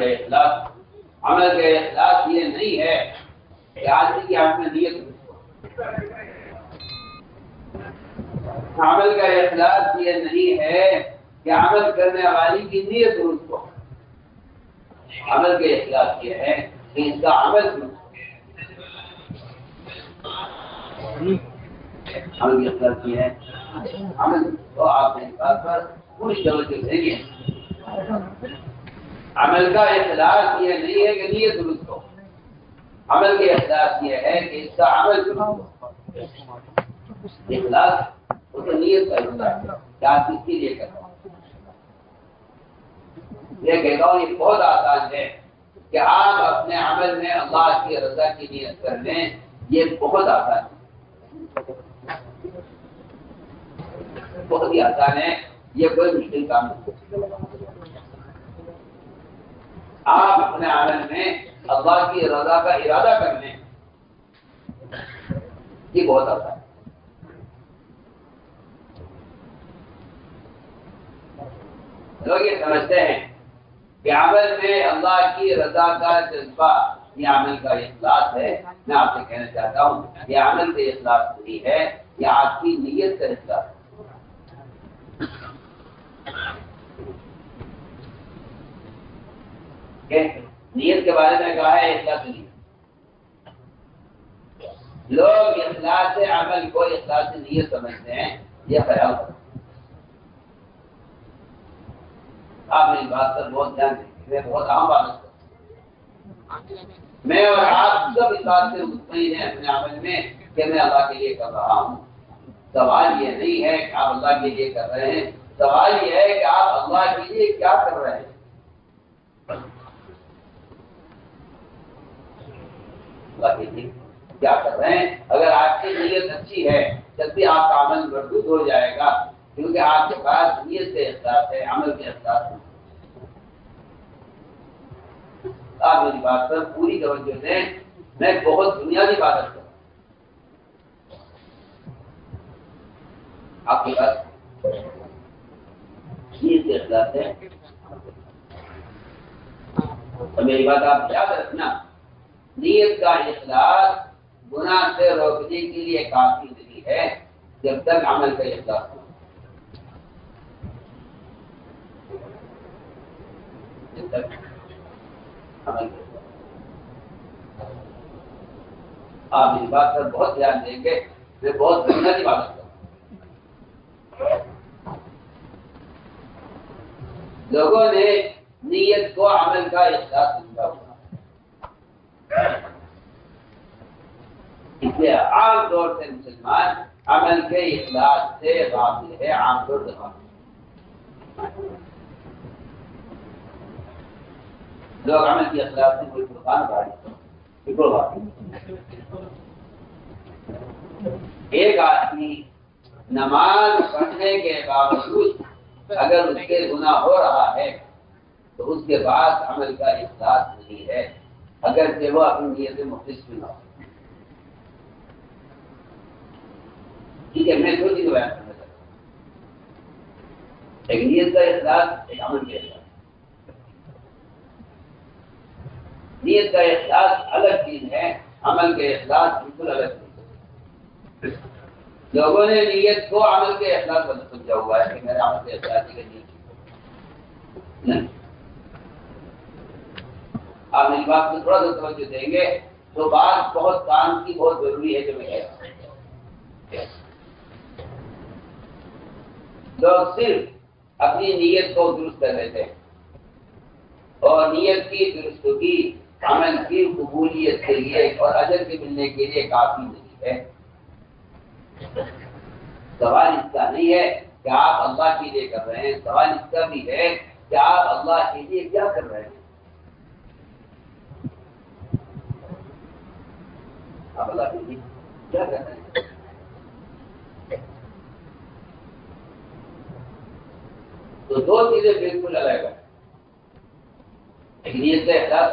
کا اخلاص. عمل کا اخلاص یہ نہیں ہے کہ آدمی کی آپ میں نیت ہو. عمل کا اخلاص یہ نہیں ہے کہ عمل کرنے والی کی نیت درست ہو. عمل کا اخلاص یہ ہے کہ اس کا عمل درست ہو. عمل کی اخلاص یہ ہے عمل تو آپ نے بات پر پوری توجہ دیں گے. عمل کا اخلاص یہ نہیں ہے کہ نیت درست ہو. عمل کے اخلاص یہ ہے کہ اس کا عمل درست ہو. اخلاص وہ تو نیت کا ہوتا ہے کہ آپ کس کے لیے کرنا. یہ کہتا ہوں یہ بہت آسان ہے کہ آپ اپنے عمل میں اللہ کی رضا کی نیت کر لیں. یہ بہت آسان ہے, بہت ہی آسان ہے. یہ کوئی مشکل کام نہیں. آپ اپنے عمل میں اللہ کی رضا کا ارادہ کر لیں. یہ بہت آسان ہے. لوگ یہ سمجھتے ہیں کہ عمل میں اللہ کی رضا کا جذبہ یہ عمل کا اخلاص ہے. میں آپ سے کہنا چاہتا ہوں یہ عمل کا اخلاص نہیں ہے, یہ آپ کی نیت کا اخلاص ہے. نیت کے بارے میں کہا ہے اخلاص نہیں. لوگ اخلاص عمل کو اخلاص نیت سمجھتے ہیں. یہ خیال ہے. آپ نے اس بات پر بہت دھیان دیں. میں بہت عام بات کرتا ہوں. میں اور آپ سب اس بات سے مطمئن ہیں اپنے عمل میں کہ میں اللہ کے لیے کر رہا ہوں. سوال یہ نہیں ہے کہ آپ اللہ کے لیے کر رہے ہیں, سوال یہ ہے کہ آپ اللہ کے لیے کیا کر رہے ہیں. اللہ کے لیے کیا کر رہے ہیں. اگر آپ کی نیت اچھی ہے جب بھی آپ کا عمل مردود ہو جائے گا, کیونکہ آپ کے پاس نیت سے احساس ہے, عمل کے احساس ہے. آپ میری بات پر پوری توجہ دیں. میں بہت بنیادی بات کرتا ہوں. آپ کے پاس نیت سے احساس ہے. اور میری بات آپ یاد رکھنا, نیت کا اخلاص گناہ سے روکنے کے لیے کافی نہیں ہے جب تک عمل کا اخلاص ہو. جب تک عمل کا آپ اس بات پر بہت دھیان دیں گے. میں بہت بنیادی بات کرتا ہوں. لوگوں نے نیت کو عمل کا اخلاص سمجھا ہوا. اس لیے عام طور سے مسلمان عمل کے اخلاص سے غافل ہے. عام طور سے غافل. لوگ عمل کی اخلاص سے کوئی فرقان بھاری. ایک آدمی نماز پڑھنے کے باوجود اگر اس کے گناہ ہو رہا ہے تو اس کے بعد عمل کا اخلاص نہیں ہے, اگر وہ اپنی نیت سے مخلص بھی نہ ہو. ٹھیک ہے, میں دو چیزیں بیان کرنا چاہتا ہوں. ایک نیت کا اخلاص, ایک عمل کا اخلاص. نیت کا اخلاص الگ چیز ہے, عمل کے اخلاص بالکل الگ چیز ہے. لوگوں نے نیت کو عمل کے اخلاص بدل سمجھا ہوا ہے کہ میرے عمل کے اخلاص کی نیت نہیں. آپ میری بات کو تھوڑا سا توجہ دیں گے تو بات بہت کام کی بہت ضروری ہے جو میں کہہ رہا ہوں. لوگ صرف اپنی نیت کو درست کر لیتے ہیں اور نیت کی درستگی عمل کی قبولیت کے لیے اور اجر کے ملنے کے لیے کافی نہیں ہے. سوال اس کا نہیں ہے کہ آپ اللہ کے لیے کر رہے ہیں, سوال اس کا بھی ہے کہ آپ اللہ کے لیے کیا کر رہے ہیں. آپ اللہ کے لیے کیا کر رہے ہیں. تو دو چیزیں بالکل الگ ہیں. ایک نیت کا احساس,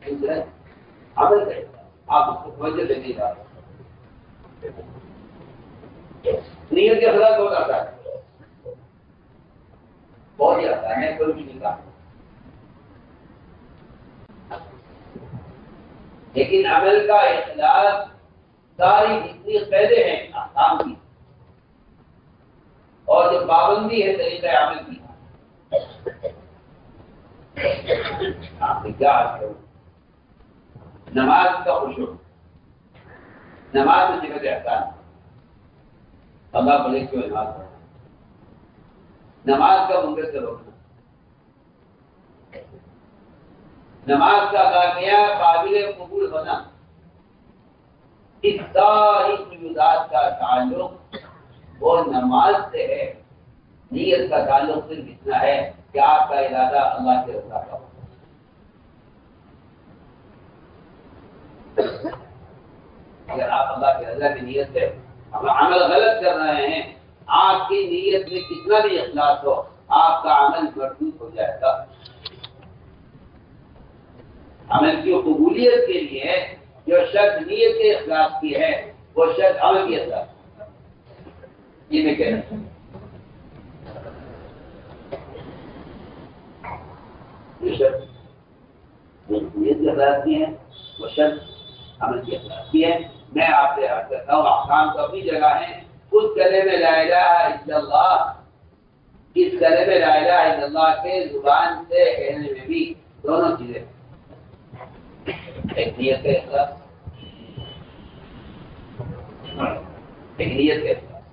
دوسرا عمل کا احساس. آپ اس کو توجہ دینے جا رہے ہیں. نیت کے خلاف بہت آتا ہے, بہت ہی آتا ہے, کوئی بھی نہیں کہا. لیکن عمل کا اخلاص ساری جتنی قیدیں ہیں احکام کی اور جو پابندی ہے طریقہ عمل کی، آپ کیا کرو؟ نماز کا خشوع، نماز میں صفت احسان، اللہ بھلے کیوں نماز پڑھنا، نماز کا منکر سے روکنا، نماز کا واقعہ قابل قبول ہونا، اس ساری موجودات کا تعلق وہ نماز سے ہے۔ نیت کا تعلق صرف اتنا ہے کہ آپ کا ارادہ اللہ کے رضا کا ہو۔ اگر آپ اللہ کے رضا کی نیت سے عمل غلط کر رہے ہیں، آپ کی نیت میں کتنا بھی اخلاص ہو، آپ کا عمل مردود ہو جائے گا۔ عمل کی قبولیت کے لیے جو شخص نیت کے اخلاص کی ہے، وہ شخص عمل کی اخلاص یہ میں کہنا چاہوں۔ نیت کی اخلاص کی ہے، وہ شخص عمل کی اخلاص کی ہے۔ میں آپ سے عرض کرتا ہوں، احکام تو اپنی جگہ ہے۔ اس کلمہ لا الہ الا اللہ، اس کلمہ لا الہ الا اللہ کے زبان سے کہنے میں بھی دونوں چیزیں، ایک نیت کا اخلاص، ایک نیت کا اخلاص،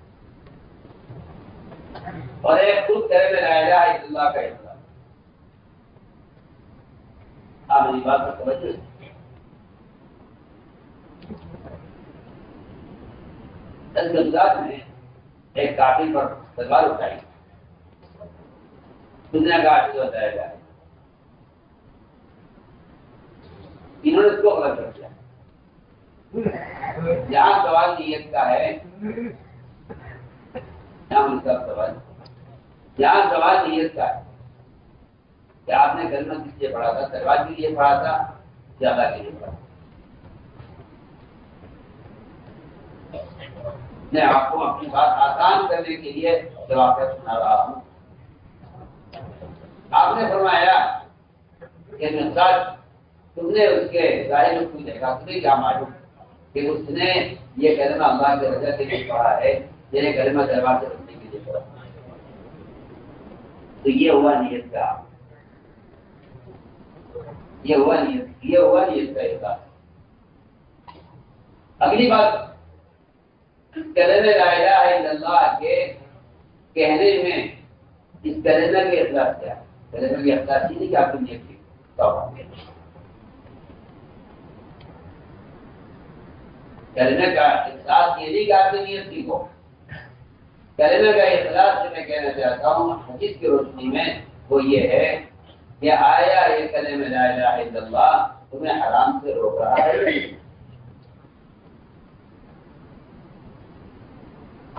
اور ایک خود کلمہ لا الہ الا اللہ کا اخلاص۔ آپ میری بات پر توجہ۔ گجرات میں ایک کافی پر تلوار اٹھائی، دنیا کا عاشق بتایا جائے، انہوں نے اس کو غلط کر دیا۔ جہاں سوال نیت کا ہے، جہاں سوال نیت کا ہے کہ آپ نے کلمہ کس لیے پڑھا تھا، تلوار کے لیے پڑھا تھا، زیادہ کے لیے پڑھا تھا۔ میں آپ کو اپنی بات آسان کرنے کے لیے جواب سنا رہا ہوں۔ آپ نے فرمایا کہ مقدار تم نے اس کے ظاہر میں کوئی دیکھا، تمہیں کیا معلوم کہ اس نے یہ کلمہ اللہ کے رضا کے لیے پڑھا ہے، یہ کلمہ دربار سے رکھنے کے لیے پڑھا؟ تو یہ ہوا نیت کا، یہ ہوا نیت کا احساس۔ اگلی بات، کلمہ لا الہ الا اللہ کے کہنے میں اس کلمہ کے اخلاص کیا ہے؟ کلمہ کے اخلاص یہ نہیں کہ آپ کی نیت کی کلمہ کا اخلاص یہ نہیں کہ آپ کی نیت کی ہو۔ کلمہ کا اخلاص سے میں کہنا چاہتا ہوں حدیث کی روشنی میں وہ یہ ہے کہ آیا یہ کلمہ لا الہ الا اللہ تمہیں حرام سے روک رہا ہے؟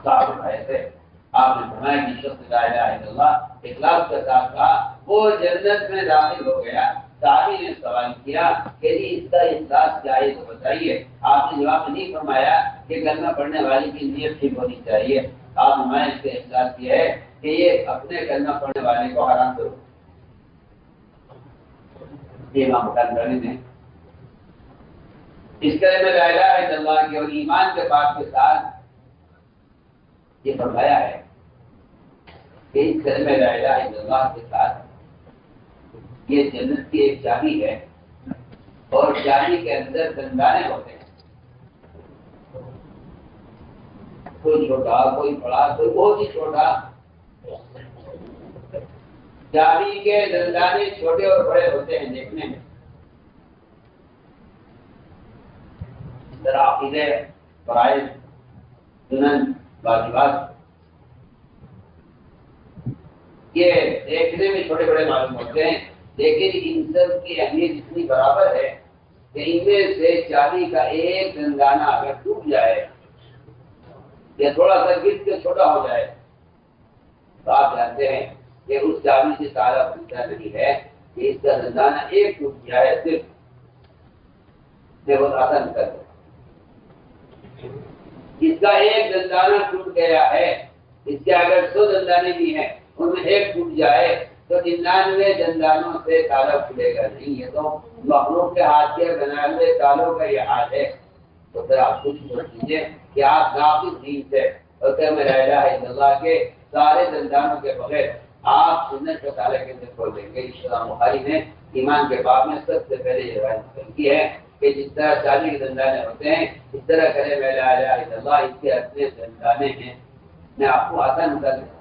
آپ نے فرمایا کہ شخص لا الہ الا اللہ اخلاص کے ساتھ کہا وہ جنت میں داخل ہو گیا۔ صحابی نے سوال کیا کہ جی اس کا اخلاص کیا ہے تو بتائیے۔ آپ نے جواب نہیں فرمایا کہ کلمہ پڑھنے والی کی نیت ٹھیک ہونی چاہیے، آپ نے اس کا اخلاص کیا ہے کہ یہ اپنے کلمہ پڑھنے والے کو حرام کرو۔ امام بخاری نے اس کلمہ لا الہ الا اللہ کے اور ایمان کے بات کے ساتھ یہ فرمایا ہے کہ اس کلمہ لا الہ الا اللہ کے ساتھ یہ جنت کی ایک چابی ہے، اور چابی کے اندر دندانے ہوتے ہیں، کوئی چھوٹا کوئی بڑا کوئی بہت ہی چھوٹا۔ چابی کے دندانے چھوٹے اور بڑے ہوتے ہیں دیکھنے میں۔ ذرا عقیدے، فرائض، سنن، واجبات یہ دیکھنے میں چھوٹے بڑے معلوم ہوتے ہیں، لیکن ان سب کی اہمیت اتنی برابر ہے کہ ان میں سے چابی کا ایک دندانہ اگر ٹوٹ جائے یا تھوڑا سا گر کے چھوٹا ہو جائے تو آپ جانتے ہیں کہ اس چابی سے تالا کھلتا نہیں ہے، کہ اس کا دندانہ ایک ٹوٹ جائے صرف بہت آسان کر دو۔ اس کا ایک دندانہ ٹوٹ گیا ہے، اس کے اگر 100 دندانے بھی ہیں ان میں ایک ٹوٹ جائے تو تو 99 دندانوں سے تالا کھلے گا نہیں. یہ تو مخلوق کے ہاتھ کے بنائے ہوئے تالوں کا یہ حال ہے. تو پھر آپ کچھ سوچ لیجیے کہ آپ ناقص دین سے اور کہ میں لا الہ الا اللہ کے سارے دندانوں کے بغیر آپ سنت کے تالے کیسے کھول دیں گے؟ امام بخاری نے ایمان کے باب میں سب سے پہلے یہ روایت کی ہے کہ جس طرح چاندی کے دندانے ہوتے ہیں اس طرح کرے میں لا الہ الا اللہ، اس کے اپنے دندانے ہیں. میں آپ کو آسان بتا دوں،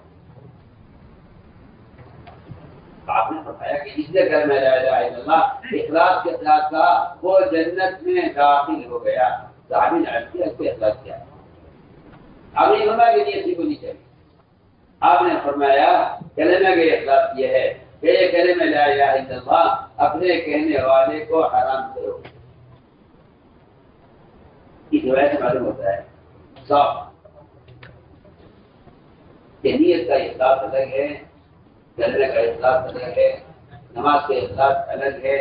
آپ نے بتایا کہ اس لیے کرے میں لا الہ الا اللہ اخلاص کے ساتھ کا وہ جنت میں داخل ہو گیا. صحابی نے عرض کیا اس کو اخلاص کیا؟ آپ نے فرمایا کہ یہ نہیں چاہیے. آپ نے فرمایا کلمہ کے اخلاص یہ ہے کہ یہ کلمہ لا الہ الا اللہ اپنے کہنے والے کو حرام کرو. اس وجہ سے معلوم ہوتا ہے صاف کہ نیت کا اخلاص الگ ہے، کلمہ کا اخلاص الگ ہے، نماز کا اخلاص الگ ہے،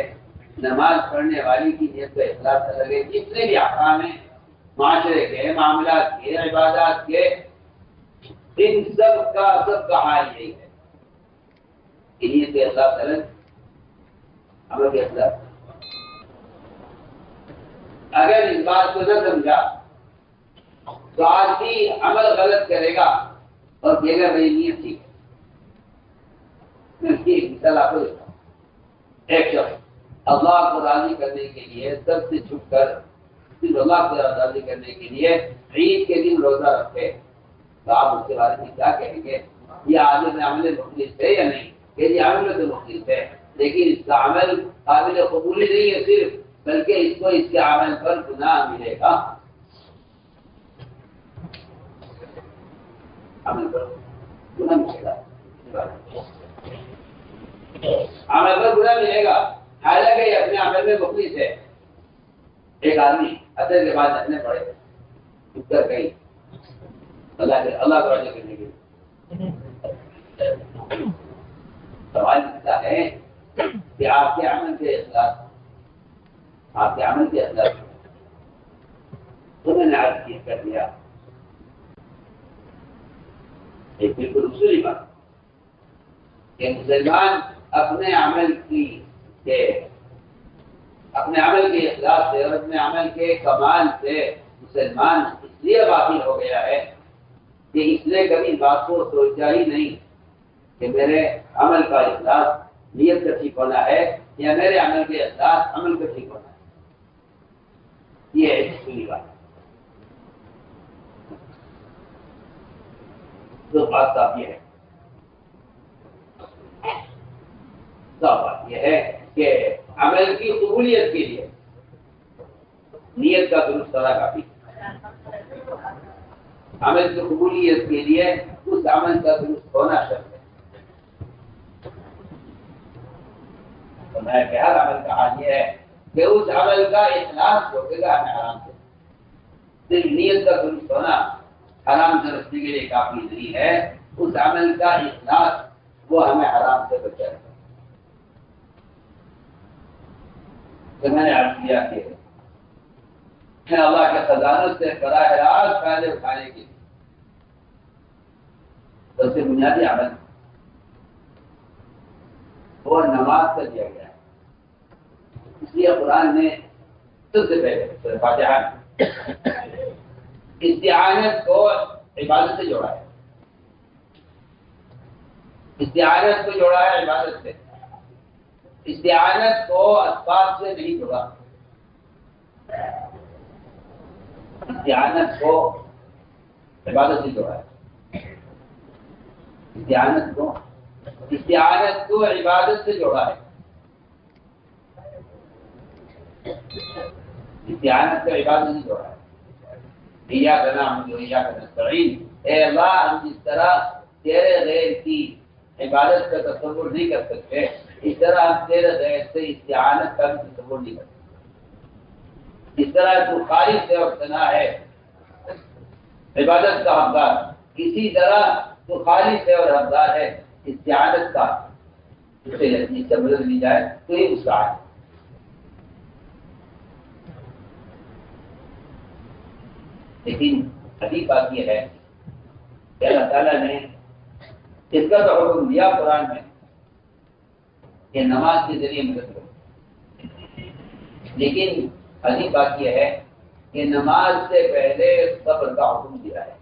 نماز پڑھنے والی کی نیت کا اخلاص الگ ہے. جتنے بھی احکام ہیں معاشرے کے، معاملات کے، عبادات کے، ان سب کا حال یہی ہے کہ نیت کے اخلاص الگ، عمل کے اخلاص. اگر اس بات کو نہ سمجھا تو آدمی عمل غلط کرے گا اور کہے گا میری نیت ٹھیک ہے. مثال آپ کو دیتا ہوں. ایک شخص اللہ کو راضی کرنے کے لیے سب سے چھپ کر صرف اللہ کو راضی کرنے کے لیے عید کے دن روزہ رکھے تو آپ اس کے بارے میں کیا کہیں گے؟ یہ آدمی عمل مخلص ہے یا نہیں؟ کہ یہ عمل تو مخلص ہے لیکن اس کا عمل قابل قبولی نہیں ہے صرف، بلکہ اس کو اس کے عمل پر گناہ ملے گا. عمل پر گناہ ملے گا، عمل پر گناہ ملے گا. حالانکہ یہ اپنے عمل میں مخلص ہے. ایک آدمی اثر کے بعد اپنے پڑے اتر گئی اللہ کو راضی کرنے کے لیے. سوال پوچھتا ہے کہ آپ کے عمل کے اخلاص، آپ کے عمل کے اخلاص تو میں نے عرض کر دیا ایک بالکل اصولی بات کہ مسلمان اپنے عمل کے اخلاص سے اور اپنے عمل کے کمال سے مسلمان اس لیے باطل ہو گیا ہے کہ اس نے کبھی بات کو سوچا ہی نہیں کہ میرے عمل کا اخلاص نیت کا ٹھیک ہونا ہے یا میرے عمل کے اخلاص عمل کا ٹھیک ہونا ہے. یہ ایک اصولی بات ہے. تو بات صاف یہ ہے، صاف بات یہ ہے کہ عمل کی قبولیت کے لیے نیت کا درست ہونا کافی. عمل کی قبولیت کے لیے اس عمل کا درست ہونا شرط ہے. تو میں کہ ہر عمل کا حال یہ ہے کہ اس عمل کا اخلاص روکے گا ہمیں حرام سے. صرف نیت کا درست ہونا حرام سے بچنے کے لیے کافی نہیں ہے، اس عمل کا اخلاص وہ ہمیں حرام سے بچائے گا. تو میں نے عرض کیا کہ اللہ کے خزانوں سے براہ راست فائدے اٹھانے کے لیے سب سے بنیادی عمل وہ نماز کا دیا گیا ہے. اس لیے قرآن نے سب سے پہلے فاتحہ استعانت کو عبادت سے جوڑا ہے. استعانت کو جوڑا ہے عبادت سے. استعانت کو اسباب سے نہیں جوڑا. استعانت کو عبادت سے جوڑا ہے. استعانت کو عبادت سے جوڑا ہے. استعانت کو عبادت سے جوڑا ہے. ایاک نعبد و ایاک نستعین، اے اللہ ہم جس طرح تیرے غیر کی عبادت کا تصور نہیں کر سکتے اس طرح ہم تیرے غیر سے استعانت کا بھی تصور نہیں کر سکتے. اس طرح تو خالص ہے اور ثنا ہے عبادت کا حقدار، اسی طرح تو خالص ہے اور حقدار ہے استعانت کا. اسے اس سے بدل دی جائے تو یہ اس کا ہے. لیکن عجیب بات یہ ہے کہ اللہ تعالیٰ نے اس کا تو حکم دیا قرآن میں کہ نماز کے ذریعے مدد کرو، لیکن عجیب بات یہ ہے کہ نماز سے پہلے صبر کا حکم دیا ہے۔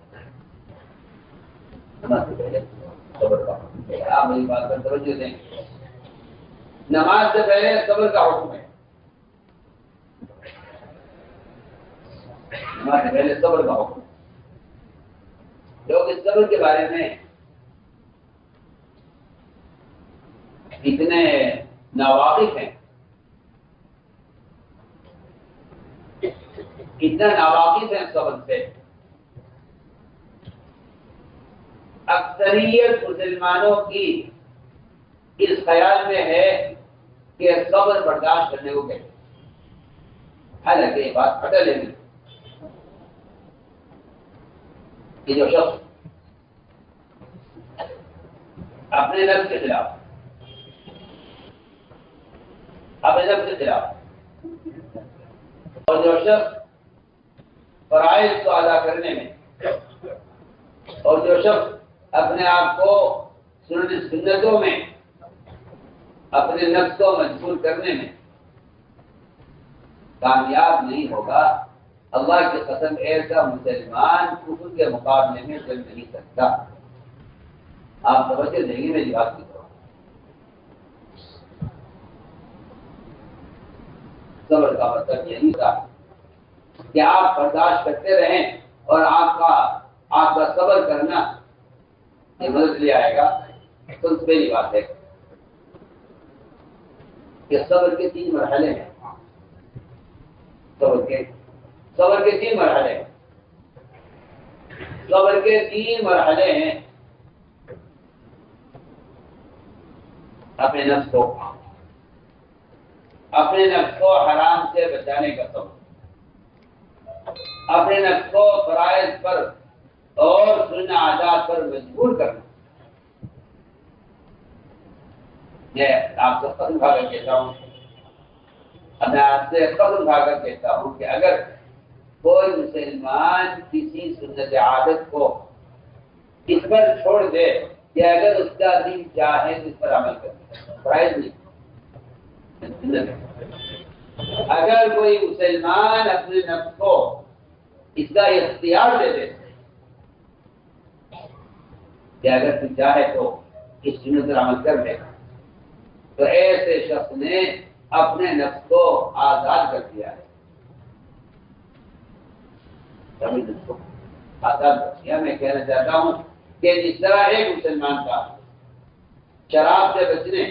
نماز سے پہلے صبر کا حکم دیا ہے۔ آپ میری بات پر توجہ دیں، نماز سے پہلے صبر کا حکم ہے، نماز سے پہلے صبر کا حکم ہے۔ لوگ اس صبر کے بارے میں اتنے ناواقف ہیں، اتنا ناواقف ہیں صبر سے، اکثریت مسلمانوں کی اس خیال میں ہے کہ صبر برداشت کرنے کو کہتے ہیں، حالانکہ یہ بات پتہ نہیں کہ جو شخص اپنے نفس کے خلاف، اپنے نفس کے خلاف، اور جو شخص فرائض کو ادا کرنے میں، اور جو شخص اپنے آپ کو سنتوں میں اپنے نفس کو مجبور کرنے میں کامیاب نہیں ہوگا، اللہ کی قسم ایسا مسلمان کفر کے مقابلے میں چل نہیں سکتا۔ آپ توجہ دیں گے میری بات کی طرف۔ صبر کا مطلب یہی تھا کہ آپ برداشت کرتے رہیں اور آپ کا صبر کرنا یہ مدد لے آئے گا۔ تو پہلی بات ہے کہ صبر کے 3 مرحلے ہیں، صبر کے 3 مرحلے ہیں، صبر کے 3 مرحلے ہیں۔ اپنے نفس کو حرام سے بچانے کا صبر، اپنے نفس کو فرائض پر اور سنت عادات پر مجبور کرنا۔ میں آپ سے قسم کھا کر کہتا ہوں، میں آپ سے قسم کھا کر کہتا ہوں کہ اگر کوئی مسلمان کسی سنت عادت کو اس پر چھوڑ دے کہ اگر اس کا دل چاہے تو اس پر عمل کرے، فرائض نہیں، اگر کوئی مسلمان اپنے نفس کو اس کا اختیار دے دے کہ اگر تو چاہے تو اس سنت پر عمل کر لے، تو ایسے شخص نے اپنے نفس کو آزاد کر دیا ہے، آزاد کر دیا۔ میں کہنا چاہتا ہوں کہ جس طرح ایک مسلمان کا شراب سے بچنے،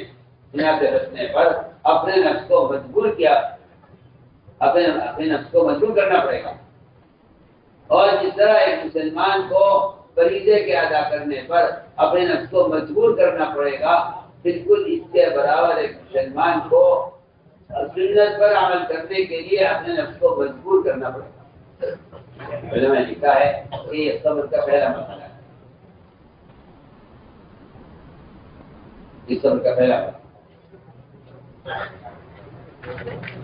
زنا سے بچنے پر اپنے نفس کو مجبور کیا، اپنے نفس کو مجبور کرنا پڑے گا، اور جس طرح ایک مسلمان کو فریضے کے ادا کرنے پر اپنے نفس کو مجبور کرنا پڑے گا، بالکل اس کے برابر ایک مسلمان کو سنت پر عمل کرنے کے لیے اپنے نفس کو مجبور کرنا پڑے گا۔ علماء نے لکھا ہے کہ یہ صبر کا پہلا مرحلہ ہے، یہ صبر کا پہلا مرحلہ،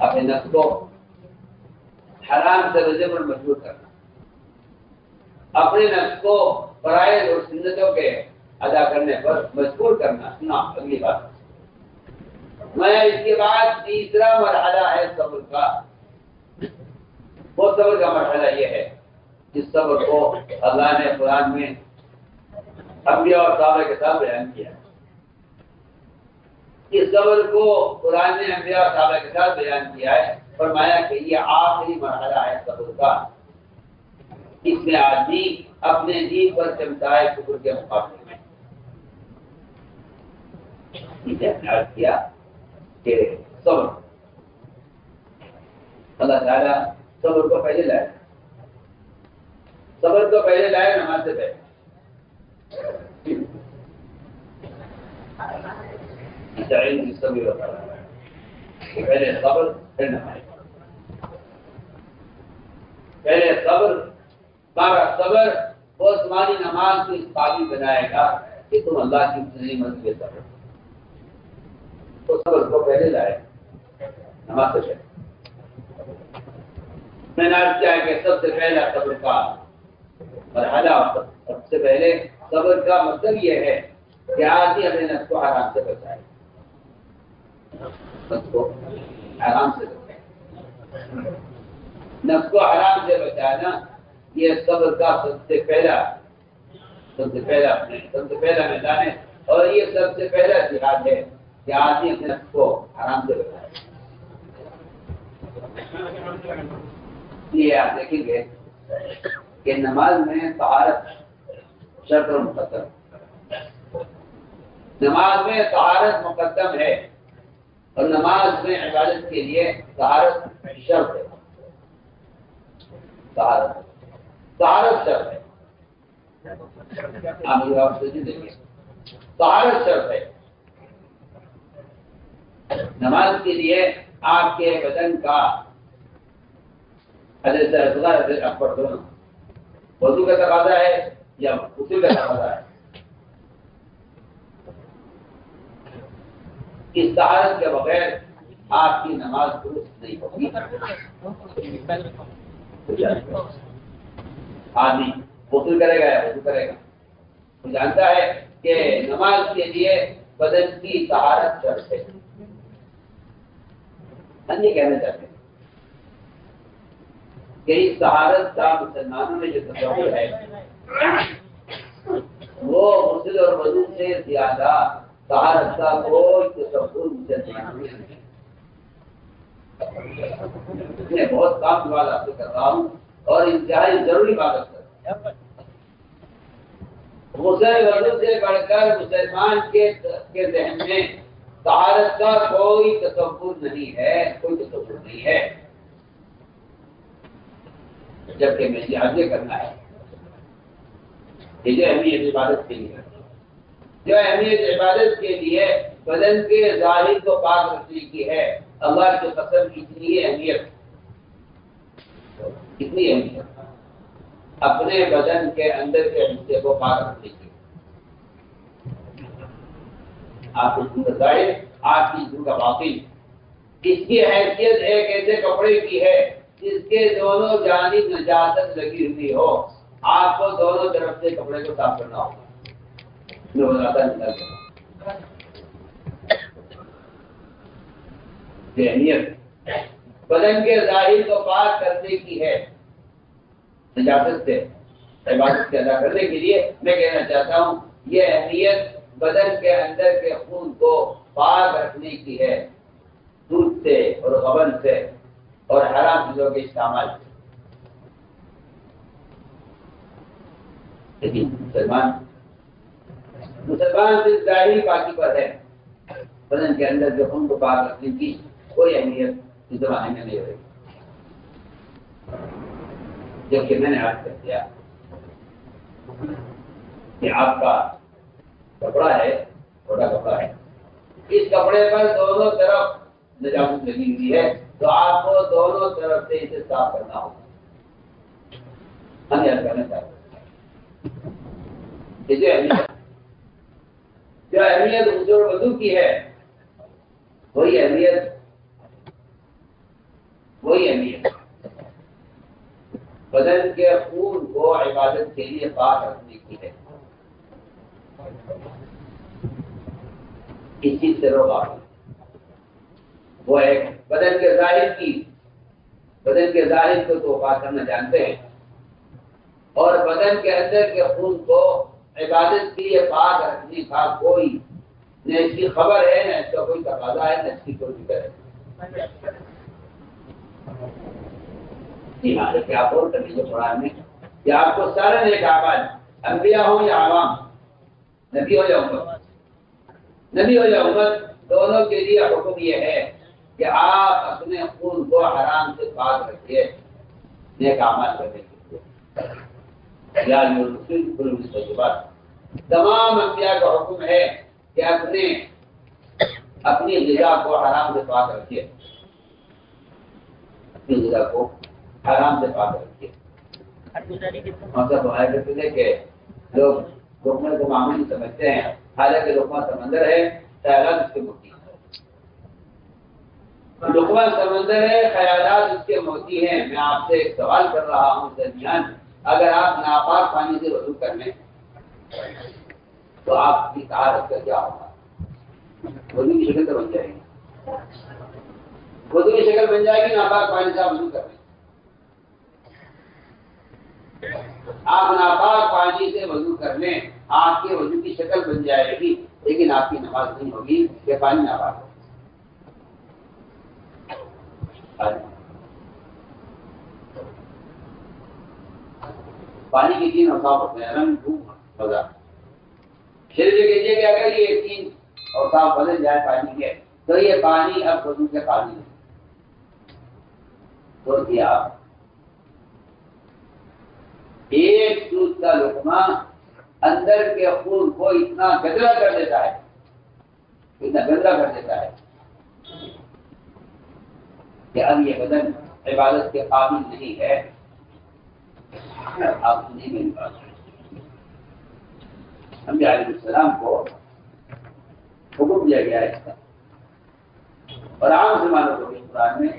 اپنے نفس کو حرام سے رجم پر مجبور کرنا، اپنے نفس کو فرائض اور سنتوں کے ادا کرنے پر مجبور کرنا۔ سنا اگلی بات، میں اس کے بعد تیسرا مرحلہ ہے صبر کا، وہ صبر کا مرحلہ یہ ہے جس صبر کو اللہ نے قرآن میں انبیاء اور صحابہ کے ساتھ بیان کیا ہے۔ اس صبر کو قرآن نے انبیاء اور صحابہ کے ساتھ بیان کیا ہے، فرمایا کہ یہ آخری مرحلہ ہے صبر کا، اس میں آدمی اپنے دین پر چمٹا ہے کفر کے مقابلے میں۔ عرض کیا کہ صبر، اللہ تعالیٰ صبر کو پہلے لائے، صبر کو پہلے لائے نماز سے پہلے۔ پہلے صبر پھر نماز، پہلے صبر، مارا صبر وہ تمہاری نماز کو اس قابل بنائے گا کہ تم اللہ کی نعمت کے صبر، تو صبر کو پہلے لائے نماز سے پہلے۔ میں نے عرض کیا کہ سب سے پہلا صبر کا مرحلہ، سب سے پہلے صبر کا مطلب یہ ہے کہ آدمی اپنے نفس کو حرام سے بچائے، نفس کو حرام سے بچائے، نفس کو حرام سے بچانا یہ صبر کا سب سے پہلا میدان ہے، اور یہ سب سے پہلا جہاد ہے کہ آدمی اپنے نفس کو حرام سے بچائے۔ یہ آپ دیکھیں گے کہ نماز میں طہارت شرط اور مقدم، نماز میں طہارت مقدم ہے، اور نماز میں عبادت کے لیے طہارت شرط ہے، طہارت شرط ہے۔ آپ یہ آپ سوچیں دیکھیے، طہارت شرط ہے نماز کے لیے۔ آپ کے بدن کا حدث اصغر حدث اکبر دونوں وضو کا تقاضا ہے یا غسل کا تقاضا ہے؟ اس طہارت کے بغیر آپ کی نماز درست نہیں ہوگی۔ آدمی غسل کرے گا یا وضو کرے گا، وہ جانتا ہے کہ نماز کے لیے بدن کی طہارت شرط ہے۔ ہم یہ کہنا چاہتے ہیں کہ اس طہارت کا مسلمانوں میں جو تصور ہے وہ غسل اور وضو سے زیادہ طہارت کا کوئی تصور مسلمانوں میں نہیں۔ میں بہت کام سوال آپ سے کر رہا ہوں اور انتہائی ضروری بات کر رہا ہوں۔ غسل وضو سے بڑھ کر مسلمان کے ذہن میں طہارت کا کوئی تصور نہیں ہے، کوئی تصور نہیں ہے، جبکہ میں یہ کرنا ہے۔ یہ جو اہمیت عبادت کے لیے، جو اہمیت عبادت کے لیے بدن کے ظاہر کو پاک رکھنے کی ہے، اللہ کی قسم اتنی اہمیت اپنے بدن کے اندر کے حصے کو پاک رکھنے کی۔ آپ کو ظاہر، آپ کی کا باطن، اس کی حیثیت ایک ایسے کپڑے کی ہے جس کے دونوں جانب نجاست لگی ہوئی ہو، آپ کو دونوں طرف سے کپڑے کو صاف کرنا ہوگا۔ اہمیت بدن کے ظاہر کو پاک کرنے کی ہے، نجاست سے عبادت کے ادا کرنے کے لیے میں کہنا چاہتا ہوں یہ اہمیت بدن کے اندر کے خون کو پاک رکھنے کی ہے، دودھ سے اور غبن سے اور حرام چیزوں کے استعمال سے۔ لیکن مسلمان صرف ظاہری پاکی پر ہے، بدن کے اندر جو خون کو پاک رکھنے کی کوئی اہمیت اس زمانے میں نہیں رہی۔ جبکہ میں نے عرض کر دیا کہ آپ کا کپڑا ہے، چھوٹا کپڑا ہے، اس کپڑے پر دونوں طرف نجاست لگی ہوئی ہے، تو آپ کو دونوں طرف سے اسے صاف کرنا ہوگا۔ ہم یاد کرنا چاہتے ہیں جو اہمیت غسل وضو کی ہے، وہی اہمیت بدن کے خون کو عبادت کے لیے پاک رکھنے کی ہے۔ اس چیز سے روک آپ وہ ایک بدن کے ظاہر کو تو پاک کرنا جانتے ہیں، اور بدن کے اندر کے خون کو عبادت کے لیے پاک رکھنے کا کوئی نہ اس کی خبر ہے، نہ اس کا کوئی تقاضا ہے، نہ اس کی کوئی فکر ہے۔ جی ہاں، جبکہ آپ اور کریں گے قرآن میں کہ آپ کو سارے نیک اعمال، انبیاء ہوں یا عوام، نبی ہو یا امت، دونوں کے لیے حکم یہ ہے کہ آپ اپنے خون کو حرام سے پاک رکھیے نیک اعمال کرنے کے لیے۔ یا تمام انبیاء کا حکم ہے کہ اپنی غذا کو حرام سے پاک رکھیے، اپنی غذا کو حرام سے پاک رکھیے۔ مطلب کرتے ہیں کہ لوگ لقمہ کو معمولی سمجھتے ہیں، حالانکہ لقمہ سمندر ہے، خیالات اس کے موتی ہیں۔ لقمہ سمندر ہے، خیالات اس کے موتی ہیں۔ میں آپ سے ایک سوال کر رہا ہوں درمیان، اگر آپ ناپاک پانی سے وضو کر لیں تو آپ کی طہارت کا کیا ہوگا؟ وضو کی شکل تو بن جائے گی، وضو کی شکل بن جائے گی ناپاک پانی سے آپ وضو کر لیں. آپ ناپاک پانی سے وضو کر لیں، آپ کے وضو کی شکل بن جائے گی، لیکن آپ کی نماز نہیں ہوگی کہ پانی ناپاک ہو. پانی کی تین اوصاف ہوتے ہیں، رنگ، بو، مزہ. پھر یہ کہیے کہ اگر یہ تین اوصاف بدل جائے پانی کے تو یہ پانی اب وضو کے قابل ہے. تو کیا ایک دودھ کا لقمہ اندر کے خون کو اتنا گندلا کر دیتا ہے، اتنا گندلا کر دیتا ہے کہ اب یہ بدن عبادت کے قابل نہیں ہے. آپ سنیں میری بات. انبیاء علیہ السلام کو حکم دیا گیا ہے اس کا، اور عام مسلمانوں کو بھی قرآن میں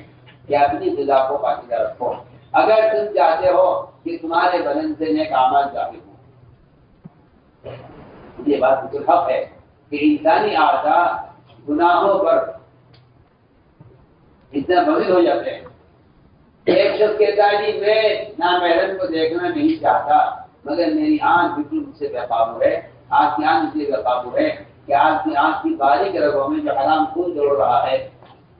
کہ اپنی غذا کو پاکیزہ رکھو. اگر تم چاہتے ہو کہ تمہارے بدن سے نیک اعمال ظاہر ہوں، یہ بات بالکل حق ہے کہ انسانی اعضاء گناہوں پر اتنا مزید ہو جاتے ہیں. ایک شخص کہتا ہے جی میں نامحرم کو دیکھنا نہیں چاہتا، مگر میری آنکھ بالکل مجھ سے بے قابو ہے، آپ کی آنکھ مجھ سے بے قابو ہے کہ آپ کی آنکھ کی باریک رگوں میں جو حرام خون دوڑ رہا ہے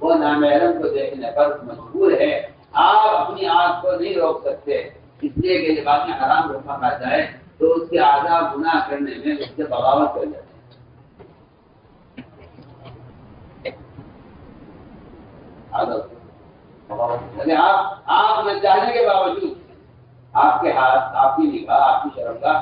وہ نامحرم کو دیکھنے پر مجبور ہے. آپ اپنی آنکھ کو نہیں روک سکتے، اس لیے کہ جب آپ نے حرام روکا کھاتا ہے تو اس کے اعضاء گناہ کرنے میں اس سے بغاوت کر جاتے ہیں. آپ نہ چاہنے کے باوجود آپ کے ہاتھ، آپ کی نگاہ، آپ کی شرمگاہ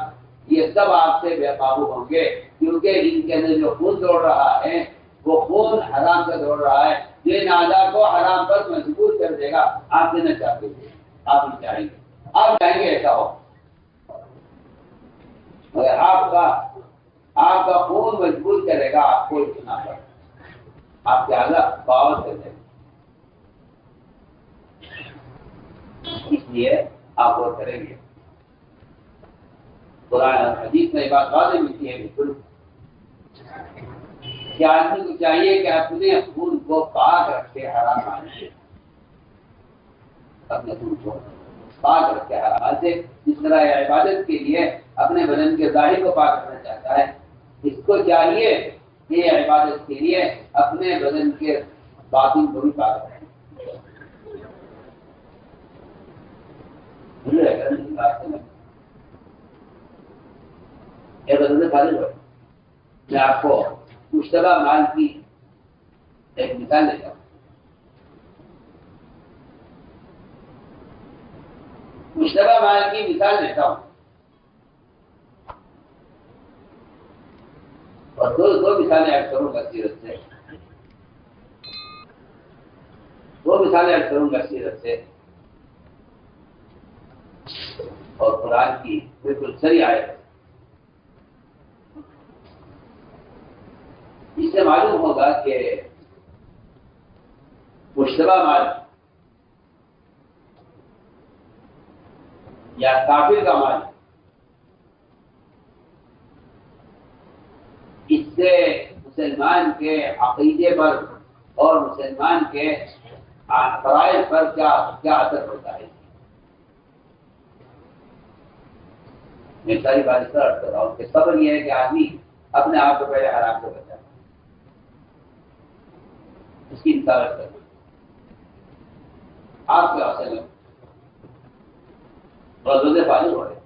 یہ سب آپ سے بے قابو ہوں گے، کیونکہ ان کے اندر جو خون دوڑ رہا ہے وہ خون حرام سے دوڑ رہا ہے، یہ نادا کو حرام پر مجبور کر دے گا. آپ دینا چاہتے ہیں، آپ نہیں چاہیں گے، آپ چاہیں گے ایسا ہو، مگر آپ کا خون مجبور کرے گا آپ کو اتنا پر، آپ کے اعلیٰ بغاوت کر دے گا. اس لیے آپ غور کریں گے. قرآن اور حدیث میں بات واضح ملتی ہے بالکل کہ آدمی کو چاہیے کہ اپنے خون کو پاک رکھے حرام سے، اپنے خون کو پاک رکھے حرام سے. جس طرح عبادت کے لیے اپنے بدن کے ظاہر کو پاک رکھنا چاہتا ہے، اس کو چاہیے کہ عبادت کے لیے اپنے بدن کے باطن کو بھی پاک رکھے. میں آپ کو مشتبہ مال کی ایک مثال دیتا ہوں. مشتبہ مال کی مثال دیتا ہوں اور دو مثالیں ایڈ کروں گا سیرت سے، دو مثالیں ایڈ کروں گا سیرت سے اور قرآن کی بالکل صحیح آیت. اس سے معلوم ہوگا کہ مشتبہ مال یا کافر کا مال، اس سے مسلمان کے عقیدے پر اور مسلمان کے فرائض پر کیا اثر ہوتا ہے. میں ساری بات اس طرح کر رہا ہوں کہ صبر یہ ہے کہ آدمی اپنے آپ کو پہلے حرام سے بچائے، اس کی انتظار کرنا. آپ کے حاصل روزے پانی ہو رہے،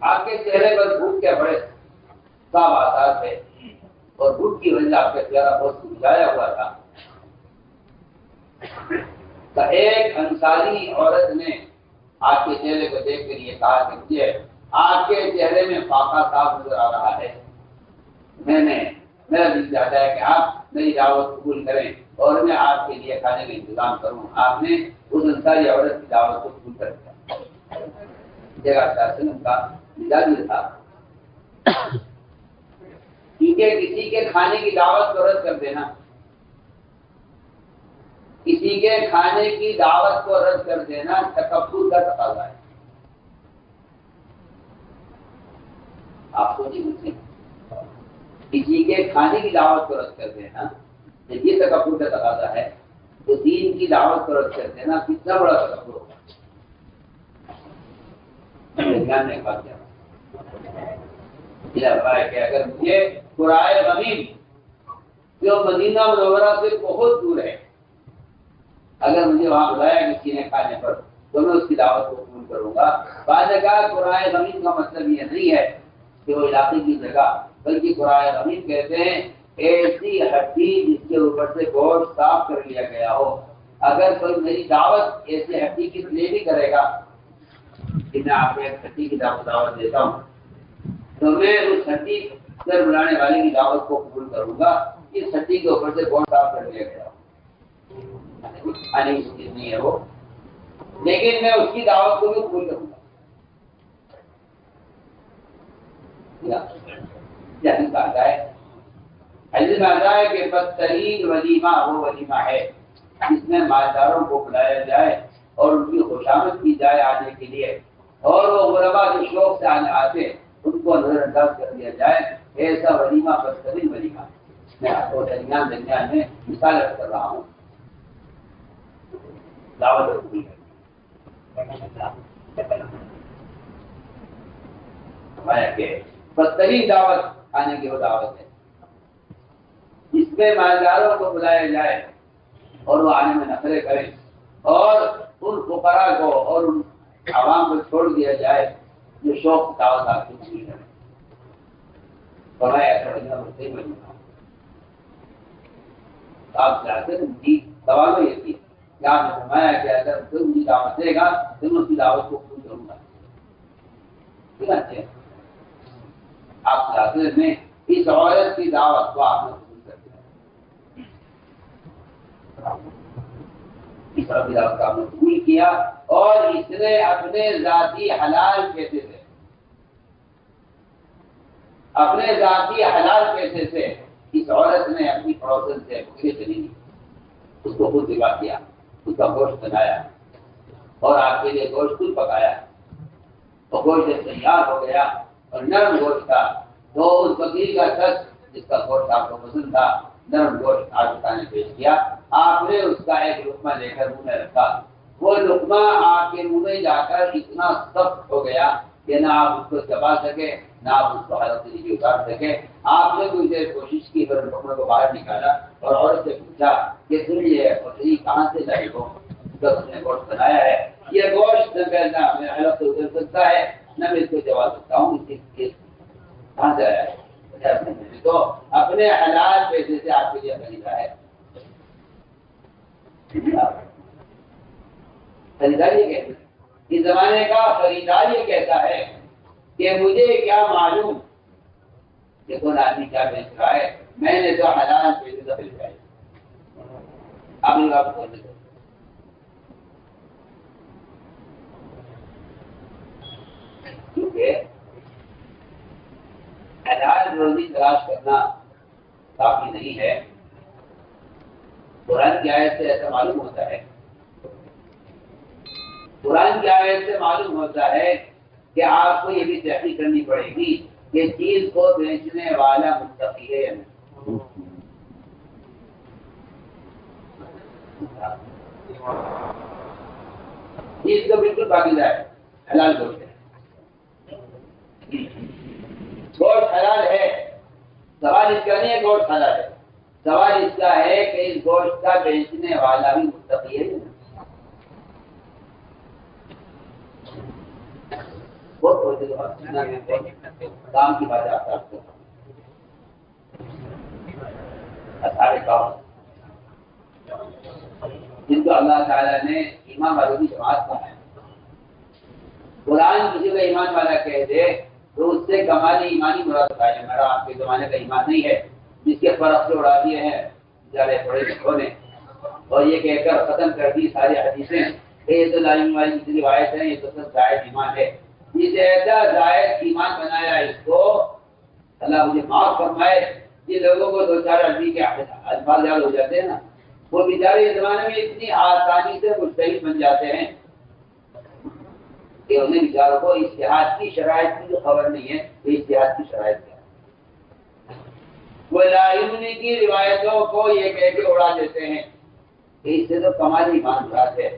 آپ کے چہرے پر بھوک کے بڑے صاف آثار تھے اور بھوک کی وجہ آپ کا چہرہ بہت سجایا ہوا تھا. تو ایک انصاری عورت نے آپ کے چہرے کو دیکھ کر یہ کہا کہ مجھے آپ کے چہرے میں فاقہ صاف نظر آ رہا ہے، میرا دل چاہتا ہے کہ آپ میری دعوت قبول کریں اور میں آپ کے لیے کھانے کا انتظام کروں. آپ نے اس انصاری عورت کی دعوت کو قبول کر دیا. جگہ کا مزاج یہ تھا کیونکہ کسی کے کھانے کی دعوت کو رد کر دینا، کسی کے کھانے کی دعوت کو رد کر دینا تکبر کا تقاضا ہے. آپ سوچیں مجھ سے کسی کے کھانے کی دعوت کو رد کر دینا جب یہ تکبر کا تقاضا ہے تو دین کی دعوت کو رد کر دینا کتنا بڑا تکبر ہوگا. دھیان میں بات کیا کہ اگر مجھے قرائے غمیم جو مدینہ منورہ سے بہت دور ہے اگر مجھے وہاں بلایا کسی نے کھانے پر تو میں اس کی دعوت کو قبول کروں گا. بعد نے کہا قرائے غمیم کا مطلب یہ نہیں ہے کہ وہ علاقے کی جگہ بلکہ قرائے غمیم کہتے ہیں ایسی ہڈی جس کے اوپر سے گوشت صاف کر لیا گیا ہو. اگر کوئی میری دعوت ایسے ہڈی کی لیے بھی کرے گا کہ میں آپ کو ایک ہڈی کی دعوت دیتا ہوں تو میں اس ہڈی پر بلانے والے کی دعوت کو قبول کروں گا. اس ہڈی کے اوپر سے گوشت صاف کر لیا گیا ہو نہیں ہے وہ لیکن میں اس کی دعوت کو بھی قبول کروں گا. حدیث میں آتا ہے کہ بدترین ولیمہ وہ ولیمہ ہے جس میں مالداروں کو بلایا جائے اور ان کی خوشامد کی جائے آنے کے لیے اور وہ غربا جو شوق سے آتے ان کو نظر انداز کر دیا جائے. ایسا ولیمہ بدترین ولیمہ. میں آپ کو درمیان میں مثال کر رہا ہوں. دعوت بدترین دعوت آنے کی وہ دعوت ہے جس میں مالداروں کو بلایا جائے اور وہ آنے میں نخرے کریں اور ان فقراء کو اور ان عوام کو چھوڑ دیا جائے جو شوق دعوت آپ کی نہیں کریں. آپ چاہتے ہیں سوال یہ تھی کہ آپ نے فرمایا کہ اگر کوئی مجھے دعوت دے گا تو میں اس کی دعوت کو قبول کروں گا. ٹھیک ہے آپ چاہتے ہیں اس عورت کی دعوت کو آپ نے قبول کر دیا. اس عورت کی دعوت کو آپ نے قبول کیا اور اس نے اپنے ذاتی حلال پیسے سے اس عورت نے اپنی پڑوسن سے بکری خریدی اس کو خود ذبح کیا اس کا گوشت بنایا اور آپ کے لیے گوشت خود پکایا اور گوشت تیار ہو گیا اور نرم گوشت تھا تو اس بکری کا شخص جس کا گوشت آپ کو پسند تھا نرم گوشت آپ نے پیش کیا. آپ نے اس کا ایک لقمہ لے کر منہ میں رکھا. وہ لقمہ آپ کے منہ میں جا کر اتنا سخت ہو گیا کہ نہ آپ اس کو چبا سکے نہ آپ اس کو حالت سے نیچے اتار سکے. آپ نے کچھ دیر کوشش کی پھر لقمے کو باہر نکالا اور عورت سے پوچھا کہ تم یہ بکری کہاں سے لائی ہو جب اس نے گوشت بنایا ہے. یہ گوشت نہ میں حالت سے اتر سکتا ہے نہ میں اس کو چبا سکتا ہوں. کہاں سے آیا ہے تو اپنے حلال پیسے سے آپ کے لیے خریدا ہے. خریدار یہ کہتے ہیں اس زمانے کا خریدار یہ کہتا ہے کہ مجھے کیا معلوم کہ کون آدمی کیا بیچ رہا ہے میں نے تو حلال پیسے سے خریدا ہے. آپ یہ بات بول دیتے کیونکہ حلال روزی تلاش کرنا کافی نہیں ہے. قرآن کی آیت سے ایسا معلوم ہوتا ہے کہ آپ کو یہ بھی تحقیق کرنی پڑے گی کہ چیز کو بیچنے والا متقی ہے یا نہیں. چیز تو بالکل پاکیزہ ہے حلال گوشت ہے. گوشت حلال ہے. سوال اس کا نہیں ہے گوشت حلال ہے. سوال اس کا ہے کہ اس گوشت کا بیچنے والا بھی متقی ہے. کام کی بات آپ جن کو اللہ تعالیٰ نے ایمان والوں کی جماعت کہا ہے. قرآن کسی کا ایمان والا کہہ دے تو اس سے کمال ایمانی مراد ہوتا ہے. ہمارا آپ کے زمانے کا ایمان نہیں ہے جس کے فرق سے اڑا دیے ہیں بیچارے پڑھے لکھوں نے اور یہ کہہ کر ختم کر دی ساری حدیثیں کہ یہ تو لائن والی جتنی روایت ہے یہ تو سب زائد ایمان ہے. جس ایسا زائد ایمان بنایا اس کو اللہ مجھے معاف فرمائے. جن لوگوں کو دو چار عربی کے الفاظ یاد ہو جاتے ہیں نا وہ بیچارے اس زمانے میں اتنی آسانی سے مجتہد بن جاتے ہیں کہ انہیں بیچاروں کو اجتہاد کی شرائط کی جو خبر نہیں ہے کہ اجتہاد کی شرائط کیا ہے. وہ لایونی کی روایتوں کو یہ کہہ کے اڑا دیتے ہیں کہ اس سے تو کمال ایمان مراد ہے.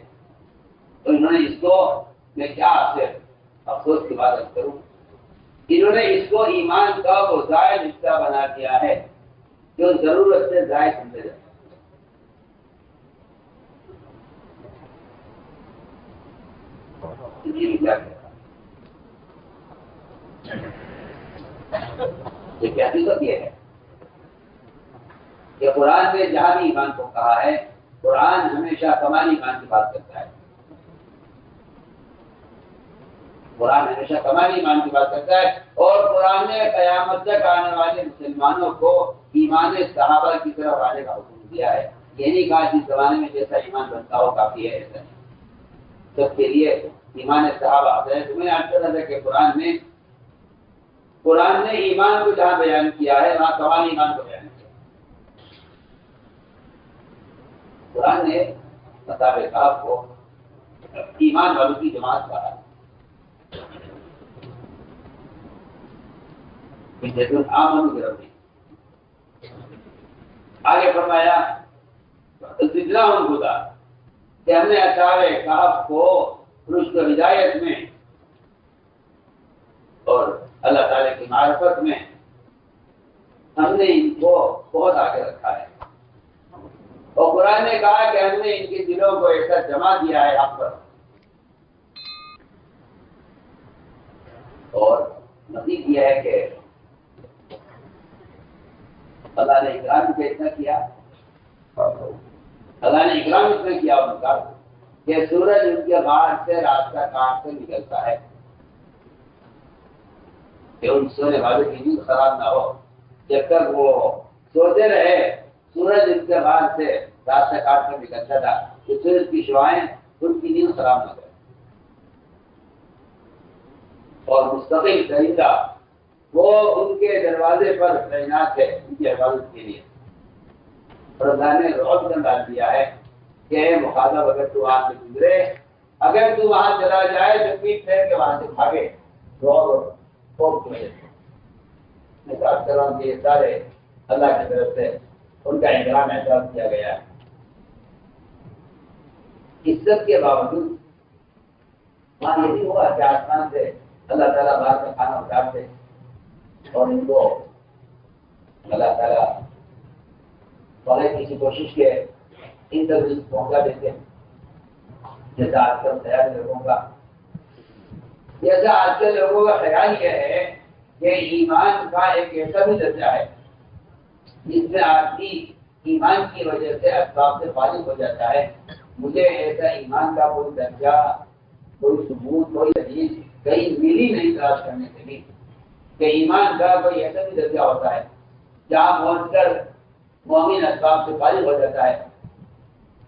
تو انہوں نے اس کو، میں کیا آپ سے افسوس کی بات کروں، انہوں نے اس کو ایمان کا وہ زائد حصہ بنا دیا ہے جو ضرورت سے زائد سمجھے جاتا ہے. یہ کیا حقیقت یہ ہے کہ قرآن نے جہاں بھی ایمان کو کہا ہے، قرآن ہمیشہ کمال ایمان کی بات کرتا ہے. قرآن ہمیشہ کمال ایمان کی بات کرتا ہے، اور قرآن نے قیامت تک آنے والے مسلمانوں کو ایمان صحابہ کی طرف آنے کا حکم دیا ہے. یہ نہیں کہا جس زمانے میں جیسا ایمان بنتا ہو کافی ہے، ایسا نہیں. سب کے لیے ایمان صحابہ ہے. تمہیں اچھا ہے کہ قرآن نے ایمان کو جہاں بیان کیا ہے وہاں کمال ایمان کو بیان کیا. قرآن نے مصحف کہف کو ایمان والوں کی جماعت کہا. آگے فرمایا جتنا ہم خدا کہ ہم نے اصحاب کہف کو رشد و ہدایت میں اور اللہ تعالیٰ کی معرفت میں ہم نے ان کو بہت آگے رکھا ہے. اور قرآن نے کہا کہ ہم نے ان کے دلوں کو ایسا جما دیا ہے آپ پر، اور مزید یہ ہے کہ اللہ نے اکرام کو اتنا کیا، اللہ نے اکرام اتنا کیا ان کا کہ سورج ان کے باہر سے راستہ کاٹ کر نکلتا ہے کہ ان سونے والوں کی نیند خراب نہ ہو. جب تک وہ سوتے رہے سورج ان کے باہر سے راستہ کاٹ کر نکلتا تھا کہ سورج کی شعائیں ان کی نیند خراب نہ کرے. اور مستقل درندہ وہ ان کے دروازے پر تعینات ہے ان کی حفاظت کے لیے. اور اللہ نے روشن ڈال دیا ہے کہ مخاطب اگر تو وہاں سے گزرے، اگر تو وہاں چلا جائے تو پیٹ پھیر کے وہاں سے بھاگے. میں بات کر رہا ہوں کہ یہ سارے اللہ کی طرف سے ان کا احترام احساس کیا گیا ہے. اس سب کے باوجود وہاں یہ بھی ہوا کہ آسمان سے اللہ تعالیٰ باہر میں کھانا اتارتے اور ان کو اللہ تعالیٰ بغیر کسی کوشش کے ان تک پہنچا دیتے ہیں. جیسا آج کل خیال لوگوں کا خیال یہ ہے کہ ایمان کا ایک ایسا بھی درجہ ہے جس میں آدمی ایمان کی وجہ سے اسباب سے فارغ ہو جاتا ہے. مجھے ایسا ایمان کا کوئی درجہ، کوئی ثبوت، کوئی حدیث کہیں ملی نہیں تلاش کرنے کے لیے کہ ایمان کا کوئی ایسا بھی درجہ ہوتا ہے جہاں پہنچ کر مومن اسباب سے فارغ ہو جاتا ہے.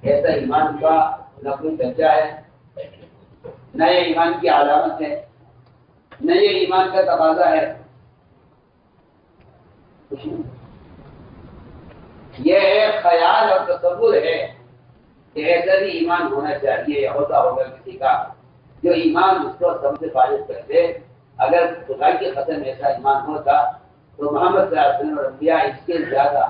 ایسا ایمان کا نہ کوئی درجہ ہے، نہ یہ ایمان کی علامت ہے، نہ یہ ایمان کا تقاضا ہے. یہ ایک خیال اور تصور ہے کہ ایسا بھی ایمان ہونا چاہیے یا ہوتا ہوگا کسی کا جو ایمان اس کو سب سے فارغ کر دے. اگر خدا کی قسم ایسا ایمان ہوتا تو محمد صلی اللہ علیہ وسلم اور انبیاء اس کے زیادہ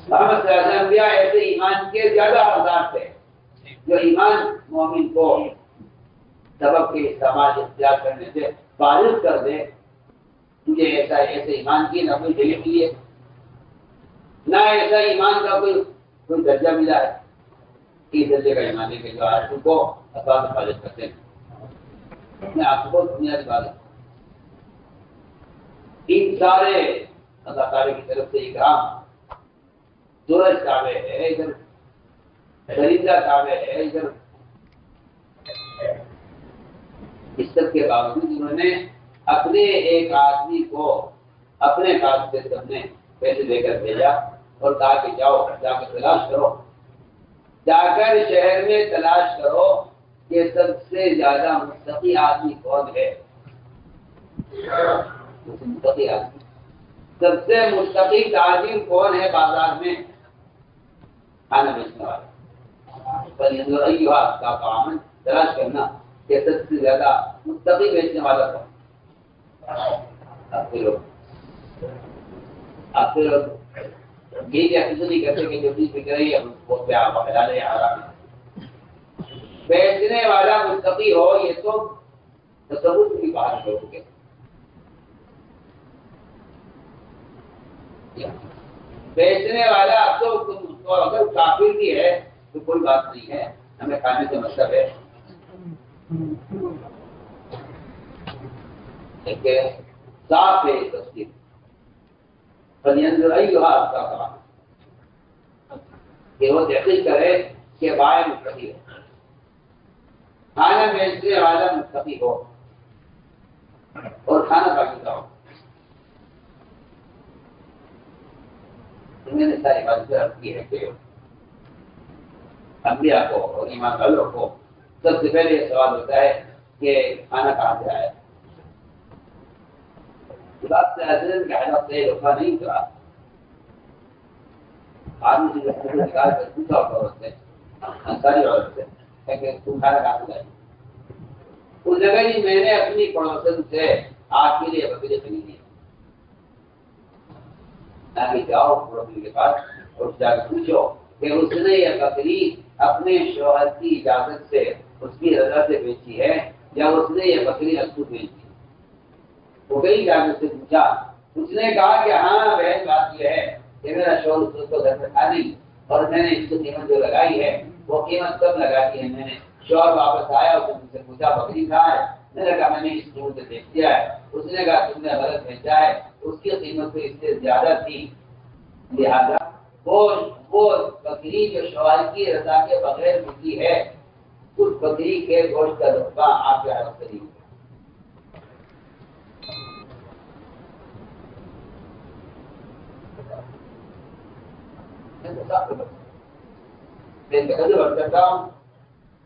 محمد صلی اللہ علیہ وسلم انبیاء ایسے ایمان کے زیادہ حقدار تھے جو ایمان مومن کو سبب کے استعمال اختیار کرنے سے فارغ کر دے. مجھے ایسے ایمان کی نہ کوئی دلیل ملی ہے، نہ ایسا ایمان کا کوئی درجہ ملا ہے. اس درجے کا ایمان ہے کہ جو آج کو اسباب سے فارغ کرتے ہیں. میں آپ کو بنیادی بات ان سارے اللہ تعالیٰ کی طرف سے اکرام، سورج تابع ہے ادھر، درندہ تابع ہے ادھر، اس سب کے باوجود انہوں نے اپنے ایک آدمی کو اپنے پاس سے سب نے پیسے دے کر بھیجا اور کہا کہ جاؤ جا کر تلاش کرو، جا کر شہر میں تلاش کرو کہ سب سے زیادہ متقی آدمی کون ہے. متقی آدمی، سب سے متقی تاجر کون ہے بازار میں کھانا بیچنے والا. کا کام تلاش کرنا کہ سب سے زیادہ متقی بیچنے والا کون. اب پھر یہ کیا کسی نہیں کرتے کہ جو چیز پہ کرے گی وہ پیار حلال ہے حرام ہے. بیچنے والا متقی ہو یہ تو تصور کی بات ہو گئی. بیچنے والا اب تو اگر کافر بھی ہے تو کوئی بات نہیں ہے, ہمیں کھانے سے مطلب ہے. صاف ہے تصویر آپ کا کام کہ وہ تحقیق کرے کہ بائیں مستقی ہو, کھانا بیچنے والا مستقی ہو اور کھانا باقی کا ہو. میں نے ساری بات کی ہے کہ انبیاء کو اور ایمان والوں کو سب سے پہلے یہ سوال ہوتا ہے کہ کھانا کہاں سے آیا. بات سے حضرت کے حالات سے رکھا نہیں کرا. آدمی سے نکال کر پوچھا عورت سے, ساری عورت سے کہ تم کھانا کہاں سے لائی. اس جگہ جی میں نے اپنی پڑوسن سے آپ کے لیے بکری خریدی. جاؤ پڑوسی کے پاس اور جا کے پوچھو کہ اس نے یہ بکری اپنے شوہر کی اجازت سے اس کی رضا سے بیچی ہے یا اس نے یہ بکری خود بیچی. وہ گئی جا کے پوچھا, اس نے کہا کہ ہاں بہن بات یہ ہے کہ میرا شوہر اس کو گھر میں تھا نہیں اور میں نے اس کی قیمت جو لگائی ہے وہ قیمت کب لگائی ہے. میں نے شوہر واپس آیا اور مجھ سے پوچھا بکری کہاں ہے. میں نے کہا میں نے اس قیمت سے بیچ دیا ہے. اس نے کہا تم نے غلط بیچا ہے, اس کی قیمت تو اس سے زیادہ تھی, لہذا وہ بکری جو شوہر کی رضا کے بغیر ملتی ہے اس بکری کے گوشت کا رقبہ آپ کے ہاتھ سے نہیں.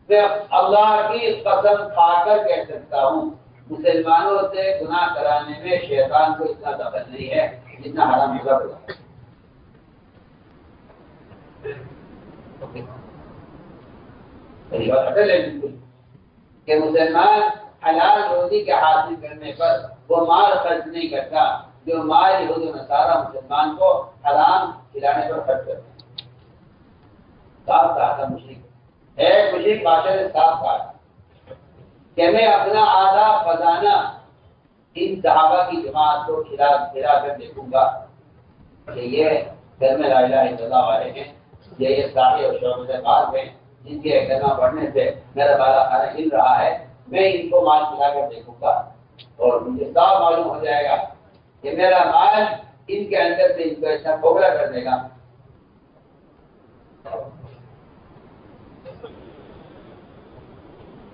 میں اللہ کی قسم کھا کر کہہ سکتا ہوں مسلمانوں سے گناہ کرانے میں شیطان کو اتنا دخل نہیں ہے جتنا حرام ہوگا. کہ مسلمان حلال روزی کے حاصل کرنے پر وہ مال خرچ نہیں کرتا جو مال یہود و نصارہ مسلمان کو حرام کھلانے پر خرچ کرتا ہے. صاف کہا تھا مشرک ہے, مشرک بادشاہ نے صاف کہا کہ میں اپنا آدھا خزانہ ان صحابہ کی جماعت کو کھلا کر دیکھوں گا کہ یہ گھر میں لا الہ الا اللہ والے ہیں, یہ ساحے اور شعبے باز ہیں جن کے کلمہ پڑھنے سے میرا بالا کھانا ہل رہا ہے. میں ان کو مال کھلا کر دیکھوں گا اور مجھے صاف معلوم ہو جائے گا کہ میرا مال ان کے اندر سے ان کو ایسا کھوکھلا کر دے گا.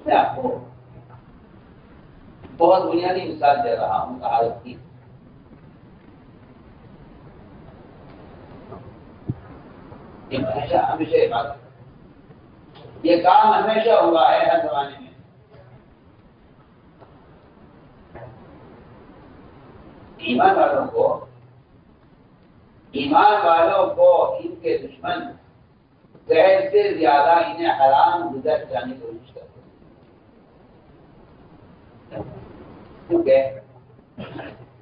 میں آپ کو بہت بنیادی مثال دے رہا ہوں حالت کی. ہمیشہ یہ بات, یہ کام ہمیشہ ہوا ہے ہر زمانے میں. ایمان والوں کو ان کے دشمن زہر سے زیادہ انہیں حرام غذا کھلانے کی کوشش کرتے ہیں, کیونکہ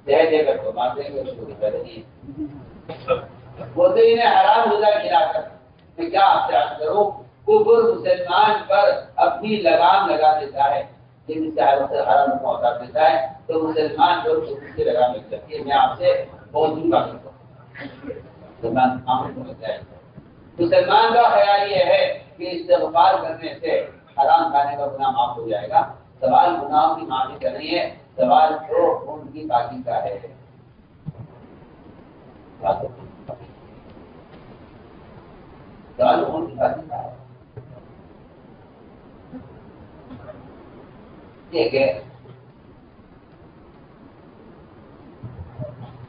زہر دے کر تو مار دیں گے اس کو دکھا دیں گے. وہ تو انہیں حرام غذا کھلا کر میں کیا آپ سے عرض کروں, کفر مسلمان پر اپنی لگام لگا دیتا ہے, جن سے حرام کو اتار دیتا ہے تو مسلمان کو اس کی لگام لگ جاتی ہے. میں آپ سے بہت دور بات کرتا ہوں. مسلمان کا خیال یہ ہے کہ استغفار کرنے سے حرام کھانے کا گناہ معاف ہو جائے گا. سوال گناہوں کی معافی کا نہیں ہے, سوال تو ان کی پاکی کا ہے. سوال ان کی پاکی کا ہے. ٹھیک ہے,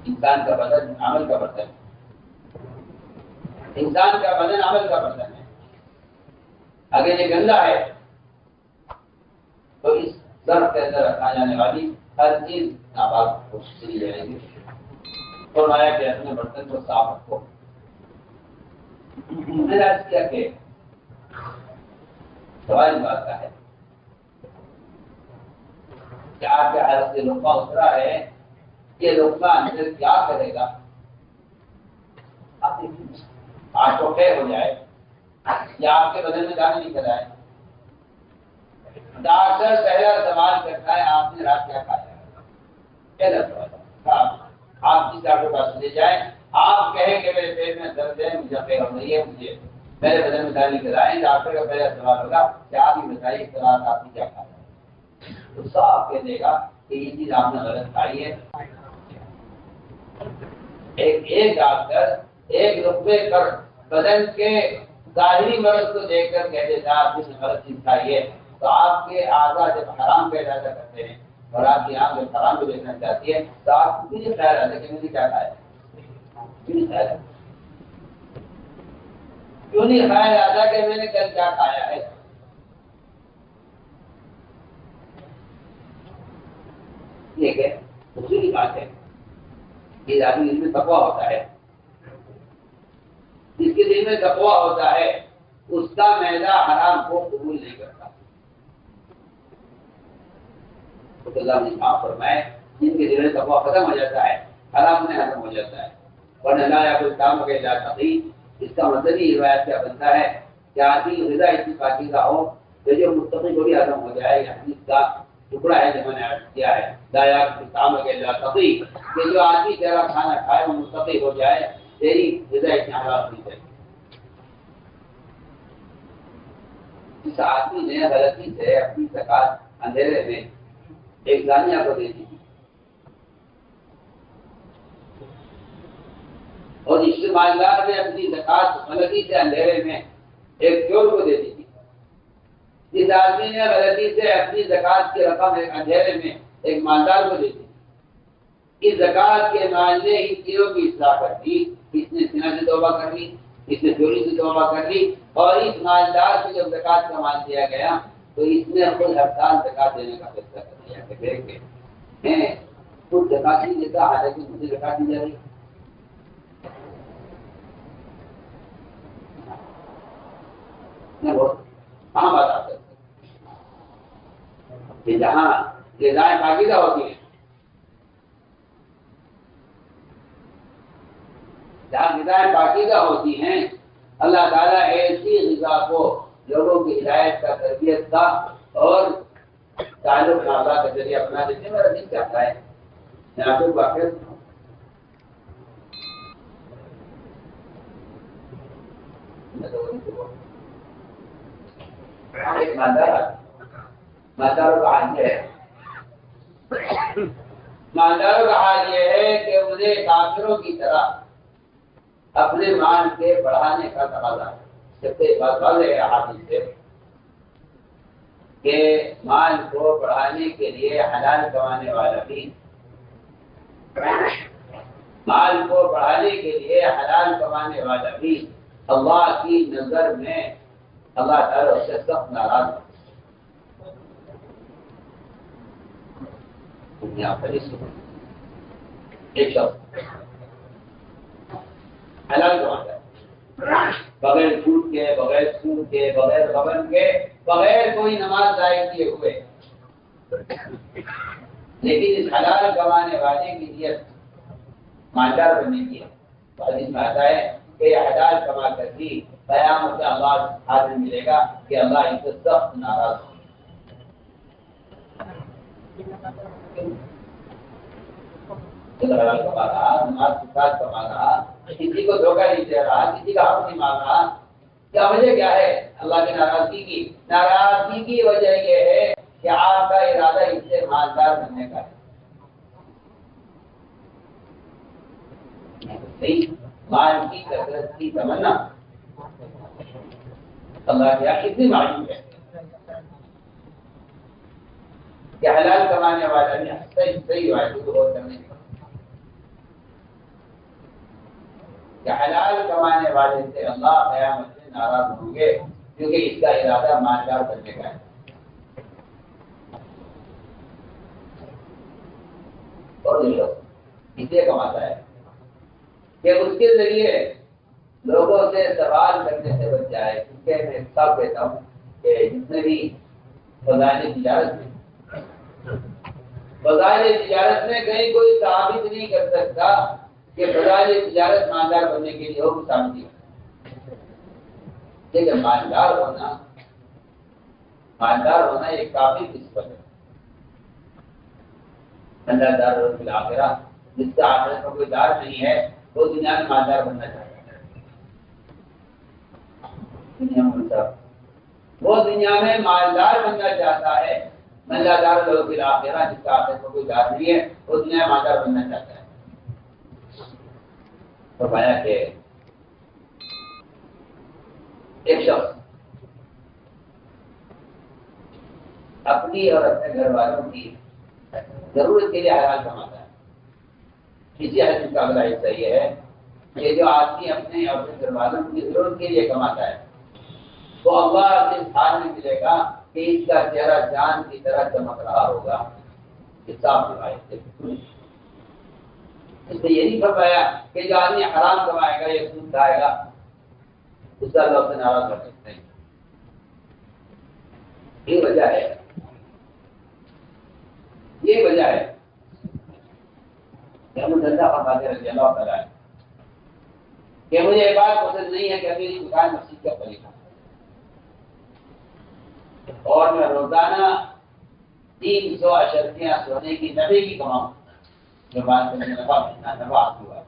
انسان کا بدن عمل کا برتن ہے. انسان کا بدن عمل کا برتن ہے. اگر یہ گندا ہے تو اس ظرف کے اندر رکھا جانے والی ہر چیز ناپاک ہو چلی جائے گی. فرمایا کہ اپنے برتن کو صاف رکھو. میں نے عرض کیا کہ سوال بات کا ہے کہ آپ کے حالت سے لقمہ اترا ہے یہ لقمہ اندر کیا کرے گا؟ آج تو خیر ہو جائے یا آپ کے بدن میں دانے نکل آئے. ڈاکٹر پہلا سوال کرتا ہے آپ نے رات کیا کھایا؟ پہلا سوال. آپ کسی ڈاکٹر کے پاس لے جائیں, آپ کہیں کہ میرے پیٹ میں درد ہے, مجھے خیر ہو رہی ہے, مجھے میرے بدن میں دانے نکل آئے, ڈاکٹر کا پہلا سوال ہوگا کہ آپ ہی بتائیے رات آپ نے کیا کھایا؟ تو صاف کہہ دے گا کہ یہ چیز آپ نے غلط کھائی ہے. ایک ڈاکٹر ایک رقبے پر بدن کے ظاہری مرض کو دیکھ کر کہہ دیتا آپ نے غلط چیز کھائی ہے, تو آپ کے اعضاء جب حرام کا ارادہ کرتے ہیں اور آپ کی آنکھ جب حرام کو دیکھنا چاہتی ہے تو آپ کو کیوں خیال آتا ہے کہ مجھے کیا کھایا؟ کیوں نہیں خیال آتا؟ کیوں نہیں خیال آتا کہ میں نے کل کیا کھایا ہے؟ ٹھیک ہے, دوسری بات ہے یہ آدمی اس میں تقویٰ ہوتا ہے, جس کے دل میں تقویٰ ہوتا ہے اس کا معدہ حرام کو قبول نہیں کرتا. تو اللہ نے معاف فرمائے جن کے دل میں تقویٰ ختم ہو جاتا ہے حرام میں ختم ہو جاتا ہے. ورنہ لا یا کوئی کام کے لا تقی, اس کا مطلب ہی روایت کیا بنتا ہے کہ آدمی غذا اتنی پاکیزہ ہو کہ جو مستقی کو بھی ہضم ہو جائے. یا حدیث کا ٹکڑا ہے جو میں نے عرض کیا ہے لا یا کوئی کام کے لا تقی, کہ جو آدمی تیرا کھانا کھائے وہ مستقی ہو جائے, تیری غذا اتنی حلال نہیں ہے. اس آدمی نے غلطی سے اپنی زکات اندھیرے میں ایک زانیہ کو دے دی اور اس مالدار نے اپنی زکات غلطی سے اندھیرے میں ایک چور کو دے دی تھی. جس آدمی نے غلطی سے اپنی زکات کی رقم ایک اندھیرے میں ایک مالدار کو دے دی, اس زکات کے مال نے ان چیزوں کی اصلاح کر دی. اس نے زنا سے توبہ کر لی, اس نے چوری سے توبہ کر لی, اور اس مالدار کو جب زکات کا مال دیا گیا تو اس نے خود ہر سال زکات دینے کا فیصلہ کر لیا کہ دیکھ کے خود زکات نہیں دیتا, حالانکہ مجھے زکات دی جا رہی. کہاں بات آ سکتی کہ جہاں غذائیں پاکیزہ ہوتی ہیں, جہاں غذائیں پاکیزہ ہوتی ہیں, اللہ تعالیٰ ایسی غذا کو لوگوں کی ہدایت کا, تربیت کا اور تعلق اللہ کا ذریعہ اپنا دیتے. میرا دل چاہتا ہے میں آپ کو واقعہ ایک مالداروں کا حال یہ ہے, مالداروں کا حال یہ ہے کہ انہیں کافروں کی طرح اپنے مال کے بڑھانے کا تقاضا ہے. سب سے بات ہے حادث سے کہ مال کو بڑھانے کے لیے حلال کمانے والا بھی, مال کو بڑھانے کے لیے حلال کمانے والا بھی اللہ کی نظر میں اللہ تعالیٰ اس سے سخت ناراض ہے. دنیا پر ایک شخص حلال کماتا ہے بغیر جھوٹ کے, بغیر سود کے, بغیر غبن کے, بغیر کوئی نماز ضائع کیے ہوئے, لیکن اس حلال کمانے والے کی نیت مالدار بننے کی ہے. حدیث میں آتا ہے کہ یہ حلال کما کر بھی قیامت کا اللہ حاضر ملے گا کہ اللہ ان سے سخت ناراض ہو. حلال کما رہا, نماز کے ساتھ کما رہا, کسی کو دھوکہ نہیں دے رہا, کسی کا حق نہیں مانگ رہا, کیا وجہ کیا ہے اللہ کی ناراضگی کی؟ ناراضگی کی وجہ یہ ہے کہ آپ کا ارادہ اس سے مالدار بننے کا ہے. مال کی کثرت کی تمنا اللہ کیا کتنی معلوم ہے کہ حلال کمانے والا نے صحیح واحد کو غور کرنے کا کہ حلال کمانے والے سے اللہ قیامت میں ناراض ہوں گے کیونکہ اس کا ارادہ مالدار بننے کا ہے. اور اسے کماتا ہے کہ اس کے ذریعے لوگوں سے سوال کرنے سے بچ جائے. کیونکہ میں سب کہتا ہوں کہ جتنے بھی فضائل تجارت میں فضائل تجارت میں کہیں کوئی ثابت نہیں کر سکتا کہ فضائل تجارت مالدار بننے کے لیے ہو ثابت نہیں کرتا. لیکن مالدار ہونا ایک کافی نسبت ہے. اللہ دار اور بالآخرہ، جس کا آخرت میں کوئی دار نہیں ہے وہ دنیا میں مالدار بننا چاہتا ہے. وہ دنیا میں مالدار بننا چاہتا ہے. اللہ دار اور بالآخرہ، جس کا آخرت میں کوئی دار نہیں ہے وہ دنیا میں مالدار بننا چاہتا ہے. فرمایا کہ ایک شخص اپنی اور اپنے گھر والوں کی ضرورت کے لیے حلال کماتا ہے. اسی حدیث کا اگلا حصہ یہ ہے کہ جو آدمی اپنے اور اپنے گھر والوں کی ضرورت کے لیے کماتا ہے وہ اللہ کے حال میں ملے گا کہ اس کا چہرہ چاند کی طرح چمک رہا ہوگا. صاف روایت سے اس نے یہ نہیں فرمایا کہ جو آدمی حرام کمائے گا یا سود کھائے گا اس کا اللہ سے ناراض کر سکتے ہیں. یہ وجہ ہے کہ ہم دندا فرماتے رضی اللہ تعالیٰ کہ مجھے یہ بات پسند نہیں ہے کہ میری دکان مسجد کا طریقہ اور میں روزانہ 300 اشرفیاں سونے کی نبے کی کماؤں جو بات سے مجھے نفع ہوا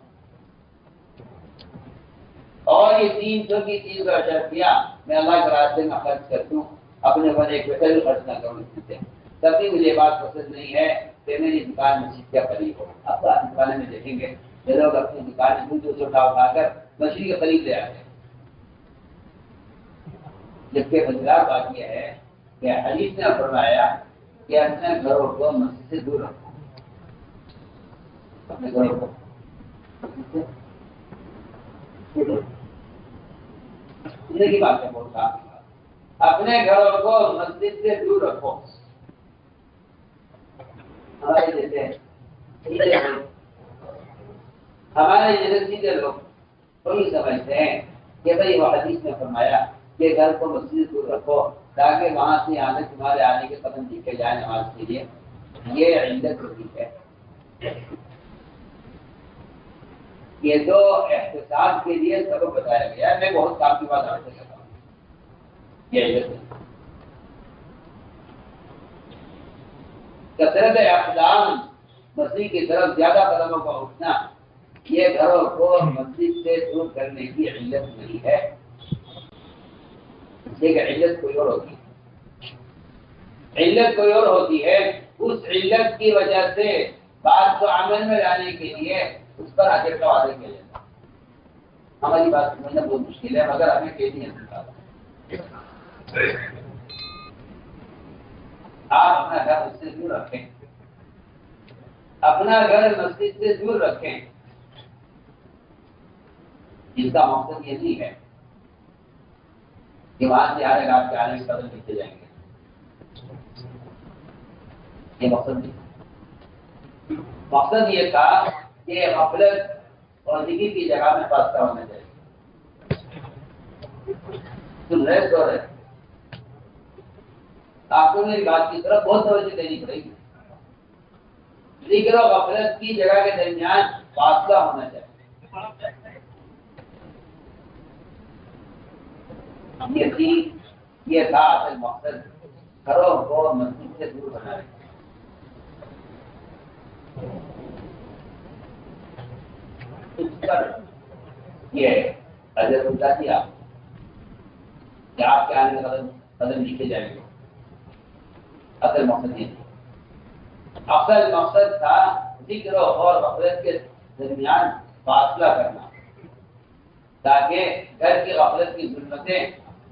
اور یہ 300 کی 300 اشرفیاں میں اللہ کے راستے میں خرچ کر دوں، اپنے بنے ایک پیسہ بھی خرچ نہ کروں. تبھی مجھے بات پسند نہیں ہے کہ میری دکان مسجد کا قریب ہو. اب تو آپ دکانیں میں دیکھیں گے جو لوگ اپنی دکان میں 200 اٹھا کر مسجد کے قریب لے آتے ہیں. جبکہ مزیدار بات یہ ہے کہ حدیث نے فرمایا کہ اپنے گھروں کو مسجد سے دور رکھو. اپنے گھروں کو کی بات ہے، بہت صاف بات. اپنے گھروں کو مسجد سے دور رکھو. ہمارے جیسے سیدھے لوگ وہی سمجھتے ہیں کہ بھائی وہ حدیث نے فرمایا کہ گھر کو مسجد سے دور رکھو تاکہ وہاں سے تمہارے آنے کے قدم دیکھے جائیں نماز کے لیے. یہ علت ہوتی ہے. یہ جو احتساب کے لیے سبب بتایا گیا ہے، میں بہت کام کی بات آپ سے کرتا ہوں. یہ علت ہے. کثرت اقدام مسجد کی طرف زیادہ قدموں کا اٹھنا یہ گھروں کو مسجد سے دور کرنے کی علت نہیں ہے. لیکن علت کوئی اور ہوتی ہے. علت کوئی اور ہوتی ہے. اس علت کی وجہ سے بات کو عمل میں لانے کے لیے اس پر اجر کا وعدہ کیا جاتا ہے. ہماری بات سمجھنا بہت مشکل ہے مگر ہمیں کہہ نہیں سکتا. آپ اپنا گھر مسجد سے دور رکھیں. اپنا گھر مسجد سے دور رکھیں. اس کا مقصد یہ نہیں ہے کہ وہاں سے آنے آپ کے آنے کے قدم لکھتے جائیں گے. یہ مقصد نہیں. مقصد یہ تھا کہ غفلت اور ذکر کی جگہ میں فاصلہ ہونا چاہیے. سن رہے سو رہے آپ کو میری بات کی طرف بہت توجہ دینی پڑے گی. ذکر و غفلت کی جگہ کے درمیان فاصلہ ہونا چاہیے. یہ تھا اصل مقصد گھروں کو مسجد سے دور بنانے. یہ اجر ہوتا دیا کہ آپ کے آنے کا قدم لکھے جائیں گے. اصل مقصد یہ تھا. اصل مقصد تھا ذکر اور غفلت کے درمیان فاصلہ کرنا تاکہ گھر کی غفلت کی ظلمتیں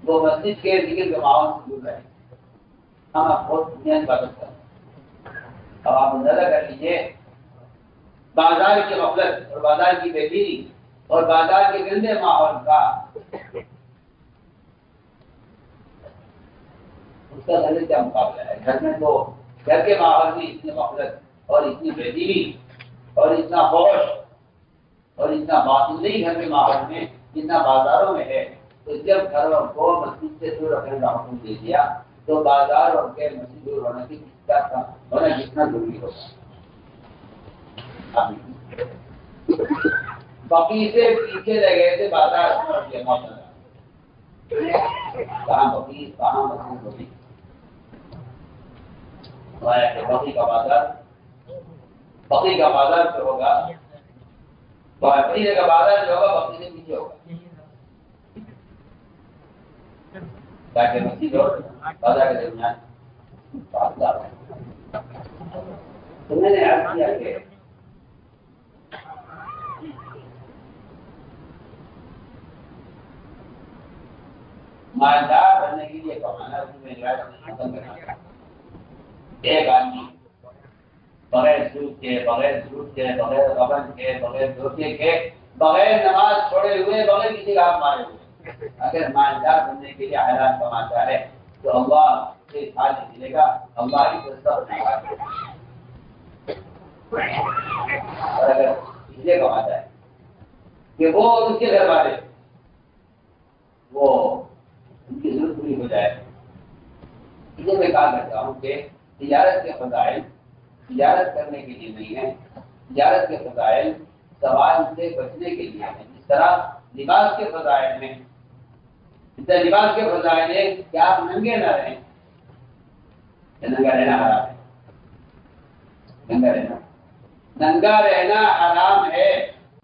وہ مسجد کے ذکر کے ماحول سے دور رہے. ہم آپ بہت دنیا کی عبادت کرتے ہیں. اب آپ اندازہ کر لیجیے بازار کی غفلت اور بازار کی بے دینی اور بازار کے گندے ماحول کا اس کا گھر کیا مقابلہ ہے. گھر میں تو گھر کے ماحول میں اتنی غفلت اور اتنی بے دینی اور اتنا فوش اور اتنا باطل نہیں گھر کے ماحول میں جتنا بازاروں میں ہے. تو جب گھروں کو مسجد سے دور رکھنے کا حکم دے دیا تو بازار اور غیر مسجد دور ہونے کی کیا تھا ہونا کتنا ضروری ہوگا. بقی سے پیچھے رہ گئے تھے بازار کہاں بقی کہاں مسجد ہوگی. بقی کا بازار جو ہوگا مدینے کا بازار جو ہوگا بقی سے پیچھے ہوگا تاکہ مسجد اور بازار کے درمیان بازار ہے. تو میں نے عرض کیا کہ مالدار بننے کے لیے کمانا ختم کرنا. ایک آدمی بغیر سود کے بغیر غبن کے بغیر دھوکے کے بغیر نماز چھوڑے ہوئے بغیر کسی کا مارے ہوئے اگر مالدار بننے کے لیے حلال کماتا ہے تو اللہ سے ساتھ ملے گا. اللہ اور اگر اس لیے کماتا ہے کہ وہ اس کے گھر والے وہ ان کی ضرورت پوری ہو جائے. اس لیے میں کہا کرتا ہوں کہ تجارت کے فضائل تجارت کرنے کے لیے نہیں ہے. تجارت کے فضائل سوال سے بچنے کے لیے ہیں. جس طرح لباس کے فضائل میں لباس کے فضائل ہے کہ آپ ننگے نہ رہیں. ننگا رہنا حرام ہے. ننگا رہنا حرام ہے.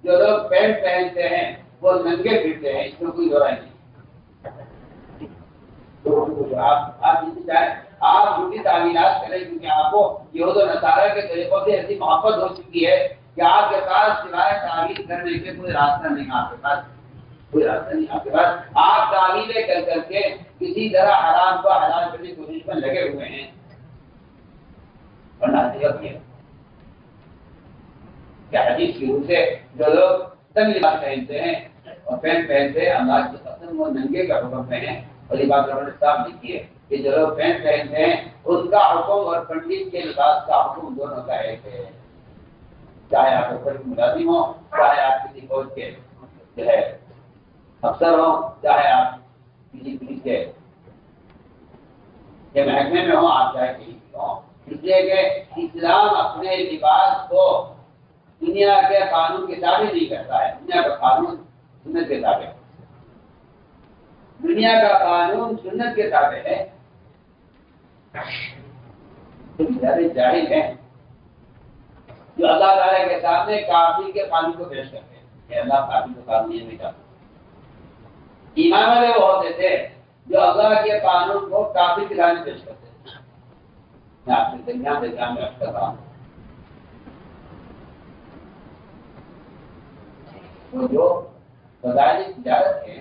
جو لوگ پینٹ پہنتے ہیں وہ ننگے پھرتے ہیں. اس میں کوئی دورائی نہیں. آپ جھوٹی تعمیرات کریں کیونکہ آپ کو یہود و نصارہ کے طریقوں سے ایسی محبت ہو چکی ہے کہ آپ کے پاس سوائے تعویل کرنے کے کوئی راستہ نہیں. آپ کے پاس کوئی راستہ نہیں. آپ کے پاس آپ تعویلیں کر کے کسی طرح حرام کو حلال کرنے کی کوشش میں لگے ہوئے ہیں. کیا حدیث کی روح سے جو لوگ تنگ لباس پہنتے ہیں اور پینٹ پہنتے ہیں اللہ کی قسم وہ ننگے کا حکم میں ہیں. اور یہ بات انہوں نے صاف لکھی ہے کہ جو لوگ پینٹ پہنتے ہیں ان کا حکم اور پنڈت کے لباس کا حکم دونوں کا ایک ہے. چاہے آپ ملازم ہو چاہے آپ کسی فوج کے جو ہے افسر ہو چاہے آپ کسی پولیس کے محکمے میں ہوں آپ چاہے کہیں بھی ہوں. اس لیے کہ اسلام اپنے لباس کو دنیا کے قانون کے تابع نہیں کرتا ہے. دنیا کا قانون سنت کے تابع ہے. دنیا کا قانون سنت کے تابع ہے. جاہل ہیں جو اللہ تعالیٰ کے سامنے کافر کے قانون کو پیش کرتے ہیں کہ اللہ کافر کو قانون نہیں کرتا. ایمان والے وہ ہوتے تھے جو اللہ کے قانون کو کافر کے سامنے پیش کرتے ہیں. میں آپ کے درمیان میں رکھ کر رہا ہوں وہ جو فضائل تجارت ہے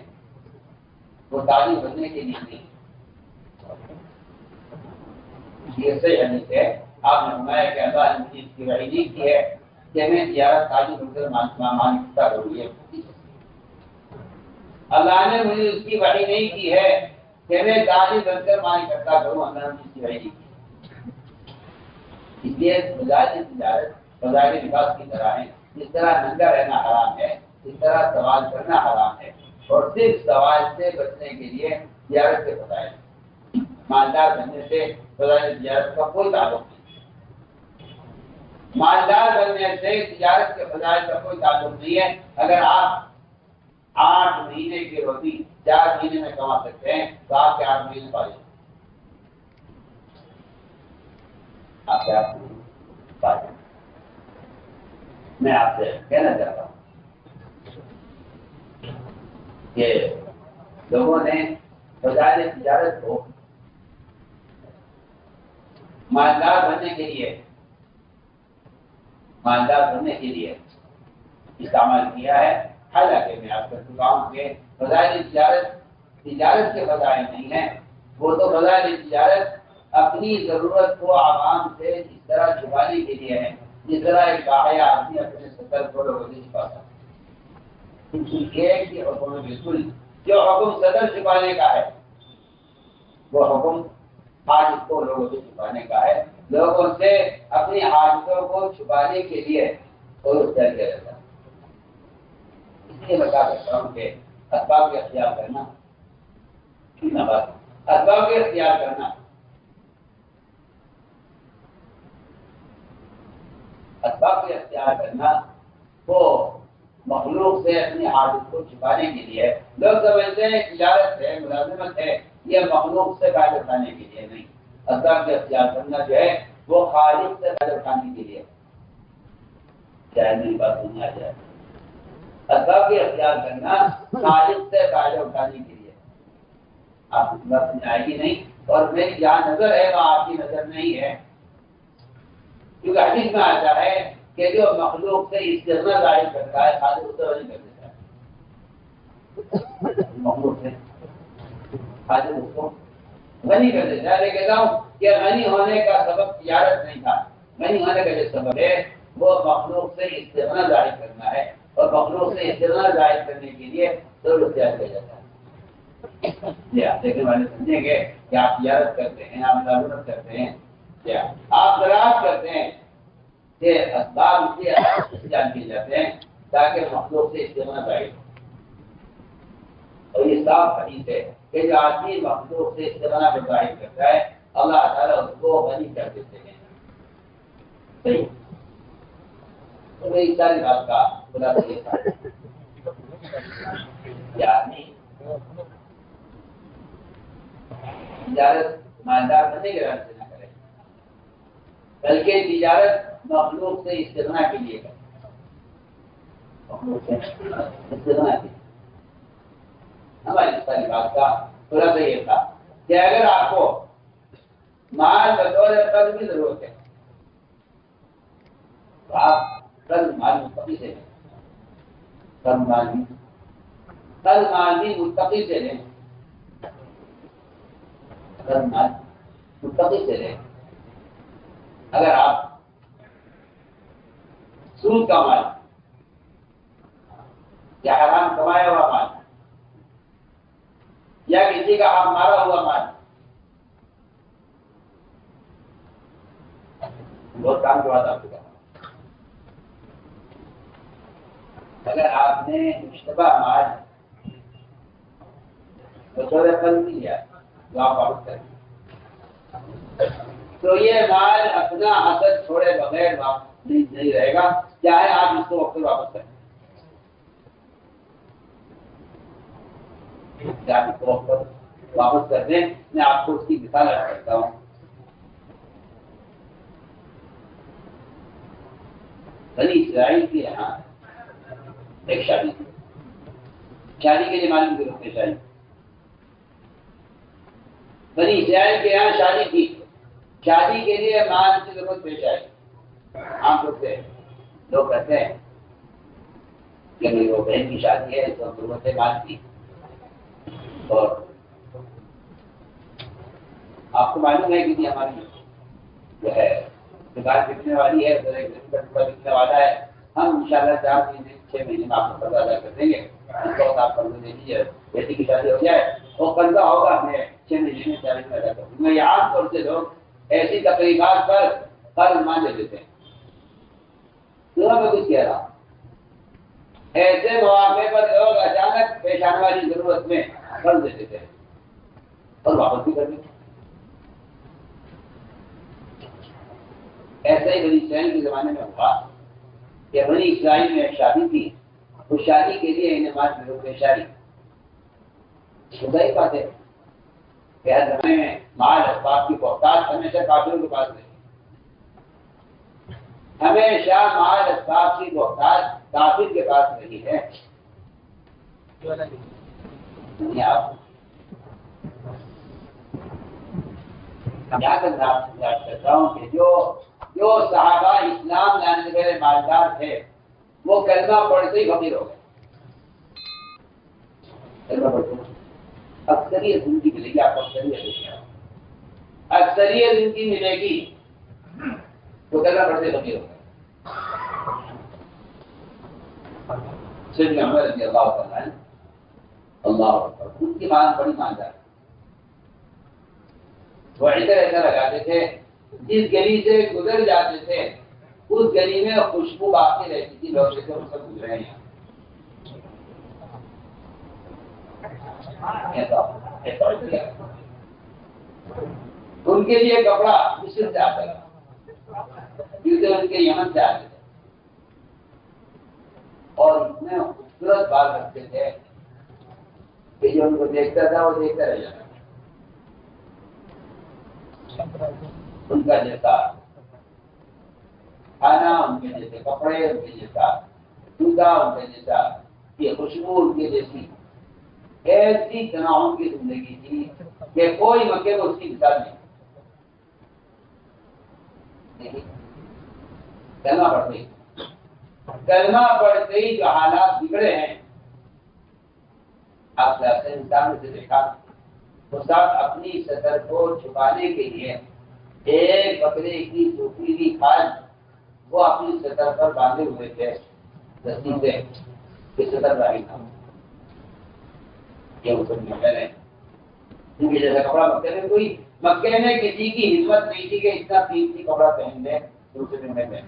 وہ تعلیم بننے کے لیے نہیں. یہ صحیح حدیث ہے. آپ نے فرمایا کہ اللہ نے مجھے اس کی وعید کی ہے کہ میں تجارت تعلیم بن کر مانتا کروں. اللہ نے مجھے اس کی وعید نہیں کی ہے کہ میں تعلیم بن کر مان کرتا کروں. اللہ نے اس کی وعید کی. اس لیے فضائل تجارت فضائل لباس کی طرح ہے. جس طرح ننگا رہنا حرام ہے اس طرح سوال کرنا حرام ہے. اور صرف سوال سے بچنے کے لیے تجارت کے فضائل. مالدار بننے سے فضائل تجارت کا کوئی تعلق نہیں. مالدار بننے سے تجارت کے فضائل کا کوئی تعلق نہیں ہے. اگر آپ 8 مہینے کی روٹی 4 مہینے میں کما سکتے ہیں تو آپ کے 8 مہینے پائے. آپ کے 8 مہینے پائے. میں آپ سے کہنا چاہتا ہوں کہ لوگوں نے فضائل تجارت کو مالدار بننے کے لیے استعمال کیا ہے. حالانکہ میں آپ کو بتاؤں کہ فضائل تجارت کے فضائل نہیں ہیں. وہ تو فضائل تجارت اپنی ضرورت کو عوام سے اس طرح چھپانے کے لیے ہے جس طرح ایک باحیا آدمی اپنے 70 کروڑ روزی چھپاتا ہے. ایک ہی حکم بالکل جو حکم صدر چھپانے کا ہے وہ حکم حاجت کو لوگوں سے چھپانے کا ہے. لوگوں سے اپنی حاجتوں کو چھپانے کے لیے اور کیا رہتا ہے. اس لیے میں کہا کرتا ہوں کہ اسباب کا اختیار کرنا اسباب کا اختیار کرنا اسباب اختیار کرنا وہ مخلوق سے اپنی حاجت کو چھپانے کے لیے لوگ سمجھتے ہیں تجارت ہے ملازمت ہے یہ مخلوق سے فائدہ اٹھانے کے لیے نہیں اسباب کے اختیار کرنا جو ہے وہ خالق سے فائدہ اٹھانے کے لیے چاہے میری بات سنی آ جائے اسباب کے اختیار کرنا خالق سے فائدہ اٹھانے کے لیے آپ کی بات سمجھ آئے گی نہیں اور میری جہاں نظر ہے وہ آپ کی نظر نہیں ہے کیونکہ حدیث میں آتا ہے کہ جو مخلوق سے استغنا ظاہر کرتا ہے خالق اس سے نہیں کر دیتا ہے مخلوق سے خالق اس کو غنی کر دیتا ہے کہتا ہوں کہ غنی ہونے کا سبب تجارت نہیں تھا غنی ہونے کا جو سبب ہے وہ مخلوق سے استغنا ظاہر کرنا ہے اور مخلوق سے استغنا ظاہر کرنے کے لیے ضرور اختیار کیا جاتا ہے جی آپ دیکھنے والے سمجھیں گے کہ آپ تجارت کرتے ہیں آپ ملازمت کرتے ہیں کیا آپ زراعت کرتے ہیں کہ اسباب اس لیے استعمال کیے جاتے ہیں تاکہ مخلوق سے استغنا ظاہر ہو اور یہ صاف حدیث ہے کہ جو آدمی مخلوق سے استغنا کو ظاہر کرتا ہے اللہ تعالیٰ اس کو غنی کر دیتے ہیں صحیح تو میری ساری بات کا خلاصہ یہ تھا کہ آدمی تجارت مالدار بننے کے راستے نہ کرے بلکہ تجارت مخلوق سے استغنا کے لیے کرے مخلوق سے استغنا کے لیے ہماری ساری بات کا خلاصہ یہ تھا کہ اگر آپ کو مال بطور قرض کی ضرورت ہے تو آپ قرض مال متقی سے لیں قرض مال بھی متقی سے لیں قرض مال متقی سے لیں اگر آپ سود کا مال یا حرام کمایا ہوا مال یا کسی کا آپ مارا ہوا مال بہت کام کے بعد آپ کو کہا اگر آپ نے مشتبہ مال بطور قرض لیا تو آپ واپس کریں تو یہ مال اپنا اثر چھوڑے بغیر واپس نہیں رہے گا چاہے آپ اس کو وقت واپس کریں آپ اس کو وقت واپس کر دیں میں آپ کو اس کی مثال کرتا ہوں بنی اسرائیل کے یہاں ایک شادی تھی شادی کے لیے مال کی ضرورت ہے بنی اسرائیل کے یہاں شادی تھی شادی کے لیے مال کی ضرورت پیش آئی عام طور سے لوگ کہتے ہیں کہ وہ بہن کی شادی ہے تو ضرورت ہے مال کی اور آپ کو معلوم ہے کہ ہماری جو ہے دکان بکنے والی ہے بکنے والا ہے ہم انشاءاللہ 4 مہینے 6 مہینے میں آپ کو قرضہ ادا کر دیں گے اس وقت آپ قرضہ دے دیجیے بیٹی کی شادی ہو جائے وہ قرضہ ہوگا ہمیں 6 مہینے میں 4 مہینے ادا کر دوں گا یہ عام طور سے لوگ ایسی تقریبات پر قرض مان لے دیتے ہیں میں کچھ کہہ رہا ہوں ایسے مواقع پر لوگ اچانک پیش آنے والی ضرورت میں قرض دے دیتے ہیں اور واپس بھی کر دیتے ہیں ایسا ہی بنی اسرائیل کے زمانے میں ہوا کہ بنی اسرائیل میں ایک شادی تھی اس شادی کے لیے انہیں مال کی ضرورت پیش آئی خدا ہی بات ہے کہ ہر زمانے میں مال اسباب کی بہتات ہمیشہ کافروں کے پاس رہی ہمیشہ مال اسباب کی بہتات کافر کے پاس رہی ہے آپ کرتا ہوں کہ جو صحابہ اسلام لانے والے مالدار تھے وہ کلمہ پڑھتے ہی فقیر ہو گئے اکثریت ان کی ملے گی آپ کو اکثریت ان کی ملے گی تو کلمہ پڑھتے فقیر ہو گئے سیدنا عمر رضی اللہ تعالیٰ عنہ اللہ اکبر ان کی مان بڑی ماندار وہ ایسا لگاتے تھے جس گلی سے گزر جاتے تھے اس گلی میں خوشبو باقی رہتی تھی لوگ جیسے اس سے گزرے ہیں ان کے لیے کپڑا مصر سے آتا تھا کیونکہ ان کے یمن سے آتے تھے اور اتنے خوبصورت بال رکھتے تھے کہ جو ان کو دیکھتا تھا وہ دیکھتا رہ جاتا ان کا جیسا کھانا ان کے جیسے کپڑے ان کے جیسا جوتا ان کے جیسا یہ خوشبو ان کے جیسی ایسی تناؤ کی زندگی تھی کہ کوئی مکے کو اس کی مثال نہیں کلمہ پڑھتے ہی جو حالات بگڑے ہیں آپ نے انسان سے دیکھا تو سب اپنی سطر کو چھپانے کے لیے ایک بکرے کی سوکھی ہوئی کھال وہ اپنی سطر پر باندھے ہوئے تھے رسی سے کہ سطر راہی تھا یہ مسلمان ہے کیونکہ جیسا کپڑا مکے میں کوئی مکے میں کسی کی ہمت نہیں تھی کہ اتنا قیمتی کپڑا پہن لے دوسرے میں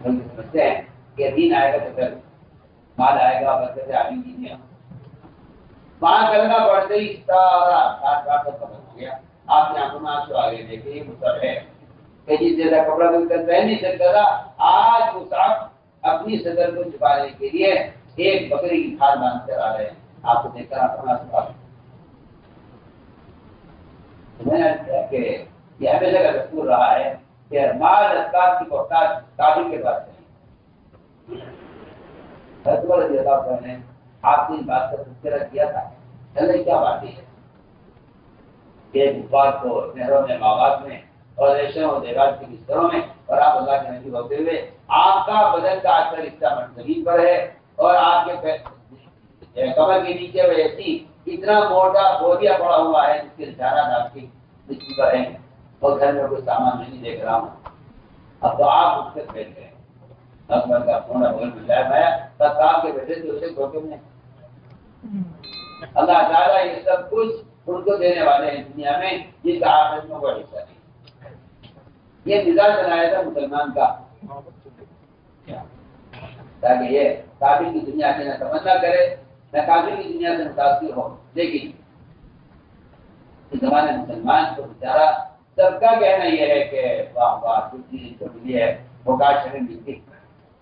سمجھتے ہیں کہ دین آئے گا تو پھر مال آئے گا برکت سے آگے کی وہاں کلمہ پڑھتے ہی سارا کاٹ کاٹ سب ختم ہو گیا آپ نے آنکھوں میں آنسو آگے دیکھے یہ مصعب ہے کہ جس جیسا کپڑا بن کر پہن نہیں سکتا تھا آج مصعب اپنی صدر کو چھپانے کے لیے ایک بکری کی کھال باندھ کر آ رہے ہیں آپ کو دیکھ کر آنکھوں میں آنسو آ میں نے کہ یہ ہمیشہ کا دستور رہا ہے کہ مال اذکار کی محتاج کافر کے پاس نہیں رضی اللہ عنہ نے آپ کی بات کا تذکرہ کیا تھا چلے کیا بات ہے کہ بات کو نہروں میں باغات میں اور ریشم اور دیوار کے بستروں میں اور آپ اللہ کے نبی ہوتے ہوئے آپ کا بدن کا اکثر حصہ زمین پر ہے اور آپ کے کمر کے نیچے وہ ایسی اتنا موٹا بوریا پڑا ہوا ہے جس کے اشارات آپ کی بجلی پر ہیں اور گھر میں کوئی سامان نہیں دیکھ رہا ہوں اب تو آپ اس سے بیٹھ گئے اکبر کا فون بغل میں جائے پایا تب آپ کے بیٹے تھے اسے دھوکے میں اللہ تعالیٰ یہ سب کچھ ان کو دینے والے ہیں دنیا میں جس کا آخرت میں کوئی حصہ نہیں یہ مزاج بنایا تھا مسلمان کا تاکہ یہ کافر کی دنیا سے نہ تمنا کرے نہ کافر کی دنیا سے متاثر ہو لیکن اس زمانے مسلمان کو بیچارہ سب کا کہنا یہ ہے کہ واہ واہ کچھ چیز کو ملی ہے وہ کاش ہمیں ملتی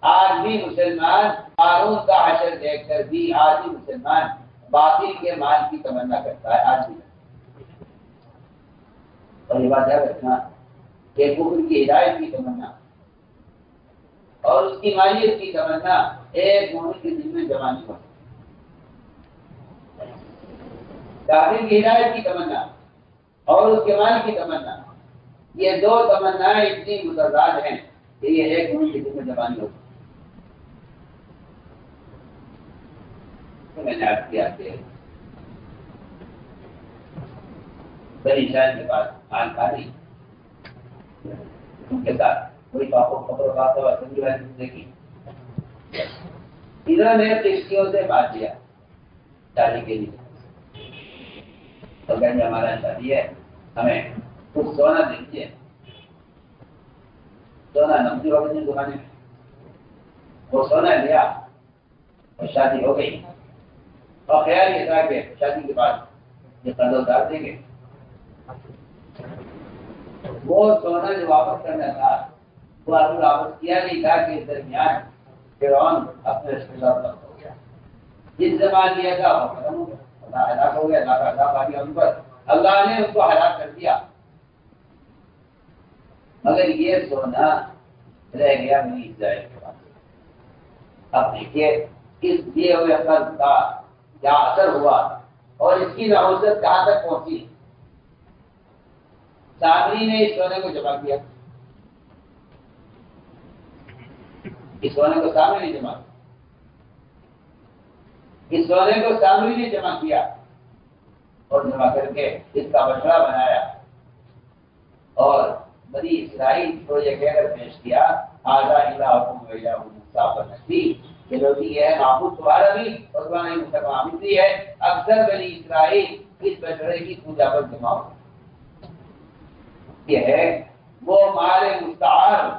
آج بھی مسلمان قانون کا حشر دیکھ کر بھی آج بھی مسلمان باطل کے مال کی تمنا کرتا ہے آج بھی اور یہ بات یاد رکھنا کہ کفر کی ہدایت کی تمنا اور اس کی مالیت کی تمنا ایک مومن کے دل میں جمع نہیں ہوتی کافر کی ہدایت کی تمنا اور اس کے مال کی تمنا یہ دو تمنائیں اتنی متضاد ہیں کہ یہ ایک مومن کے دل میں جمع نہیں ہوتی میں نے عرض کیا کہ بنی اسرائیل کے پاس مال تھا نہیں ان کے ساتھ کوئی خبر بات ہوا سمجھی والی زندگی انہوں نے کشتیوں سے بات دیا شادی کے لیے تو کہیں ہمارا شادی ہے ہمیں کچھ سونا دیجیے سونا نمکی ہو گئی دکانے میں وہ سونا لیا اور شادی ہو گئی اور خیال یہ تھا کہ شادی کے بعد یہ قرض اتار دیں گے وہ سونا جو واپس کرنا تھا وہ ابھی واپس کیا نہیں تھا کہ اس درمیان فرعون اپنے رشتے دار ہو گیا جس زمان لیا تھا وہ ختم ہو گیا اللہ ہلاک ہو گیا اللہ کا عذاب آ گیا ان پر اللہ نے ان کو ہلاک کر دیا مگر یہ سونا رہ گیا بنی اسرائیل کے پاس اب دیکھیے اس دیے ہوئے قرض کا کیا اثر ہوا اور اس کی نحوست کہاں تک پہنچی سامری نے اس سونے کو جمع کیا اس سونے کو سامری نے جمع اس سونے کو سامری نے جمع کیا اور جمع کر کے اس کا بچڑا بنایا اور بنی اسرائیل کو یہ کہہ کر پیش کیا آزا الہکم و الہ موسیٰ نبی کہ روٹی یہ ہے معبود تمہارا بھی اور تمہارا مصطفیٰ بھی ہے اکثر بنی اسرائیل اس بچڑے کی پوجا پر جمع ہو یہ ہے وہ مال مستعار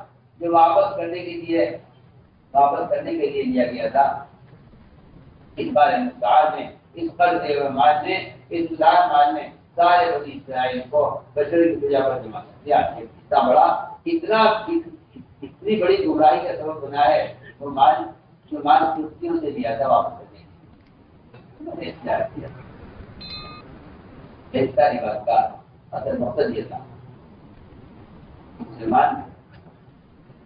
جو واپس کرنے کے لیے لیا گیا تھا اس بار مستعار میں اس قرض مال نے اس ادار مال نے سارے بنی اسرائیل کو بچڑے کی پوجا پر جمع کر دیا اتنا بڑا اتنا اتنی بڑی گمراہی کا سبب بنا ہے، وہ مال کرسیوں سے لیا تھا واپس کرنے ساری بات کا اصل مقصد یہ تھا مسلمان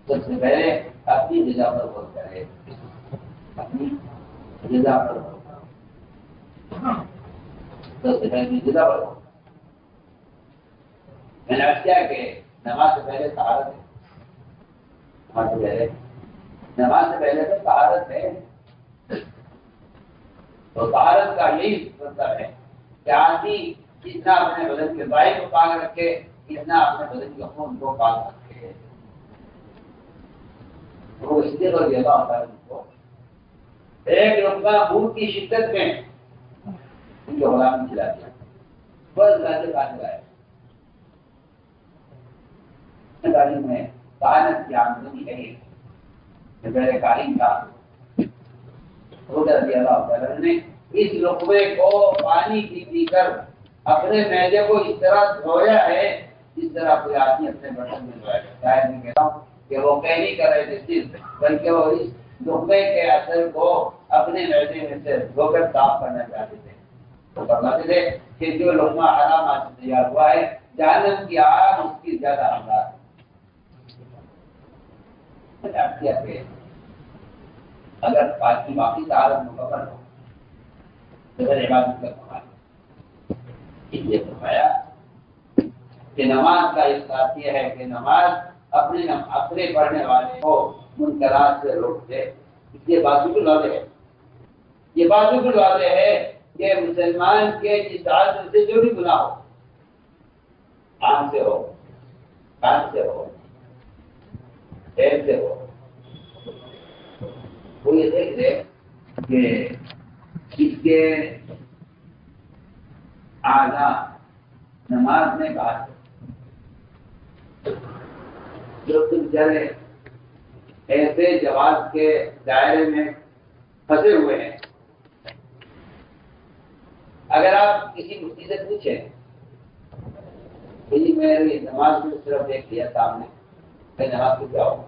سب سے پہلے اپنی غذا پر غور کرے، اپنی غذا پر غور کرے، سب سے پہلے غذا پر غور۔ میں نے عرض کیا کہ نماز سے پہلے طہارت ہے، نماز سے پہلے تو طہارت ہے، تو طہارت کا یہی مطلب ہے کہ آدمی جتنا اپنے بدن کے ظاہر کو پاک رکھے، اتنا اپنے بدن کے خون کو پاک رکھے۔ وہ اس لیے تو یہ ہوتا ہے کو ایک لقمہ بھوک کی شدت میں ان کو غلام کھلا دیا، بس زیادہ کھانے لائے۔ تعلیم میں کائنات کی آمدنی ہے، میرے قائم تھا رضی اللہ تعالیٰ نے اس لقمے کو پانی پی کر اپنے معدے کو اس طرح دھویا ہے جس طرح کوئی آدمی اپنے برتن میں دھویا ہے۔ شاید میں کہتا ہوں کہ وہ کہہ نہیں کر رہے تھے صرف، بلکہ وہ اس لقمے کے اثر کو اپنے معدے میں سے دھو کر صاف کرنا چاہتے تھے۔ وہ فرماتے تھے کہ جو لقمہ حرام آج سے تیار ہوا ہے، جہنم کی آگ اس کی زیادہ حملہ ہے۔ اگر باقی طہارت مکمل ہو تو پھر عبادت کا کمال یہ فرمایا کہ نماز کا ایک ساتھ یہ ہے کہ نماز اپنے پڑھنے والے کو منکرات سے روک دے۔ یہ بات بالکل واضح ہے، یہ بات بالکل واضح ہے کہ مسلمان کے جس عادت سے جو بھی گناہ ہو، آنکھ سے ہو، کان سے ہو، پیر سے ہو، وہ یہ دیکھ لے کہ اس کے اعضاء نماز میں بات جو تم چلے ایسے جواز کے دائرے میں پھنسے ہوئے ہیں۔ اگر آپ کسی مفتی سے پوچھیں کہ میری نماز کو صرف دیکھ لیا سامنے، میں نماز کو کیا ہوں،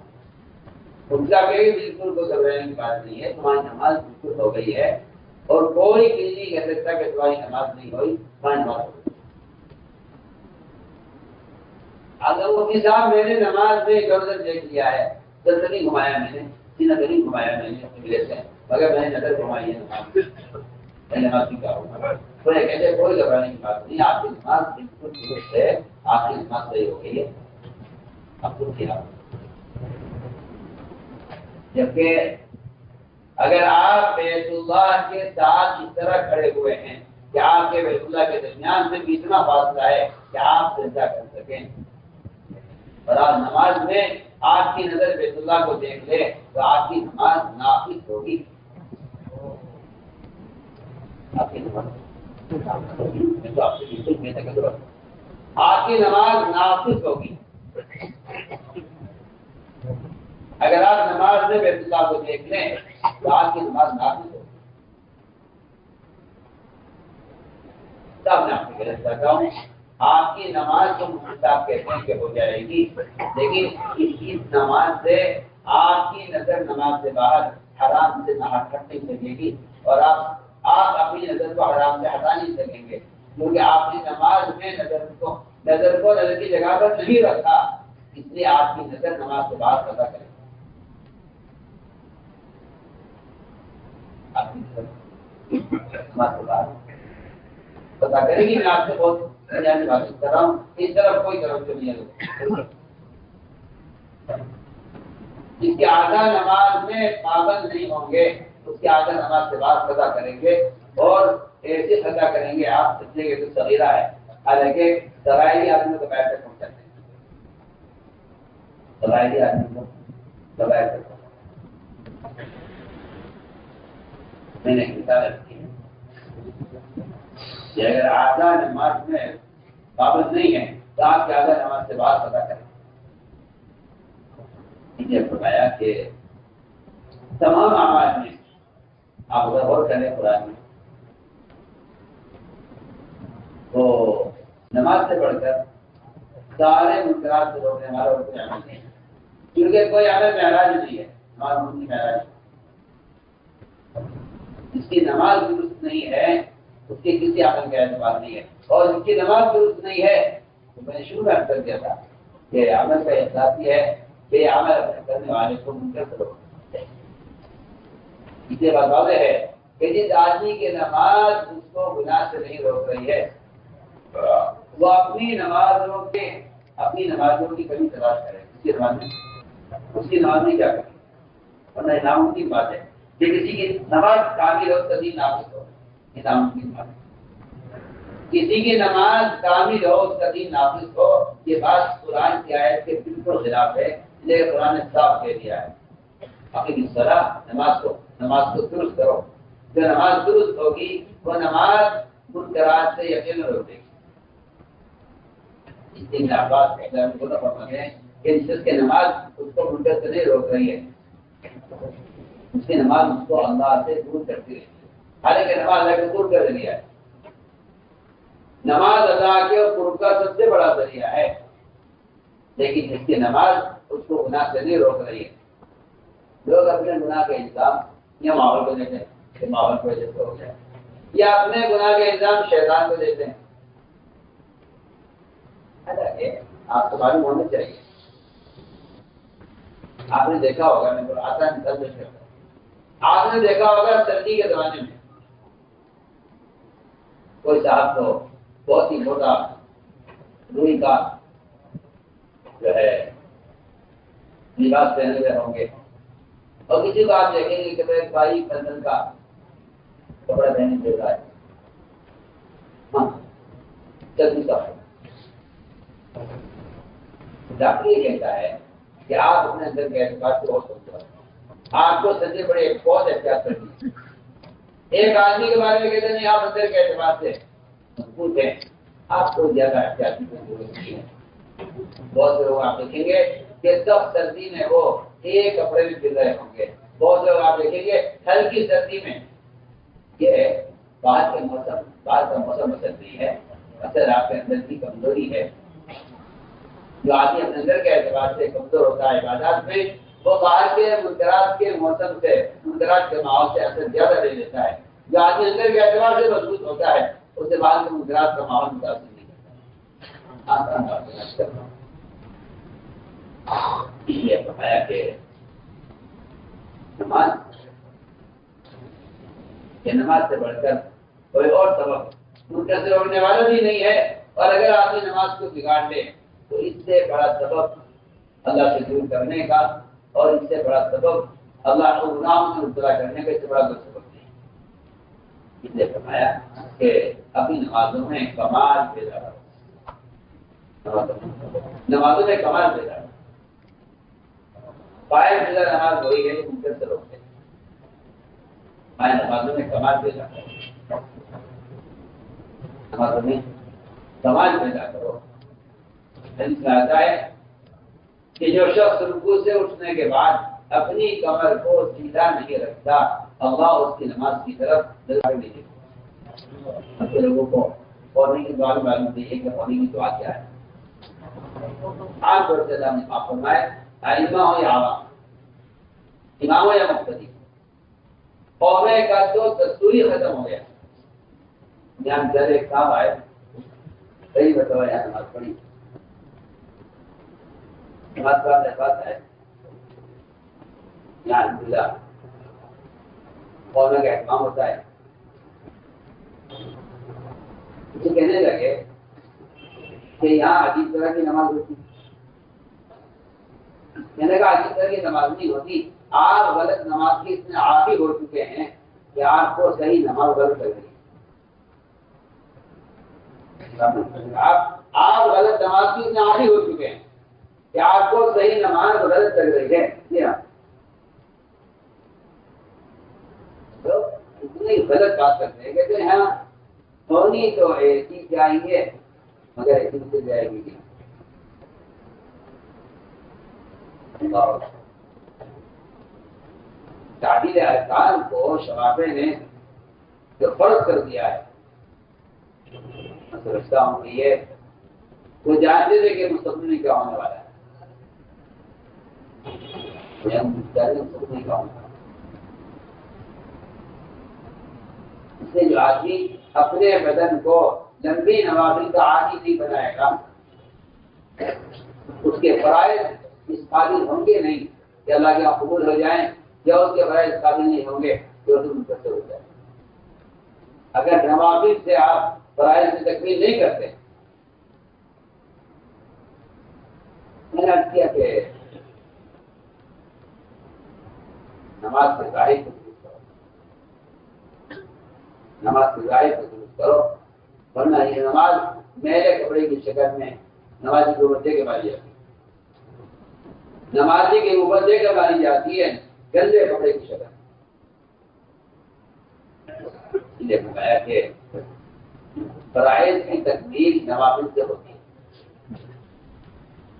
بالکل کوئی گھبرانے کی بات نہیں ہے، تمہاری نماز بالکل ہو گئی ہے، اور کوئی کسی نہیں کہہ سکتا کہ تمہاری نماز نہیں ہوئی، تمہاری نماز ہو گئی۔ اگر وہ صاحب میں نے نماز میں ادھر ادھر دیکھ لیا ہے، سر نہیں گھمایا میں نے، سینہ نہیں گھمایا میں نے، مگر میں نے نظر گھمائی ہے نماز میں نماز کی کیا ہوگا، تو یہ کہتے کوئی گھبرانے کی بات نہیں، آپ کی نماز بالکل درست ہے، آپ کی نماز صحیح ہو گئی ہے، آپ کو کیا ہوگا۔ جبکہ اگر آپ بیت اللہ کے ساتھ اس طرح کھڑے ہوئے ہیں کہ آپ کے بیت اللہ کے درمیان سے بھی اتنا فاصلہ ہے کہ آپ سجدہ کر سکیں، اور آپ نماز میں آپ کی نظر بیت اللہ کو دیکھ لے تو آپ کی نماز ناقص ہوگی، آپ کی نماز ناقص ہوگی۔ اگر آپ نماز میں بیت اللہ کو دیکھ لیں تو آپ کی نماز ناقص ہوگی۔ تب میں آپ کو غلط کرتا ہوں، آپ کی نماز تو صاحب کہتے ہیں کہ ہو جائے گی، لیکن اس نماز سے آپ کی نظر نماز سے باہر حرام سے نہ ہٹ نہیں سکے گی، اور آپ اپنی نظر کو حرام سے ہٹا نہیں سکیں گے، کیونکہ آپ نے نماز میں نظر کو نظر کی جگہ پر نہیں رکھا، اس لیے آپ کی نظر نماز سے باہر پتا کرے گی۔ پتا کرے گی، میں آپ سے بہت بات کر رہا ہوں، اس طرف کوئی توجہ نہیں ہے۔ جس کے اعضاء نماز میں پابند نہیں ہوں گے اس کے اعضاء نماز سے بعد قضا کریں گے، اور ایسے قضا کریں گے آپ سمجھیں گے تو صغیرہ ہے، حالانکہ سرائری آدمی کو بیٹھ تک پہنچاتے ہیں، سرائری آدمی کو بیٹھ تک میں نے کتاب رکھی ہے کہ اگر اعضاء نماز میں پابند نہیں ہے تو آپ کے اعضاء نماز سے بعد قضا کریں۔ نے فرمایا کہ تمام اعمال میں آپ اگر غور کریں قرآن میں تو نماز سے بڑھ کر سارے منکرات سے روکنے والا عمل ہیں، کیونکہ کوئی عمل معراج نہیں ہے، نماز کی معراج، جس کی نماز درست نہیں ہے اس کے کسی عمل کا اعتبار نہیں ہے، اور جس کی نماز درست نہیں ہے تو میں نے شروع میں کر دیا تھا کہ عمل کا احساس یہ ہے کہ عمل اپنے کرنے والے کو منکر کرو۔ اس لیے بات واضح ہے کہ جس آدمی کی نماز اس کو گناہ سے نہیں روک رہی ہے وہ اپنی نمازوں کی کمی تلاش کرے، اس کی نماز میں کیا کرے، ورنہ یہ ناممکن بات ہے کہ کسی کی نماز کامل ہو کبھی ناقص ہو، یہ ناممکن بات ہے۔ کسی کی نماز کامل ہو اس کا دین ناقص ہو، یہ بات قرآن کی آیت کے بالکل خلاف ہے، لیکن قرآن نے صاف کہہ دیا ہے اپنی نماز کو درست کرو۔ جو نماز درست ہوگی وہ نماز منکرات سے یقین روکے گی۔ اس لیے عباس فرماتے کہ جس کی نماز اس کو منکر سے نہیں روک رہی ہے، اس کی نماز اس کو اللہ سے دور کرتی رہی ہے، حالانکہ نماز اللہ کو دور کر دیا ہے۔ نماز اللہ کے قرب کا سب سے بڑا ذریعہ ہے، لیکن جس کی نماز اس کو گناہ سے نہیں روک رہی ہے، لوگ اپنے گناہ کا الزام یا ماحول کو دیتے ہیں کہ ماحول کی وجہ سے ہو گیا، یا اپنے گناہ کا الزام شیطان کو دیتے ہیں۔ حالانکہ آپ کو معلوم ہونا چاہیے، آپ نے دیکھا ہوگا، میں آسان مثال پیش کرتا ہوں، آپ نے دیکھا ہوگا سردی کے زمانے میں کوئی صاحب تو بہت ہی موٹا روئی کا جو ہے لباس پہنے ہوئے ہوں گے، اور کسی کو آپ دیکھیں گے کہ بھائی فصل کا کپڑا پہنے دے رہا ہے، ہاں سردی کا ڈاکٹر یہ کہتا ہے کہ آپ اپنے اندر کے اعتبار سے بہت سوچ رہے ہیں، آپ کو سردی بڑے بہت احتیاط کرنی ہے۔ ایک آدمی کے بارے میں کہتے ہیں آپ اندر کے اعتبار سے مضبوط ہیں، آپ کو زیادہ احتیاطی کی ضرورت نہیں ہے۔ بہت سے لوگ آپ دیکھیں گے کہ سخت سردی میں وہ ایک کپڑے میں پھر رہے ہوں گے، بہت سے لوگ آپ دیکھیں گے ہلکی سردی میں، یہ باہر کا موسم اثر نہیں ہے، اثر آپ کے اندر کی کمزوری ہے۔ جو آدمی اپنے اندر کے اعتبار سے کمزور ہوتا ہے عبادات میں، وہ باہر کے منکرات کے موسم سے، منکرات کے ماحول سے اثر زیادہ لے لیتا ہے۔ جو آدمی اندر کے اعتبار سے مضبوط ہوتا ہے اسے باہر کے منکرات کا ماحول متاثر نہیں کرتا۔ اس لیے فرمایا کہ نماز سے بڑھ کر کوئی اور سبب منکر سے روکنے والا بھی نہیں ہے، اور اگر آدمی نماز کو بگاڑ لے تو اس سے بڑا سبب اللہ سے دور کرنے کا، اور اس سے بڑا سبب اللہ کو گناہوں سے مبتلا کرنے کا، اس سے بڑا کوئی سبب نہیں۔ اس لیے فرمایا کہ اپنی نمازوں میں کمال پیدا کرو، نمازوں میں کمال پیدا کرو۔ پائے پیدا نماز وہی ہے جو منکر سے روکتے ہیں، پائے نمازوں میں کمال پیدا کرو، نمازوں میں کمال پیدا کرو۔ حدیث میں آتا ہے کہ جو شخص رکوع سے اٹھنے کے بعد اپنی کمر کو سیدھا نہیں رکھتا، اللہ اس کی نماز کی طرف دلائے نہیں دیتا۔ اپنے لوگوں کو پڑھنے کی دعا معلوم نہیں ہے کہ پڑھنے کی دعا کیا ہے۔ عام طور سے اللہ نے معاف فرمائے، ائمہ ہو یا عوام، امام ہو یا مقتدی، قومے کا تو دستوری ختم ہو گیا۔ یہاں گھر ایک صاحب آئے، کئی مرتبہ یہاں نماز پڑھی، نماز کا احساس ہے یہاں الحمدللہ قومے کا اہتمام ہوتا ہے۔ مجھے کہنے لگے کہ یہاں عجیب طرح کی نماز ہوتی، میں نے کہا عجیب طرح کی نماز نہیں ہوتی، آپ غلط نماز کی اتنے عادی ہو چکے ہیں کہ آپ کو صحیح نماز غلط لگ رہی ہے۔ آپ غلط نماز کی اتنے عادی ہو چکے ہیں کہ آپ کو صحیح نماز غلط لگ رہی ہے۔ جی ہاں، تو اتنی غلط بات کرتے ہیں، کہتے ہیں ہاں ہونی تو ایسی چاہیے مگر ایسی سے جائے گی نہیں۔ تعدیل ارکان کو شفافے نے جو فرض کر دیا ہے، میں سمجھتا ہوں کہ یہ وہ جانتے تھے کہ مستقبل میں کیا ہونے والا ہے، نہیں کہوں گا. اس لیے جو آدمی اپنے بدن کو لمبی نوافل کا عادی نہیں بنائے گا اس کے فرائض اس قابل ہوں گے نہیں کہ اللہ کے یہاں قبول ہو جائیں، یا اس کے فرائض قابل نہیں ہوں گے تو منتظر ہو جائے. اگر نوافل سے آپ فرائض کی تکمیل نہیں کرتے، میں نے عرض کیا کہ نماز کے ظاہر کو درست کرو، نماز کے ظاہر کو درست کرو، ورنہ یہ نماز میلے کپڑے کی شکل میں نمازی کے اوپر دے کے ماری جاتی ہے، نمازی کے اوپر دے کے ماری جاتی ہے گندے کپڑے کی شکل. فرمایا کہ فرائض کی تکمیل نوافل سے ہوتی ہے،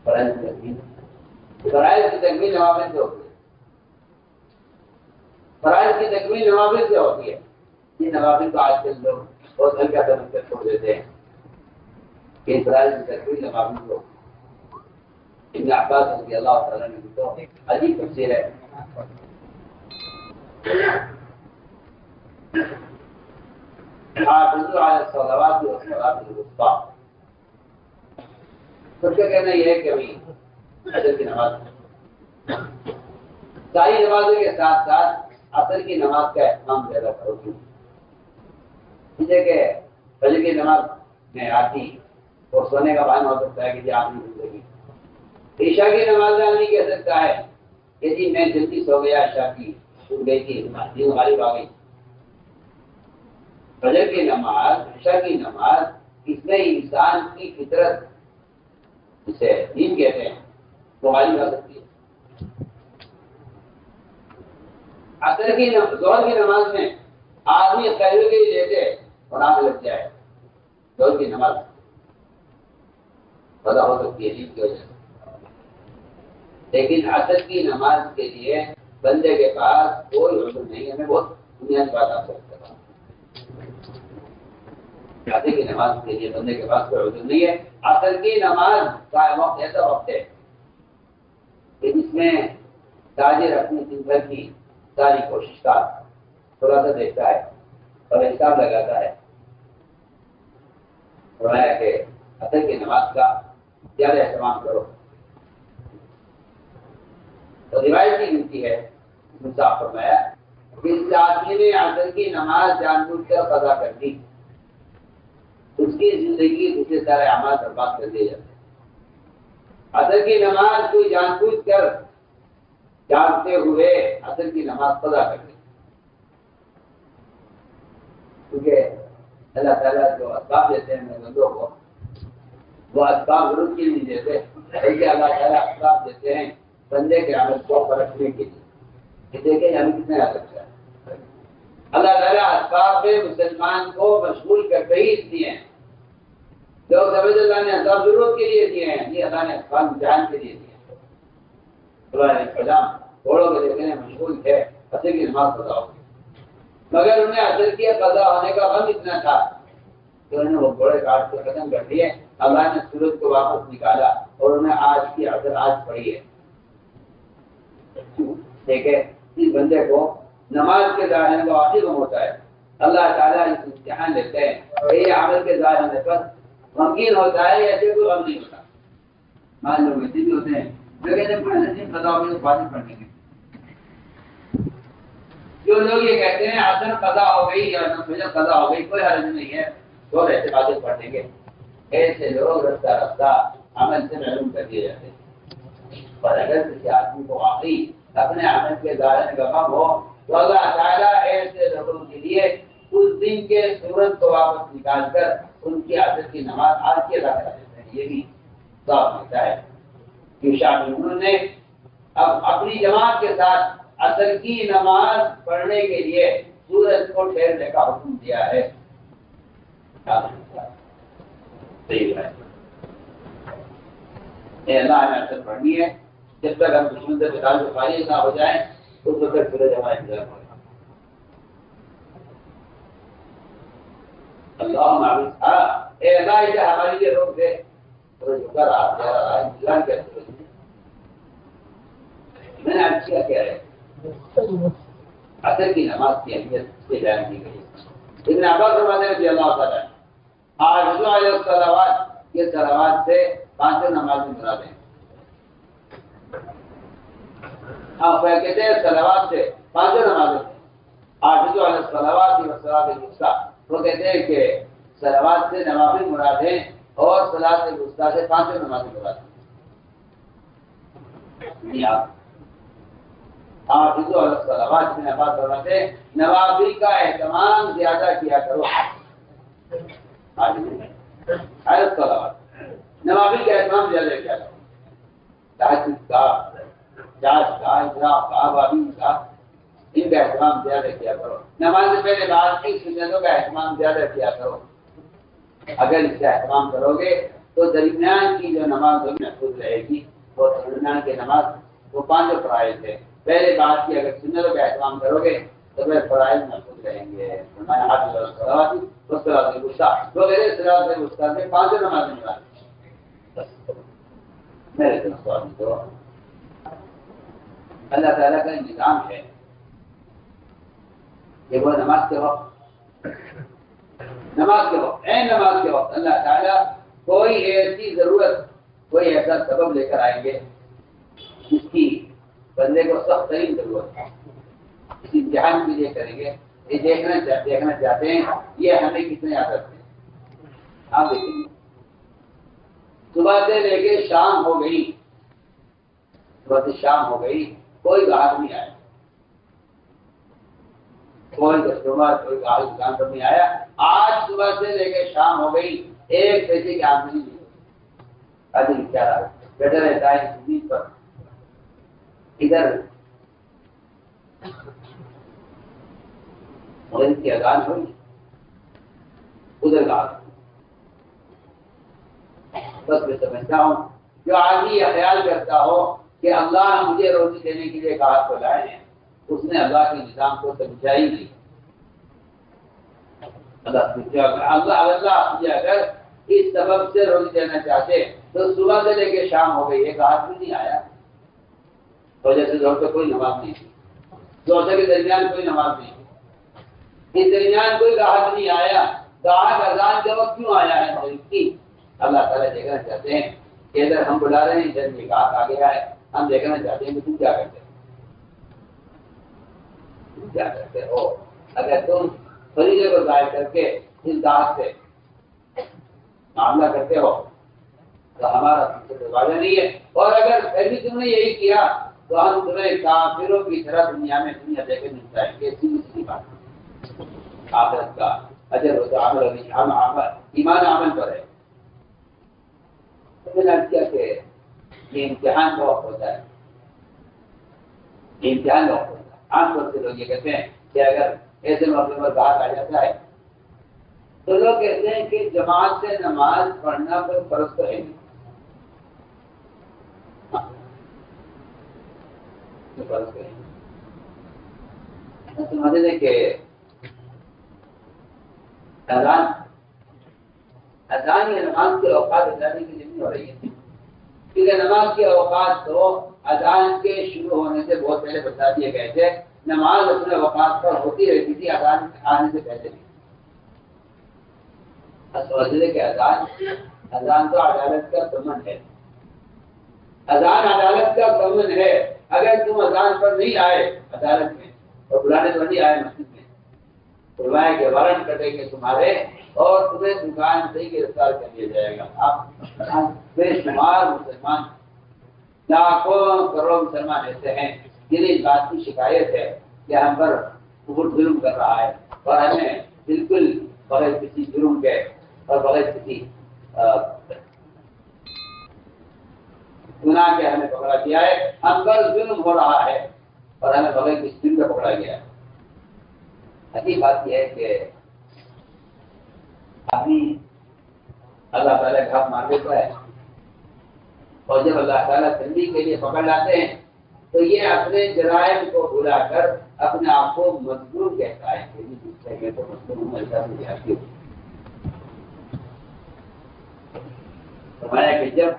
فرائض کی تکمیل نوافل سے ہوتی ہے، فرائض کی تکمیل نوافل سے ہوتی ہے. یہ نوافل کو آج کل لوگ بہت ہلکا سمجھ کر چھوڑ دیتے ہیں کہ فرائض کی تکمیل نوافل سے ہوتی ہے. ابن عباس رضی اللہ تعالیٰ نے تو عجیب تفسیر ہے. حافظوا علی الصلوات والصلاة الوسطى. سب کا کہنا یہ ہے کہ ابھی فجر کی نماز ساری نمازوں کے ساتھ ساتھ عصر کی نماز کا اہتمام زیادہ کرو. اس لیے کہ فجر کی نماز میں آتی اور سونے کا بہانہ ہو سکتا ہے کہ جی آپ نہیں زندگی. عشاء کی نماز میں آدمی کہہ سکتا ہے کہ جی میں جلدی سو گیا، عشاء کی چھوٹ گئی تھی، دن غالب آ گئی. فجر کی نماز، عشاء کی نماز، اس میں انسان کی فطرت جسے دین کہتے ہیں وہ غالب آ سکتی ہے. عصر کی ظہر کی نماز میں آدمی قہوے کے لیتے اور آگ لگ جائے، ظہر کی نماز پتا ہو سکتی ہے دین کی وجہ سے. لیکن عصر کی نماز کے لیے بندے کے پاس کوئی عذر نہیں ہے. میں بہت بنیادی بات آپ سے کرتا ہوں. عصر کی نماز کے لیے بندے کے پاس کوئی عذر نہیں ہے. عصر کی نماز کا وقت ایسا وقت ہے کہ جس میں تاجر اپنی دن بھر کی ساری کوشش کا تھوڑا سا دیکھتا ہے اور حساب لگاتا ہے. فرمایا کہ عصر کی نماز کا زیادہ اہتمام کرو. تو روایت کی گنتی ہے صاحب فرمایا کہ اس آدمی نے عصر کی نماز جان بوجھ کر قضا کر دی، اس کی زندگی دوسرے سارے اعمال برباد کر دیے جاتے ہیں. عصر کی نماز کوئی جان بوجھ کر جانتے ہوئے عصر کی نماز قضا کر دی، کیونکہ اللہ تعالیٰ جو اسباب دیتے ہیں بندوں کو وہ اسباب ضرور کے نہیں دیتے، بلکہ اللہ تعالیٰ اسباب دیتے ہیں بندے کے عمل کو پرکھنے کے لیے کہ دیکھیں ہمیں کتنے آ سکتا ہے. اللہ تعالیٰ اسباب میں مسلمان کو مشغول کرتے ہی اس لیے ہیں. لوگ سمجھ اللہ نے اسباب ضرورت کے لیے دیے ہیں، یہ اللہ نے اسباب امتحان کے لیے دیے ہیں. اللہ نے کلام گھوڑوں کے دیکھنے مشغول تھے، عصر کی نماز قضا ہو گئی، مگر انہیں عصر کی قضا ہونے کا غم اتنا تھا کہ انہوں نے وہ گھوڑے کاٹ کے ختم کر دیے. اللہ نے سورج کو واپس نکالا اور انہیں آج کی عصر آج پڑھی ہے. دیکھے اس بندے کو نماز کے ظاہر ہونے کا واقعی غم ہوتا ہے. اللہ تعالیٰ اس امتحان لیتے ہیں کہ یہ عمل کے ظاہر ہونے پر غمگین ہوتا ہے، ایسے کوئی غم نہیں ہوتا. مان لوگ ایسے بھی ہوتے ہیں جو کہتے ہیں پڑھنے سے قضا ہو گئی تو بعد میں پڑھنے کے. جو لوگ یہ کہتے ہیں عصر قضا ہو گئی یا فجر قضا ہو گئی کوئی حرج نہیں ہے تو ایسے باتیں پڑھیں گے، ایسے لوگ رفتہ رفتہ عمل سے محروم کر دیے جاتے ہیں. پر اگر کسی آدمی کو واقعی اپنے عمل کے ظاہر کا غم ہو تو اللہ تعالیٰ ایسے لوگوں کے لیے اس دن کے سورج کو واپس نکال کر ان کی عصر کی نماز آج کی ادا کرا دیتے ہیں. یہ بھی صاف ملتا ہے کہ شاہ نے اب اپنی جماعت کے ساتھ عصر کی نماز پڑھنے کے لیے سورج کو ٹھہرنے کا حکم دیا ہے. صحیح ہے. اللہ ہمیں عصر پڑھنی ہے. جب تک ہم دشمن سے قتال سے فارغ نہ ہو جائیں اس وقت تک سورج ہمارا انتظار ہوگا. اللہ اے اللہ اسے ہماری لیے روک دے. سورج جھکا رہا انتظار کیا سورج. میں نے آج کیا کیا ہے اثر کی نماز کی اہمیت سے بیان کی گئی. ابن عباس فرماتے ہیں رضی اللہ تعالیٰ حافظ علیہ الصلوات یہ صلوات سے 5 نماز مراد ہیں. ہاں کہتے ہیں صلوات سے 5 نمازیں حافظ علیہ الصلوات والصلاۃ الوسطیٰ. وہ کہتے ہیں کہ صلوات سے نوافل مراد ہیں اور صلاۃ الوسطیٰ سے 5 نمازیں مراد ہیں. حافظ علیہ الصلوات میں بات فرماتے ہیں نوافل کا اہتمام زیادہ کیا کرو. نوافل کا اہتمام زیادہ کیا کرو. تہجد کا جاج کا اجراء کا بابین کا ان کا اہتمام زیادہ کیا کرو. نماز سے پہلے بعد کی سنتوں کا اہتمام زیادہ کیا کرو. اگر اس کا اہتمام کرو گے تو درمیان کی جو نماز وہ محفوظ رہے گی. وہ درمیان کی نماز وہ 5 فرائض ہے. پہلے بات کی اگر سنتوں کا اہتمام کرو گے تو پھر فرائض محفوظ رہیں گے. حافظ علی الصلوات والصلاۃ الوسطیٰ وغیرہ صلاۃ الوسطیٰ سے 5 نمازیں مراد ہیں. میرے سوال تو اللہ تعالیٰ کا نظام ہے کہ وہ نماز کے وقت نماز کے وقت اللہ تعالیٰ کوئی ایسی ضرورت کوئی ایسا سبب لے کر آئیں گے جس کی بندے کو سخت ترین ضرورت ہے. اس امتحان کے لیے کریں گے. یہ دیکھنا چاہتے ہیں یہ ہمیں کتنے عادت ہے. آپ دیکھیں گے صبح سے لے کے شام ہو گئی. صبح سے شام ہو گئی کوئی گاہک نہیں آیا. کوئی کسٹمر کوئی گاہک دکان پر نہیں آیا. آج صبح سے لے کے شام ہو گئی 1 پیسے کی آمدنی نہیں ہوئی. آدمی کیا رہا بیٹھا رہتا ہے زمین پر. ادھر مغرب کی اذان ہوئی ادھر گاہک. بس میں سمجھتا ہوں جو آدمی یہ خیال کرتا ہو کہ اللہ مجھے روزی دینے کے لیے گاہک کو لائے ہیں اس نے اللہ کے نظام کو سمجھا ہی نہیں. اللہ مجھے اگر اس سبب سے روزی دینا چاہتے تو صبح سے لے کے شام ہو گئی ایک گاہک بھی نہیں آیا. وجہ سے زور پہ کوئی نماز نہیں تھی. زور کے درمیان کوئی نماز نہیں تھی. اس درمیان کوئی گاہک نہیں آیا. گاہک اذان کے وقت کیوں آیا ہے مغرب کی؟ اللہ تعالیٰ دیکھنا چاہتے ہیں کہ ادھر ہم بلا رہے ہیں ادھر میں گاہک آ گیا ہے. ہم دیکھنا چاہتے ہیں کہ تم کیا کرتے ہو. اگر تم فریضے کو ظاہر کر کے اس گاہک سے معاملہ کرتے ہو تو ہمارا تم سے دروازہ نہیں ہے. اور اگر پھر بھی تم نے یہی کیا تو ہم تمہیں کافروں کی طرح دنیا دے کے مل جائیں گے. سیدھی بات آخرت کا اجر ہوتا عمل ایمان عمل پر ہے. کیا کہ یہ امتحان کا وقت ہوتا ہے. یہ امتحان کا وقت ہوتا ہے. عام طور سے لوگ یہ کہتے ہیں کہ اگر ایسے موقع پر گاہک آ جاتا ہے تو لوگ کہتے ہیں کہ جماعت سے نماز پڑھنا کوئی فرض تو ہے نہیں. فرض تو ہے نہیں. سمجھتے ہیں کہ اذان یا نماز کے اوقات اذان کے لیے نہیں ہو رہی ہے کیونکہ نماز کے اوقات تو اذان کے شروع ہونے سے بہت پہلے بتا دیے گئے تھے. نماز اپنے اوقات پر ہوتی رہتی تھی اذان آنے سے پہلے بھی. سمجھتے کہ اذان تو عدالت کا ضمن ہے. اذان عدالت کا ضمن ہے. اگر تم اذان پر نہیں آئے عدالت میں اور بلانے پر نہیں آئے مسجد میں فرمایا کہ وارنٹ کٹیں گے تمہارے اور تمہیں دکان سے ہی گرفتار کر دیا جائے گا. آپ بے شمار مسلمان لاکھوں کروڑ مسلمان ایسے ہیں جنہیں اس بات کی شکایت ہے کہ ہم پر کفر ظلم کر رہا ہے اور ہمیں بالکل بغیر کسی جرم کے اور بغیر کسی گناہ کے ہمیں پکڑا گیا ہے. ہم پر ظلم ہو رہا ہے اور ہمیں بغیر کسی جرم کا پکڑا گیا ہے. حقیقت بات یہ ہے کہ ابھی اللہ تعالیٰ کا حق مانگے تو ہے اور جب اللہ تعالیٰ تنبیہ کے لیے پکڑ لاتے ہیں تو یہ اپنے جرائم کو بھلا کر اپنے آپ کو مظلوم کہتا ہے کہ تو مظلوم ایسا بھی جاتی ہو. فرمایا کہ جب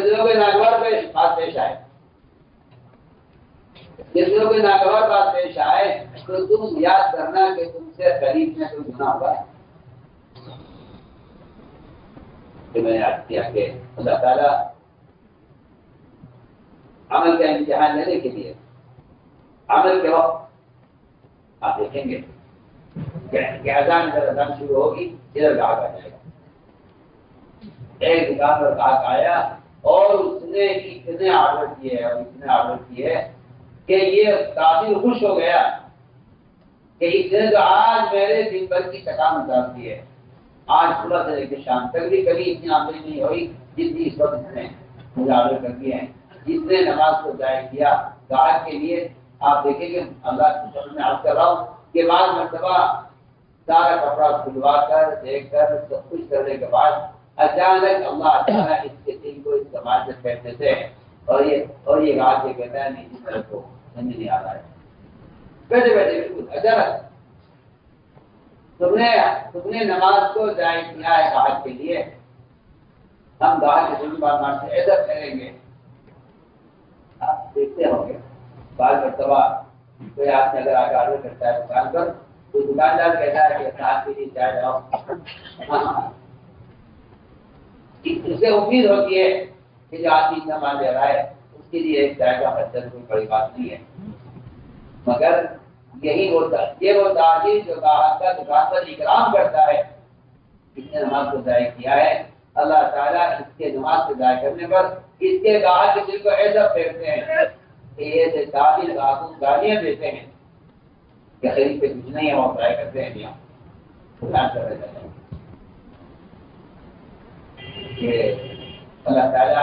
لوگ ناگوار پہ بات پیش آئے جس میں کوئی ناگوار بات پیش آئے تو تم یاد کرنا کہ تم سے قریب میں کوئی گناہ ہوا ہے. کہ میں نے یاد کیا کہ اللہ تعالیٰ عمل کا امتحان لینے کے لیے عمل کے وقت آپ دیکھیں گے کہ اذان شروع ہوگی، ادھر گاہک آ جائے گا. ایک دکان پر گاہک آیا اور اس نے اتنے آرڈر کیے اور اتنے آرڈر کیے کہ یہ کافی خوش ہو گیا کہ اس نے تو آج میرے دن بھر کی تکان اتار دی ہے. آج صبح سے لے کے شام تک بھی کبھی اتنی آمدنی نہیں ہوئی جتنی اس وقت اس نے مجھے آرڈر کر دیے ہیں. جس نے نماز کو ضائع کیا گاہک کے لیے آپ دیکھیں گے اللہ کی شکل میں عرض کر رہا ہوں کہ بعض مرتبہ سارا کپڑا کھلوا کر دیکھ کر سب کچھ کرنے کے بعد اچانک اللہ تعالیٰ اس کے دل کو اس سماج سے پھیرتے تھے اور یہ گاہک یہ کہتا ہے نہیں اس طرح کو سمجھ نہیں آ رہا ہے. بیٹھے بیٹھے بالکل اچانک تم نے نماز کو ضائع کیا ہے گاہک کے لیے. ہم گاہک کے دل بار مار سے ایسا پھیریں گے. آپ دیکھتے ہوں گے بعض مرتبہ کوئی آپ نے اگر آگے آرڈر کرتا ہے دکان پر تو دکاندار کہتا ہے کہ صاحب کے لیے چائے لاؤ. اسے امید ہوتی ہے کہ جو آدمی اتنا مال لے رہا ہے اس کے لیے ایک چائے کا خرچہ کوئی بڑی بات نہیں ہے. مگر یہ وہ تاجر جو گاہک کا دکان پر اکرام کرتا ہے اس نے نماز کو ضائع کیا ہے. اللہ تعالیٰ اس کے نماز کو ضائع کرنے پر اس کے گاہک کے دل کو ایسا پھیرتے ہیں کہ یہ تاجر گاہک کو گالیاں دیتے ہیں کہ خرید پہ کچھ نہیں ہے وہ ٹرائی کرتے ہیں یہاں کر رہے ہیں کہ اللہ تعالیٰ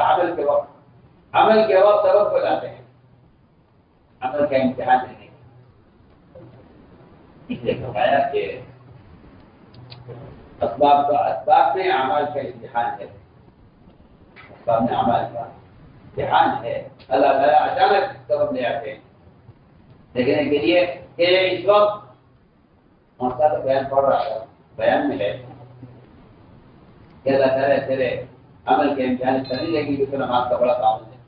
عمل کے وقت سبق کو لاتے ہیں عمل کا امتحان لینے اس لیے فرمایا کہ اسباب میں اعمال کا امتحان ہے. اسباب میں اعمال کا امتحان ہے. اللہ تعالیٰ اچانک سبب لے آتے ہیں دیکھنے کے لیے کہ اس وقت موسیٰ تو بیان پڑھ رہا تھا بیان میں ہے کہ اللہ تعالیٰ تیرے عمل کے امتحان کرنے لگی کہ نماز کا بڑا پابند ہے.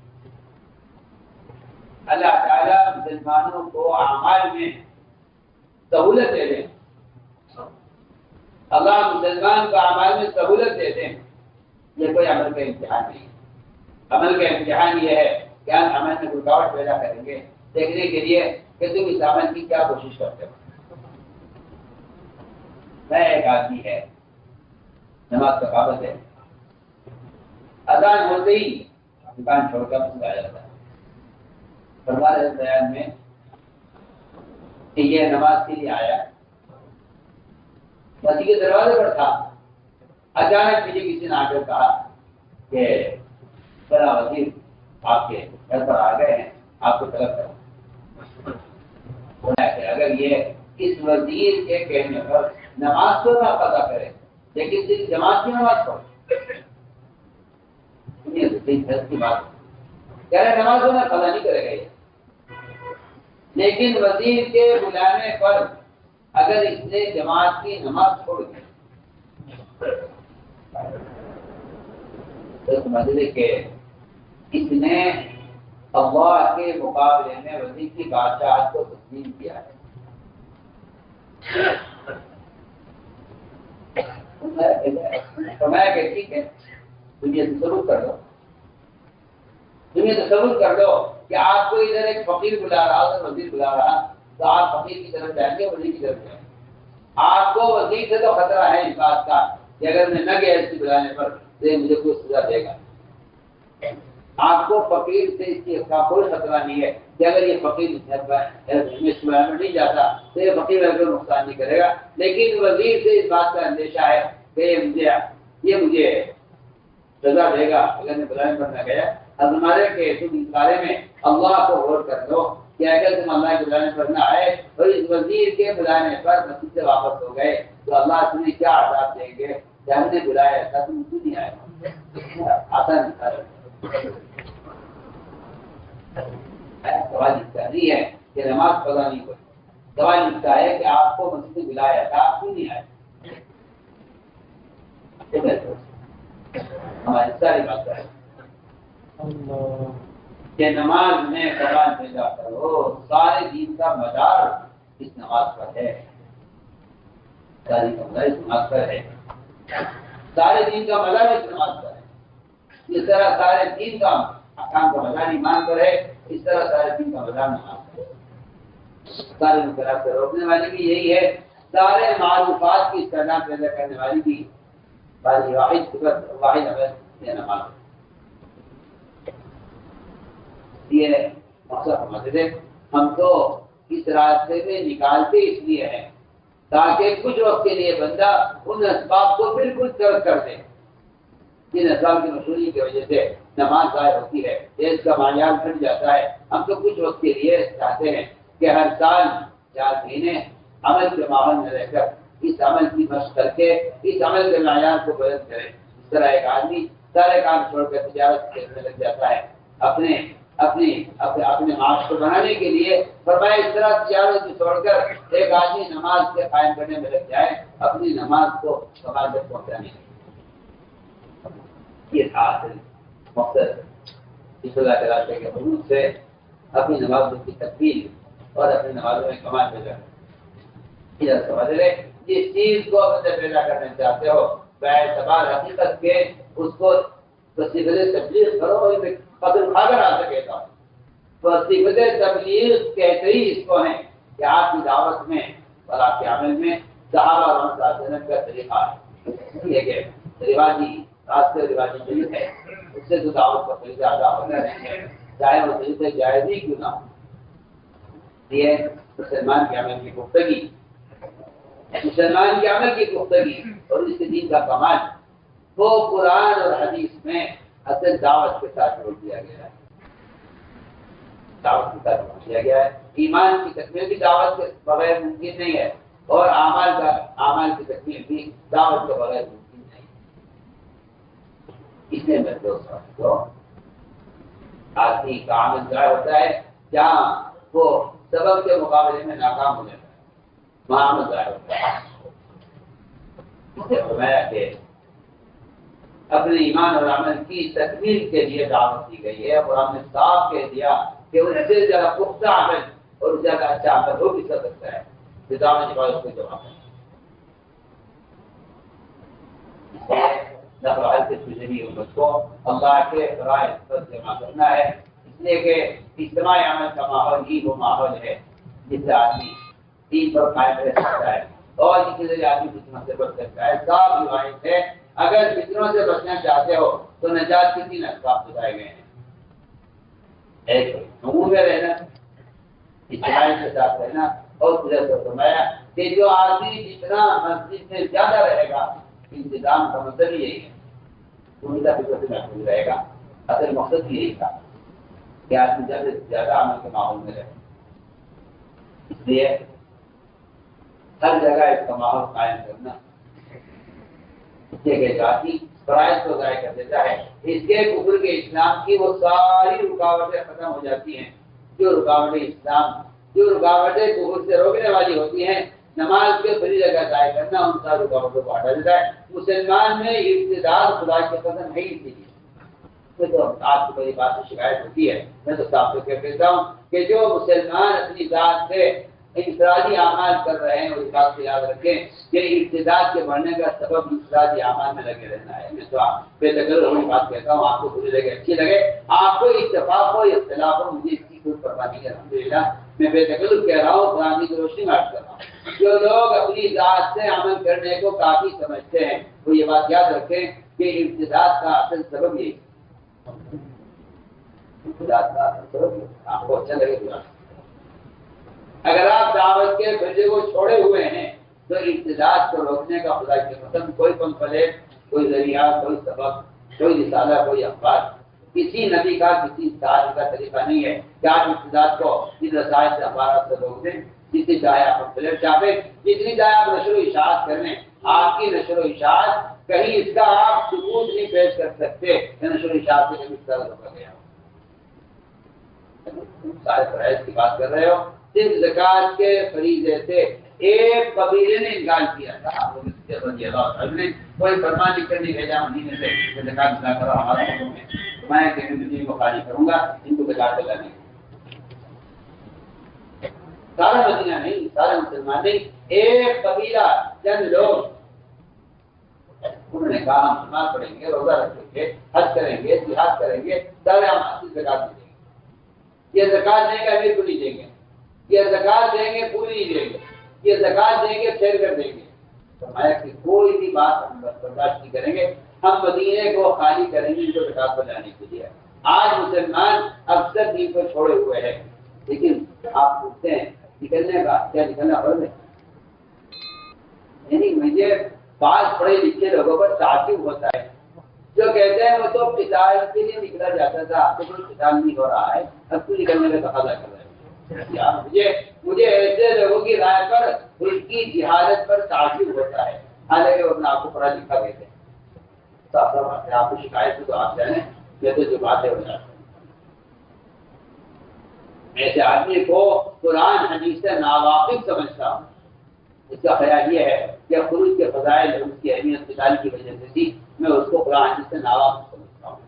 اللہ تعالیٰ مسلمانوں کو اعمال میں سہولت دے دیں. اللہ مسلمان کو اعمال میں سہولت دے دیں. یہ کوئی عمل کا امتحان نہیں. عمل کا امتحان یہ ہے کہ ہم عمل میں رکاوٹ پیدا کریں گے دیکھنے کے لیے کہ تم اس عمل کی کیا کوشش کرتے ہو. میں ایک آدمی ہے نماز کا پابند ہے اذان ہوتے ہی دکان چھوڑ کر آ جاتا ہے. فرما رہے بیان میں کہ یہ نماز کے لیے آیا مسجد کے دروازے پر تھا. اچانک مجھے کسی نے آ کر کہا کہ بڑا وزیر آپ کے گھر پر آ گئے ہیں آپ کو طلب کرو. اگر یہ اس وزیر کے کہنے پر نماز تو نہ قضا کرے لیکن صرف جماعت کی نماز پڑھو کی بات کہہ رہے نماز تو نہ قضا نہیں کرے گا یہ. لیکن وزیر کے بلانے پر اگر اس نے جماعت کی نماز چھوڑ دی تو سمجھ لے کہ اس نے اللہ کے مقابلے میں وزیر کی بادشاہت کو تسلیم کیا ہے. فرمایا کہ ٹھیک ہے تم یہ تصور کر لو کہ آپ کو ادھر ایک فقیر بلا رہا ادھر وزیر بلا رہا تو آپ فقیر کی طرف جائیں گے وزیر کی طرف جائیں گے. آپ کو وزیر سے تو خطرہ ہے اس بات کا کہ اگر میں نہ گیا اس کی بلانے پر تو مجھے کوئی سزا دے گا. آپ کو فقیر سے اس کی کا کوئی خطرہ نہیں ہے کہ اگر یہ فقیر میں نہیں جاتا تو یہ فقیر اگر نقصان نہیں کرے گا. لیکن وزیر سے اس بات کا اندیشہ ہے کہ یہ مجھے سزا دے گا اگر میں بلانے پر نہ گیا. ہمارے کہ تم اس بارے میں اللہ کو غور کر دو کہ اگر تم اللہ کے بلانے پر نہ آئے اور اس وزیر کے بلانے پر مسجد سے واپس ہو گئے تو اللہ تمہیں کیا عذاب دیں گے کہ ہم نے بلایا تھا تم کیوں نہیں آئے. آسان سوال اس کا نہیں ہے کہ نماز قضا نہیں ہوئی. سوال اس کا ہے کہ آپ کو مسجد سے بلایا تھا آپ کیوں نہیں آئے. ہماری ساری بات ہے کہ نماز میں کمال پیدا کرو، سارے دین کا مدار اس نماز پر ہے، ساری کا مدار اس نماز پر ہے، سارے دین کا مدار اس نماز پر ہے۔ جس طرح سارے دین کا احکام کا مدار ایمان پر ہے، اس طرح سارے دین کا مدار نماز پر ہے۔ سارے منکرات سے روکنے والی بھی یہی ہے، سارے معروفات کی اصطلاح پیدا کرنے والی بھی واحد صفت واحد عمل یہ نماز ہے۔ یہ مقصد سمجھ لیں، ہم تو اس راستے میں نکالتے اس لیے ہیں تاکہ کچھ وقت کے لیے بندہ ان اسباب کو بالکل ترک کر دے جن اسباب کی مشہوری کی وجہ سے نماز ضائع ہوتی ہے، دیش کا معیار گھٹ جاتا ہے۔ ہم تو کچھ وقت کے لیے چاہتے ہیں کہ ہر سال 4 مہینے عمل کے ماحول میں رہ کر اس عمل کی مشق کر کے اس عمل کے معیار کو بلند کرے۔ اس طرح ایک آدمی سارے کام چھوڑ کر تجارت کرنے لگ جاتا ہے، اپنے معاش کو بنانے کے لیے فرمایا اس طرح تجارت کو چھوڑ کر ایک آدمی نماز کے قائم کرنے میں لگ جائے، اپنی نماز کو کمال تک پہنچانے کے لیے۔ یہ تھا مقصد اس اللہ کے راستے کے حدود سے اپنی نمازوں کی تکمیل اور اپنی نمازوں میں کمال پیدا کرنا۔ سمجھ لے جس چیز کو اپنے پیدا کرنا چاہتے ہو باعتبار حقیقت کے اس کو تبلیغ کرو، قدر کھا کر آ سکے گا۔ صفت تبلیغ کہتے ہی اس کو ہیں کہ آپ کی دعوت میں اور آپ کے عمل میں صحابہ اور وسلم کا طریقہ ہے، یہ کہ روایتی راستے روایتی طریق ہے، اس سے تو دعوت کا طریقہ ادا ہونا نہیں ہے، چاہے وہ طریقے جائز ہی کیوں نہ ہو۔ یہ مسلمان کے عمل کی گفتگی، مسلمان کے عمل کی گفتگی اور اس کے دین کا کمال وہ قرآن اور حدیث میں اصل دعوت کے ساتھ جوڑ دیا گیا ہے، دعوت کے ساتھ جوڑ دیا گیا ہے۔ ایمان کی تکمیل بھی دعوت کے بغیر ممکن نہیں ہے، اور اعمال کی تکمیل بھی دعوت کے بغیر ممکن نہیں ہے۔ اس لیے میں دوستوں آدمی کا عمل ضائع ہوتا ہے جہاں وہ سبب کے مقابلے میں ناکام ہو جاتا ہے، وہاں عمل ضائع ہوتا ہے۔ اس نے فرمایا کہ اپنے ایمان اور عمل کی تکمیل کے لیے دعوت دی گئی ہے، اور ہم نے صاف کہہ دیا کہ اس سے زیادہ پختہ عمل اور زیادہ اچھا عمل ہو بھی سکتا ہے، دعوت کے بعد اس کو جواب ہے۔ نقل حل کے تجربی امت کو اللہ کے فرائض پر جمع کرنا ہے، اس لیے کہ اجتماعی عمل کا ماحول ہی وہ ماحول ہے جس سے آدمی دین پر قائم رہ سکتا ہے اور جس کے ذریعے آدمی فتنوں سے بچ سکتا ہے۔ صاف روایت ہے اگر فتنوں سے بچنا چاہتے ہو تو نجات کے 3 اسباب بتائے گئے ہیں۔ ایک عموم میں رہنا، اجتماعی کے ساتھ رہنا، اور خدا فرمایا کہ جو آدمی جتنا مسجد میں زیادہ رہے گا انتظام کا مطلب یہی ہے، عمدہ فکر سے محفوظ رہے گا۔ اصل مقصد یہی تھا کہ آدمی زیادہ سے زیادہ عمل کے ماحول میں رہے، اس لیے ہر جگہ اس کا ماحول قائم کرنا ذاتی فرائض کو ضائع کر دیتا ہے۔ اس کے کفر کے اسلام کی وہ ساری رکاوٹیں ختم ہو جاتی ہیں، جو رکاوٹیں کفر سے روکنے والی ہوتی ہیں۔ نماز کے بڑی جگہ ضائع کرنا ان ساری رکاوٹوں کو ہٹا دیتا ہے۔ مسلمان میں ابتداء خدا کی قسم ہے ہی نہیں، تو آپ کو بڑی بات سے شکایت ہوتی ہے، میں تو صاف طور پر کہتا ہوں کہ جو مسلمان اپنی ذات سے انفرادی اعمال کر رہے ہیں اس بات کو یاد رکھیں کہ ارتداد کے بڑھنے کا سبب انفرادی اعمال میں لگے رہنا ہے۔ میں تو بے تکلف ہوئی بات کہتا ہوں، آپ کو بری لگے اچھی لگے، آپ کو اتفاق ہو اختلاف ہو، مجھے اس کی کوئی پرواہ نہیں ہے، الحمدللہ میں بے تکلف کہہ رہا ہوں، قرآن کی روشنی میں عرض کر رہا ہوں۔ جو لوگ اپنی ذات سے عمل کرنے کو کافی سمجھتے ہیں وہ یہ بات یاد رکھیں کہ ارتداد کا اصل سبب یہی ارتداد کا اصل سبب آپ کو اچھا لگے برا، اگر آپ دعوت کے بھیجے کو چھوڑے ہوئے ہیں تو ارتداد کو روکنے کا خدا کی قسم کوئی پمفلیٹ، کوئی ذریعہ، کوئی سبب، کوئی رسالہ، کوئی اخبار، کسی نبی کا کسی صحابی کا طریقہ نہیں ہے کہ آپ ارتداد کو ان رسائل سے اخبارات سے روک دیں۔ جتنی چاہے آپ پمفلیٹ چھاپیں، جتنی چاہے آپ نشر و اشاعت کر لیں، آپ کی نشر و اشاعت کہیں اس کا آپ ثبوت نہیں پیش کر سکتے کہ نشر و اشاعت سے کبھی اس طرح روکا گیا ہو۔ سارے فرائض کی بات کر رہے ہو، صرف زکات کے فریضے سے ایک قبیلے نے انکار کیا تھا، کوئی فرمان لکھ کر نہیں بھیجا مدینے سے کہ زکات ادا کرو ہمارے ملک میں، میں کمیونٹی کو خالی کروں گا، ان کو زکات ادا نہیں۔ سارا مدینہ نہیں، سارے مسلمان نہیں، ایک قبیلہ چند لوگ انہوں نے کہا ہم نماز پڑھیں گے، روزہ رکھیں گے، حج کریں گے، جہاد کریں گے، سارے ہم اپنی زکات دیں گے۔ یہ زکات دیں گے امیر کو نہیں دیں گے، یہ زکات دیں گے پوری نہیں دیں گے، یہ زکات دیں گے پھیر کر دیں گے۔ فرمایا کہ کوئی بھی بات ہم برداشت نہیں کریں گے، ہم مدینے کو خالی کریں گے ان کو زکات بجانے کے لیے۔ آج مسلمان اکثر دین کو چھوڑے ہوئے ہیں، لیکن آپ پوچھتے ہیں نکلنے کا کیا نکلنا فرض ہے؟ یعنی مجھے بعض پڑھے لکھے لوگوں پر تعجب ہوتا ہے جو کہتے ہیں وہ تو قتال کے لیے نکلا جاتا تھا، اب تو کوئی قتال نہیں ہو رہا ہے، اب تو نکلنے کا تقاضا کر رہے ہیں۔ مجھے ایسے لوگوں کی رائے پر ان کی جہالت پر تعجب ہوتا ہے، حالانکہ وہ اپنے آپ کو پڑھا لکھا کہتے ہیں۔ آپ کو شکایت ہے تو آپ جانیں، یہ تو جو بات ہے وہ جانتے ہیں۔ ایسے آدمی کو قرآن حدیث سے ناواقف سمجھتا ہوں، اس کا خیال یہ ہے کہ خروج کے فضائل اور اس کی اہمیت قتال کی وجہ سے تھی، میں اس کو قرآن حدیث سے ناواقف سمجھتا ہوں،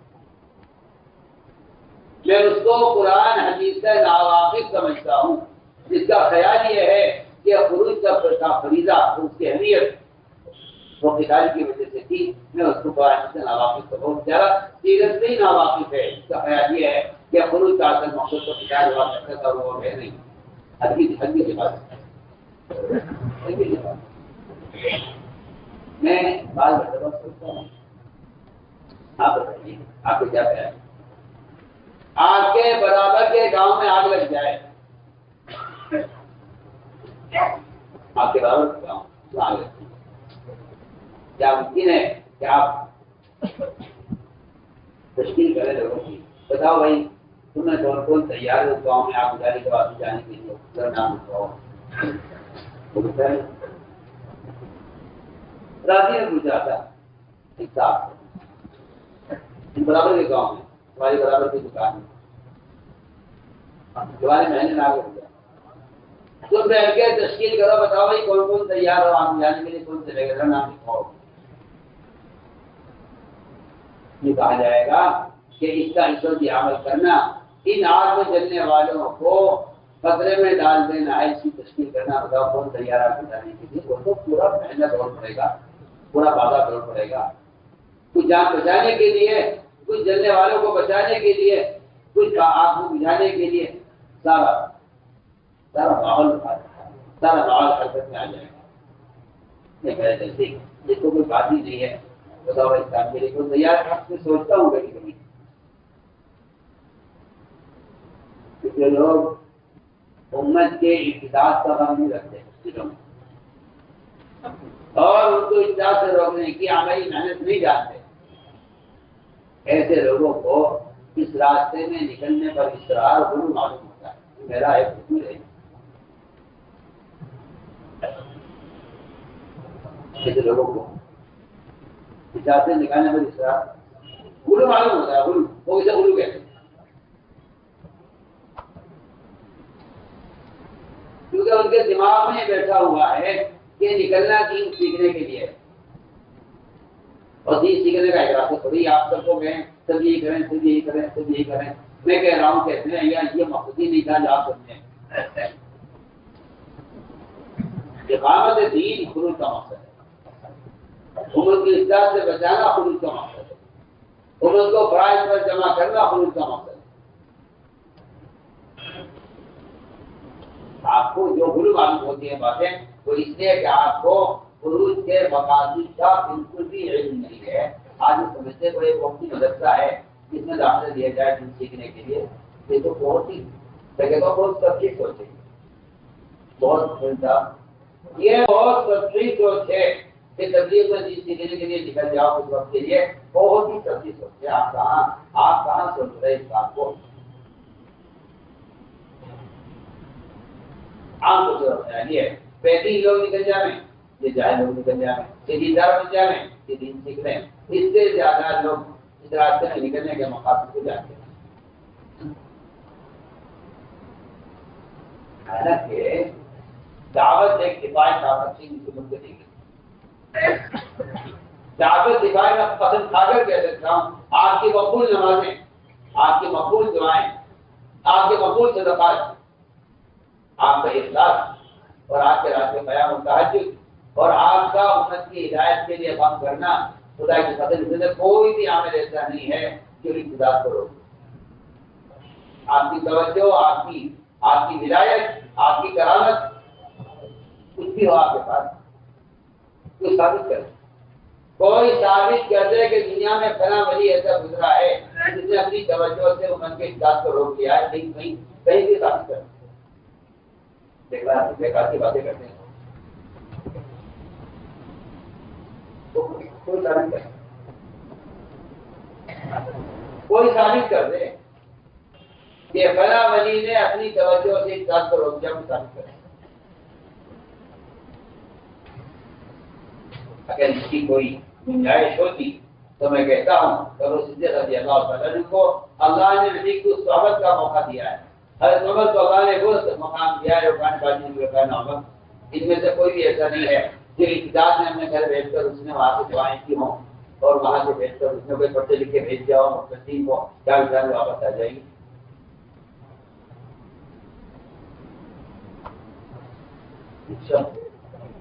میں اس کو قرآن حدیث سے ناواقف سمجھتا ہوں، جس کا خیال یہ ہے کہ خروج کا فریضہ اور اس کی اہمیت وہ قتال کی وجہ سے تھی، میں اس کو قرآن حدیث سے ناواقف سمجھتا ہوں۔ بیچارہ سیرت سے ہی ناواقف ہے، اس کا خیال یہ ہے کہ خروج کا اصل مقصد تو قتال ہوا کرتا تھا، وہ ہے نہیں۔ حدیث کی بات میں بال بچوں سوچتا ہوں، آپ بتائیے آپ کو کیا خیال ہے؟ آپ کے برابر کے گاؤں میں آگ لگ جائے، آپ کے برابر کے گاؤں میں آگ لگ جائے، کیا ممکن ہے کہ آپ تشکیل کریں لوگوں کی؟ بتاؤ بھائی تمہیں کون کون تیار ہے گاؤں میں آگ گزاری کے بعد جانے کے لیے؟ نام بتاؤ۔ راضی نے پوچھا تھا ایک صاحب برابر کے گاؤں میں، ہماری برابر کی دکان میں تمہارے مہینے میں آگے ہو گیا، تم بیٹھ کے تشکیل کرو، بتاؤ بھائی کون کون تیار ہو آپ جانے کے لیے، کون چلے گا، نام لکھاؤ۔ یہ کہا جائے گا کہ اس کا اس وقت عمل کرنا، ان آگ میں جلنے والوں کو خطرے میں ڈال دینا ہے، اس کی تشکیل کرنا، بتاؤ کون تیار آپ جانے کے لیے؟ وہ تو پورا مہینہ دوڑ پڑے گا، پورا بازار دوڑ پڑے گا، کچھ جان بچانے کے لیے، کچھ جلنے والوں کو بچانے کے لیے، کچھ آگ کو بجھانے کے لیے، سارا ماحول حرکت میں آ جائے گا۔ جس کو کوئی بات ہی نہیں ہے، بتاؤ اس کام کے لیے کوئی تیار ہے؟ میں سوچتا ہوں کبھی کبھی کہ لوگ امت کے اقتصاد کا غم نہیں رکھتے دلوں میں، اور ان کو اقتصاد سے روکنے کی عملی محنت نہیں جانتے، ایسے لوگوں کو اس راستے میں نکلنے پر اصرار ضرور معلوم ہوتا ہے۔ میرا ایک حکم ہے، ایسے لوگوں کو اس راستے سے نکالنے پر اصرار غلو معلوم ہوتا ہے، غلو وہ اسے غلو کہتے ہیں، کیونکہ ان کے دماغ میں بیٹھا ہوا ہے کہ نکلنا دین سیکھنے کے لیے، اور دین سیکھنے کا ایک راستہ تھوڑی آپ سب کو گئے سب یہی کریں، سب یہی کریں، سب یہی کریں۔ میں کہہ رہا ہوں کہتے ہیں یا یہ مقصد ہی نہیں تھا جو آپ سمجھیں، اقامت دین خروج کا مقصد ہے، امت کی اصلاح سے بچانا خروج کا مقصد ہے، امت کو فرائض پر جمع کرنا خروج کا مقصد ہے۔ آپ کو جو غلو معلوم ہوتی ہے باتیں، وہ اس لیے کہ آپ کو خروج کے مقاصد کا بالکل بھی علم نہیں ہے۔ آج سمجھتے کو ایک وقتی مدرسہ ہے جس میں داخلہ دیا جائے دین سیکھنے کے لیے، یہ تو بہت ہی بہت سچی سوچ ہے، بہت یہ بہت سچی سوچ ہے کہ تبلیغ میں دین سیکھنے کے لیے نکل جاؤ اس وقت کے لیے، بہت ہی سچی سوچ ہے۔ آپ کہاں سوچ رہے اس بات کو؟ عام کو جو خیال ہے پیدی لوگ نکل جائیں، یہ جاہل لوگ نکل جائیں، یہ دیندار بن جائیں، یہ دین سیکھ لیں، اس سے زیادہ لوگ اس راستے میں نکلنے کے مقاصد کو جانتے ہیں۔ حالانکہ دعوت ایک دفاعی طاقت سے منتقل کی دعوت دفاعی میں قسم کھا کر کہہ سکتا ہوں آپ کی مقبول نمازیں، آپ کی مقبول دعائیں، آپ کے مقبول صدقات، آپ کا اخلاص اور آپ کے راستے قیام و تہجد اور آپ کا امت کی ہدایت کے لیے کام کرنا، خدا کی قسم سے کوئی بھی عمل ایسا نہیں ہے جو ابتداء کرو. آپ کی توجہ، آپ کی ولایت، آپ کی کرامت کچھ بھی ہو آپ کے پاس، کوئی ثابت کرے، کوئی ثابت کر دے کہ دنیا میں فلاں ولی ایسا گزرا ہے جس نے اپنی توجہ سے امت کے اطاعت کو روک دیا ہے، کہیں بھی ثابت کرے. بیکار کی باتیں کرتے ہیں. کوئی ثابت کر دے کہ فلاں ولی نے اپنی توجہ سے اطاعت کو روک دیا، وہ ثابت کرے. اگر اس کی کوئی گنجائش ہوتی تو میں کہتا ہوں کرو صدیق رضی اللہ تعالیٰ عنہ کو اللہ نے نبی کو صحبت کا موقع دیا ہے. حضرت عمر کو اللہ نے وہ مقام دیا ہے ان میں سے کوئی بھی ایسا نہیں ہے جو ابتداء میں اپنے گھر بھیج کر اس نے وہاں سے دعائیں کی ہوں اور وہاں سے بھیج کر اس نے کوئی پڑھتے لکھ کے بھیج دیا ہو مختصین کو کیا انسان واپس آ جائیں گی.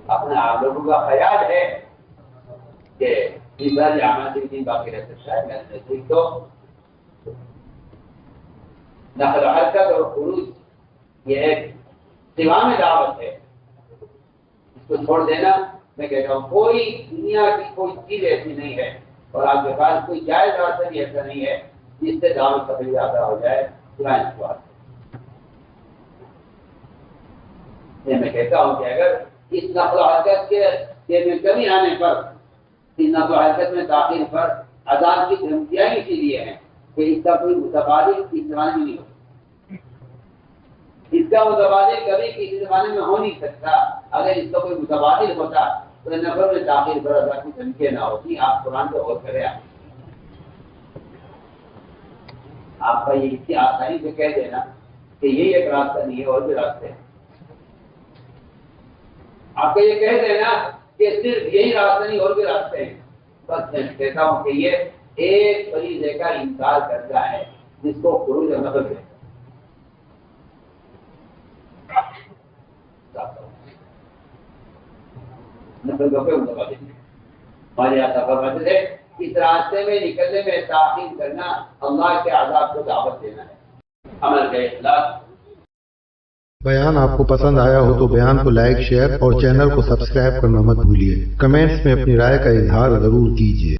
اپنے آپ لوگوں کا خیال ہے کہ جامع سے دن باقی رہ سکتا ہے. میں نزدیک تو نقل و حرکت اور خروج یہ ایک سوا میں دعوت ہے، اس کو چھوڑ دینا میں کہتا ہوں کوئی دنیا کی کوئی چیز ایسی نہیں ہے اور آپ کے پاس کوئی جائز راستہ بھی ایسا نہیں ہے جس سے دعوت کا ادا ہو جائے سوائے اس بات. میں کہتا ہوں کہ اگر اس نقل و حرکت کے میں کمی آنے پر، اس نقل و حرکت میں تاخیر پر اذان کی دھمکیاں اسی لیے ہیں کہ اس کا کوئی متبادل اس زمانے میں نہیں ہوتا. اس کا متبادل کبھی کسی زمانے میں ہو نہیں سکتا. اگر اس کا کوئی متبادل ہوتا تو نفر میں تاخیر پر اذان کی دھمکیاں نہ ہوتی. آپ قرآن کو غور کریں، آپ کا یہ اتنی آسانی سے کہہ دینا کہ یہ ایک راستہ نہیں ہے اور بھی راستے ہیں. آپ کو یہ کہہ دینا کہ صرف یہی راستہ نہیں اور بھی راستے ہیں. بس میں کہتا ہوں کہ یہ ایک فریضے کا انکار کرتا ہے جس کو خروج نقل کہتے ہیں. نقل کو ہمارے یہاں سفر مت ہے. اس راستے میں نکلنے میں تاخیر کرنا اللہ کے عذاب کو دعوت دینا ہے. عمل کا اخلاص. بیان آپ کو پسند آیا ہو تو بیان کو لائک، شیئر اور چینل کو سبسکرائب کرنا مت بھولیے. کمنٹس میں اپنی رائے کا اظہار ضرور کیجیے.